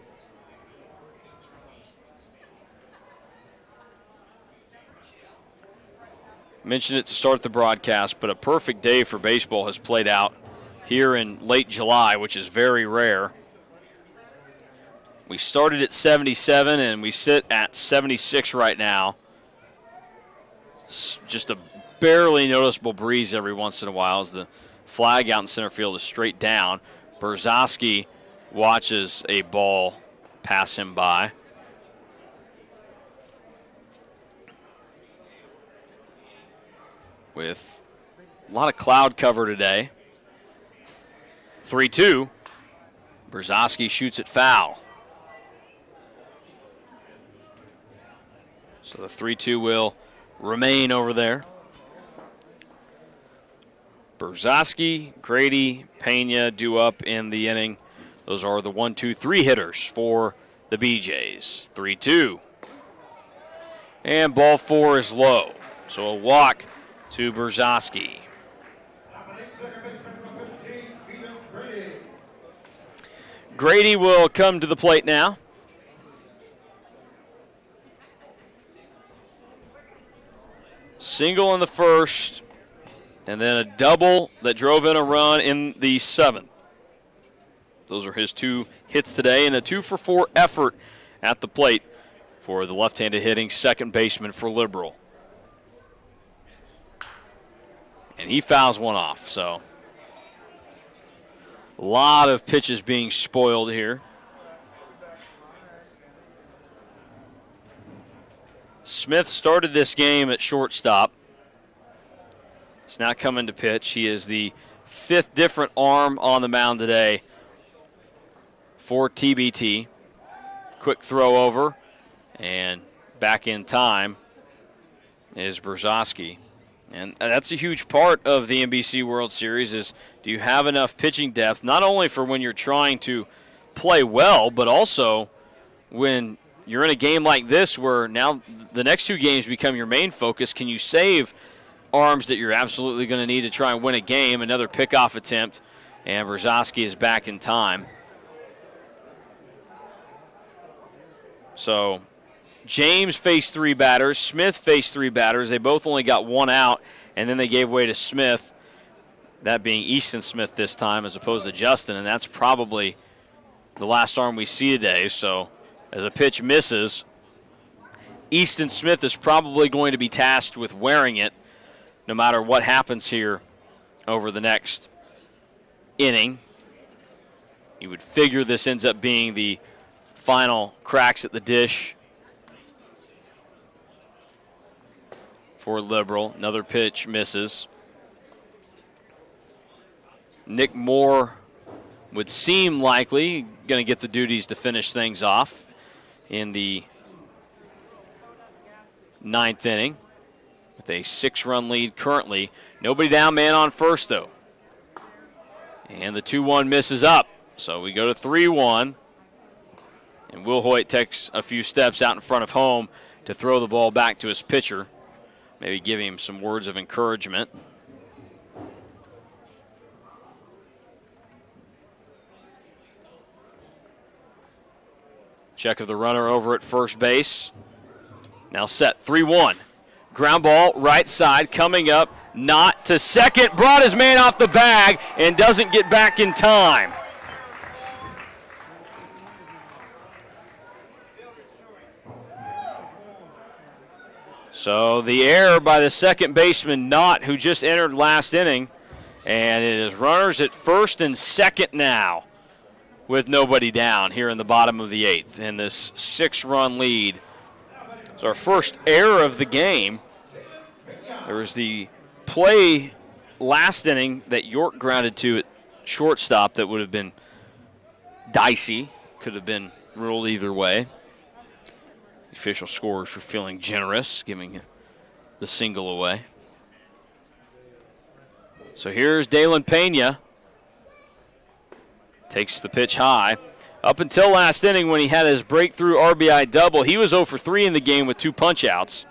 Mentioned it to start the broadcast, but a perfect day for baseball has played out here in late July, which is very rare. We started at 77, and we sit at 76 right now. It's just a barely noticeable breeze every once in a while as the flag out in center field is straight down. Brzezowski watches a ball pass him by. With a lot of cloud cover today. 3-2. Brzezowski shoots it foul. So the 3-2 will remain over there. Brzezowski, Grady, Pena due up in the inning. Those are the 1-2-3 hitters for the BeeJays. 3-2. And ball 4 is low. So a walk to Brzezowski. Grady will come to the plate now. Single in the first, and then a double that drove in a run in the 7th. Those are his 2 hits today, and a 2-for-4 effort at the plate for the left-handed hitting second baseman for Liberal. And he fouls one off, so a lot of pitches being spoiled here. Smith started this game at shortstop. He's now coming to pitch. He is the 5th different arm on the mound today for TBT. Quick throw over, and back in time is Brzezowski. And that's a huge part of the NBC World Series is do you have enough pitching depth, not only for when you're trying to play well, but also when you're in a game like this where now the next 2 games become your main focus. Can you save arms that you're absolutely going to need to try and win a game? Another pickoff attempt, and Brzezowski is back in time. So James faced 3 batters. Smith faced 3 batters. They both only got 1 out, and then they gave way to Smith, that being Easton Smith this time as opposed to Justin, and that's probably the last arm we see today. So as a pitch misses, Easton Smith is probably going to be tasked with wearing it no matter what happens here over the next inning. You would figure this ends up being the final cracks at the dish for Liberal. Another pitch misses. Nick Moore would seem likely going to get the duties to finish things off in the 9th inning with a 6-run lead currently. Nobody down, man on first, though. And the 2-1 misses up. So we go to 3-1. And Will Hoyt takes a few steps out in front of home to throw the ball back to his pitcher. Maybe give him some words of encouragement. Check of the runner over at first base. Now set, 3-1. Ground ball, right side, coming up, not to second. Brought his man off the bag and doesn't get back in time. So the error by the second baseman, Knott, who just entered last inning. And it is runners at first and second now with nobody down here in the bottom of the 8th. And this 6-run lead is our first error of the game. There was the play last inning that York grounded to at shortstop that would have been dicey. Could have been ruled either way. The official scorers were feeling generous, giving the single away. So here's Dalen Pena. Takes the pitch high. Up until last inning when he had his breakthrough RBI double, he was 0 for 3 in the game with 2 punch-outs.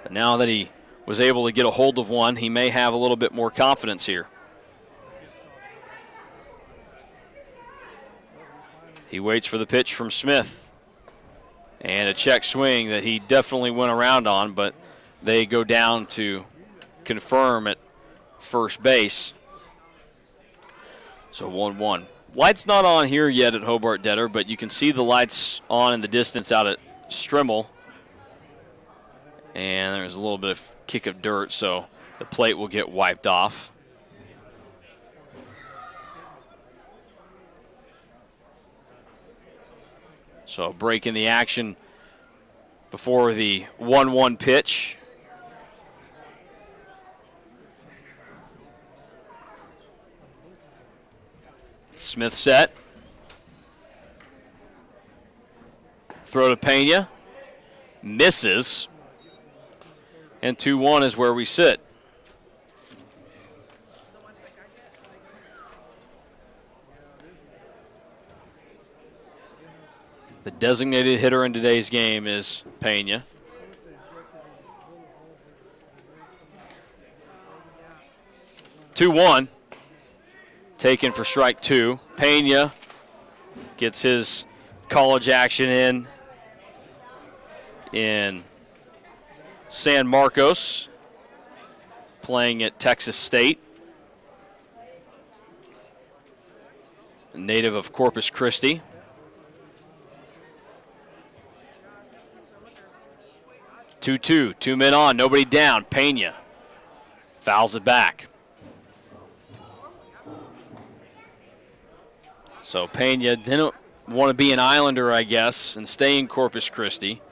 But now that he was able to get a hold of one, he may have a little bit more confidence here. He waits for the pitch from Smith. And a check swing that he definitely went around on, but they go down to confirm at first base. So 1-1. Lights not on here yet at Hobart Detter, but you can see the lights on in the distance out at Strimmel. And there's a little bit of kick of dirt, so the plate will get wiped off. So a break in the action before the 1-1 pitch. Smith set. Throw to Pena. Misses. And 2-1 is where we sit. The designated hitter in today's game is Pena. Two-one. Taken for strike two. Pena gets his college action in San Marcos, playing at Texas State. A native of Corpus Christi. Two-two, 2 men on, nobody down. Pena fouls it back. So Pena didn't want to be an Islander, I guess, and stay in Corpus Christi.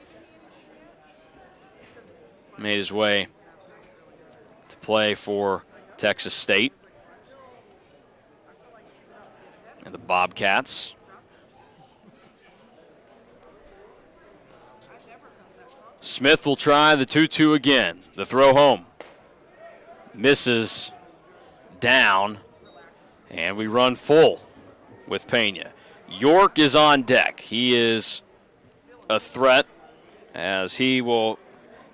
Made his way to play for Texas State and the Bobcats. Smith will try the 2-2 again. The throw home. Misses down, and we run full with Pena. York is on deck. He is a threat as he will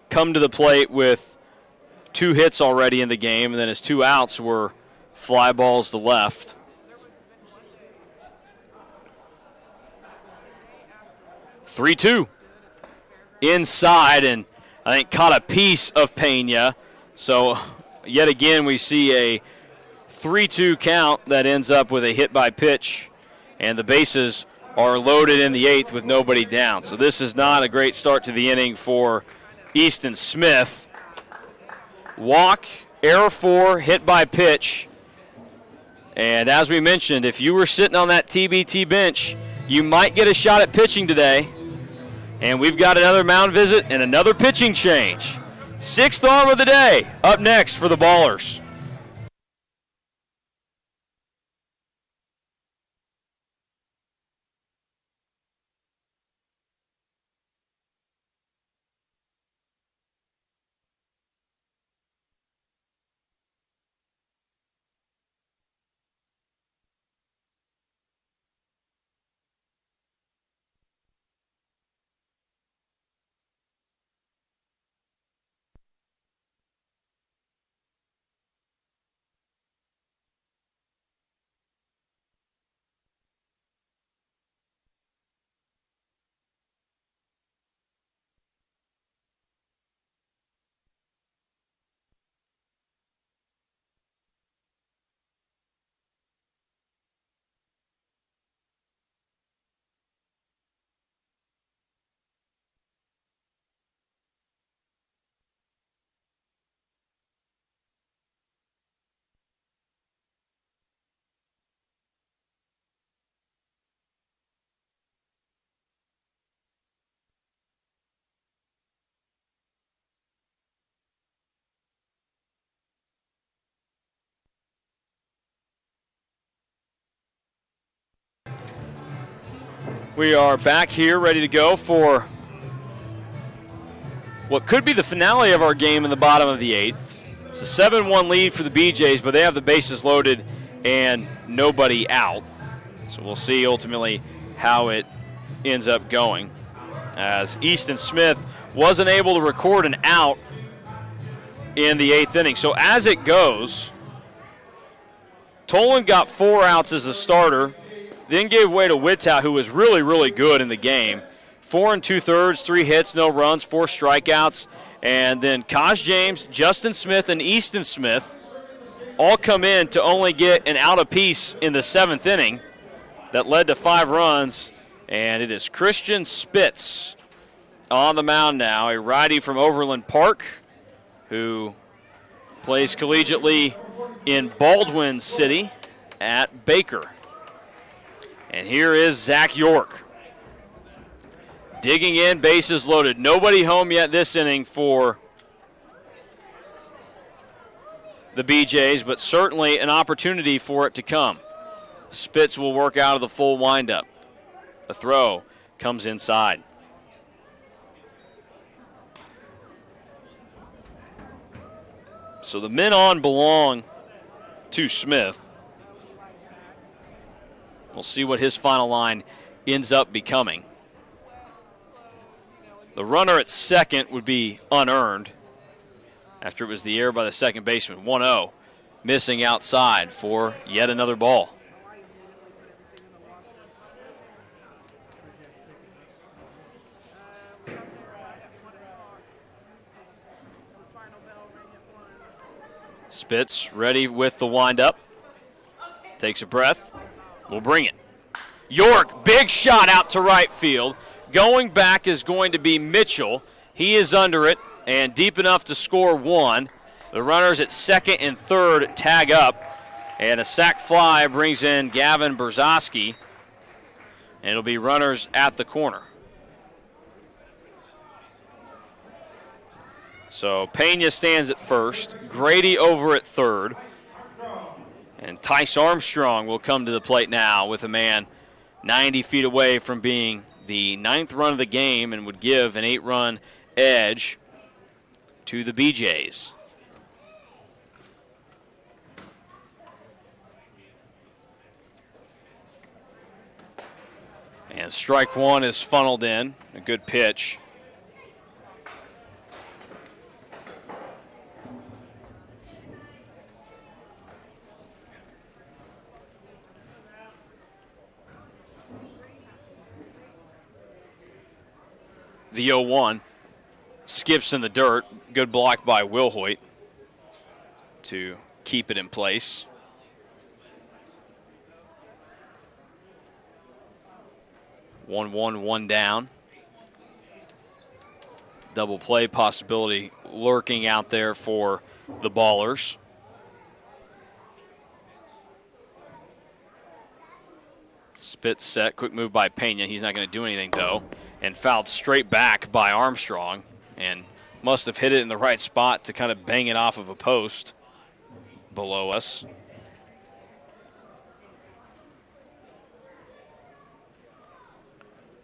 come to the plate with 2 hits already in the game, and then his 2 outs were fly balls to left. Three-two. Inside, and I think caught a piece of Pena. So yet again we see a 3-2 count that ends up with a hit by pitch, and the bases are loaded in the 8th with nobody down. So this is not a great start to the inning for Easton Smith. Walk, error 4, hit by pitch. And as we mentioned, if you were sitting on that TBT bench, you might get a shot at pitching today. And we've got another mound visit and another pitching change. 6th arm of the day up next for the Ballers. We are back here ready to go for what could be the finale of our game in the bottom of the 8th. It's a 7-1 lead for the BeeJays, but they have the bases loaded and nobody out. So we'll see ultimately how it ends up going, as Easton Smith wasn't able to record an out in the 8th inning. So as it goes, Tolan got 4 outs as a starter, then gave way to Wittout, who was really, really good in the game. 4 2/3, 3 hits, no runs, 4 strikeouts. And then Kaj James, Justin Smith, and Easton Smith all come in to only get an out apiece in the 7th inning that led to 5 runs. And it is Christian Spitz on the mound now, a righty from Overland Park who plays collegiately in Baldwin City at Baker. And here is Zach York. Digging in, bases loaded. Nobody home yet this inning for the BeeJays, but certainly an opportunity for it to come. Spitz will work out of the full windup. The throw comes inside. So the men on belong to Smith. We'll see what his final line ends up becoming. The runner at second would be unearned after it was the error by the second baseman. 1-0, missing outside for yet another ball. Spitz ready with the windup. Takes a breath. Will bring it. York, big shot out to right field. Going back is going to be Mitchell. He is under it and deep enough to score one. The runners at second and third tag up. And a sac fly brings in Gavin Brzezowski. And it'll be runners at the corner. So Pena stands at first, Grady over at third, and Tice Armstrong will come to the plate now with a man 90 feet away from being the 9th run of the game and would give an 8-run edge to the BeeJays. And strike one is funneled in, a good pitch. The 0-1 skips in the dirt. Good block by Wilhoit to keep it in place. One down. Double play possibility lurking out there for the Ballers. Spitz set, quick move by Pena. He's not going to do anything though. And fouled straight back by Armstrong, and must have hit it in the right spot to kind of bang it off of a post below us.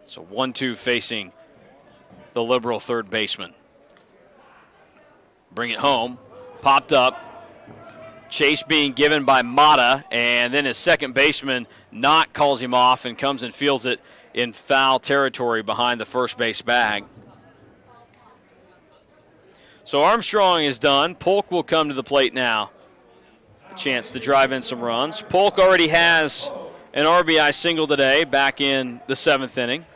So 1-2 facing the Liberal third baseman. Bring it home, popped up. Chase being given by Mata, and then his second baseman Knott calls him off and comes and fields it in foul territory behind the first base bag. So Armstrong is done. Polk will come to the plate now. A chance to drive in some runs. Polk already has an RBI single today back in the 7th inning.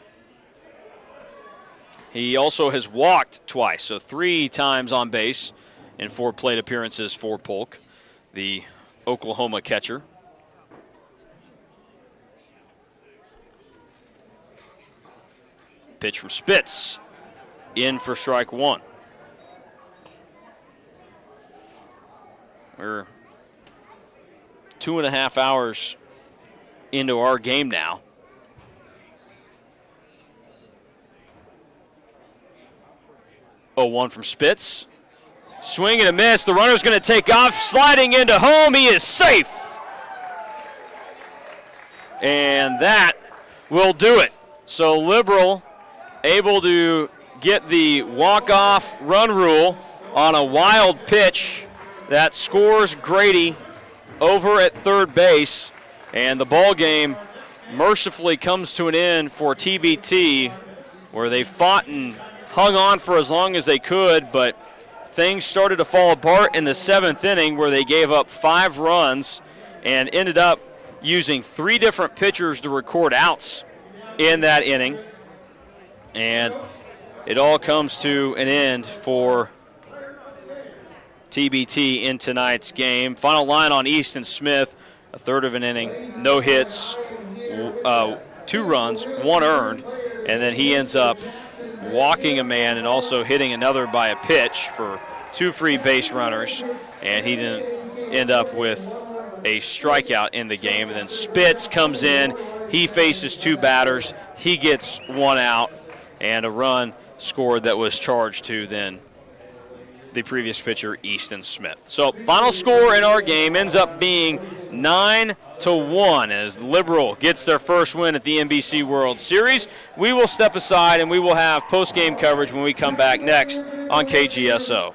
He also has walked twice, so 3 times on base in 4 plate appearances for Polk, the Oklahoma catcher. Pitch from Spitz, in for strike one. We're 2.5 hours into our game now. Oh, 1 from Spitz. Swing and a miss. The runner's going to take off, sliding into home. He is safe. And that will do it. So Liberal able to get the walk-off run rule on a wild pitch that scores Grady over at third base. And the ball game mercifully comes to an end for TBT, where they fought and hung on for as long as they could, but things started to fall apart in the 7th inning, where they gave up 5 runs and ended up using 3 different pitchers to record outs in that inning. And it all comes to an end for TBT in tonight's game. Final line on Easton Smith, a third of an inning, no hits, 2 runs, 1 earned, and then he ends up walking a man and also hitting another by a pitch for 2 free base runners, and he didn't end up with a strikeout in the game. And then Spitz comes in, he faces 2 batters, he gets 1 out, and a run scored that was charged to then the previous pitcher, Easton Smith. So final score in our game ends up being 9-1 as Liberal gets their first win at the NBC World Series. We will step aside and we will have post-game coverage when we come back next on KGSO.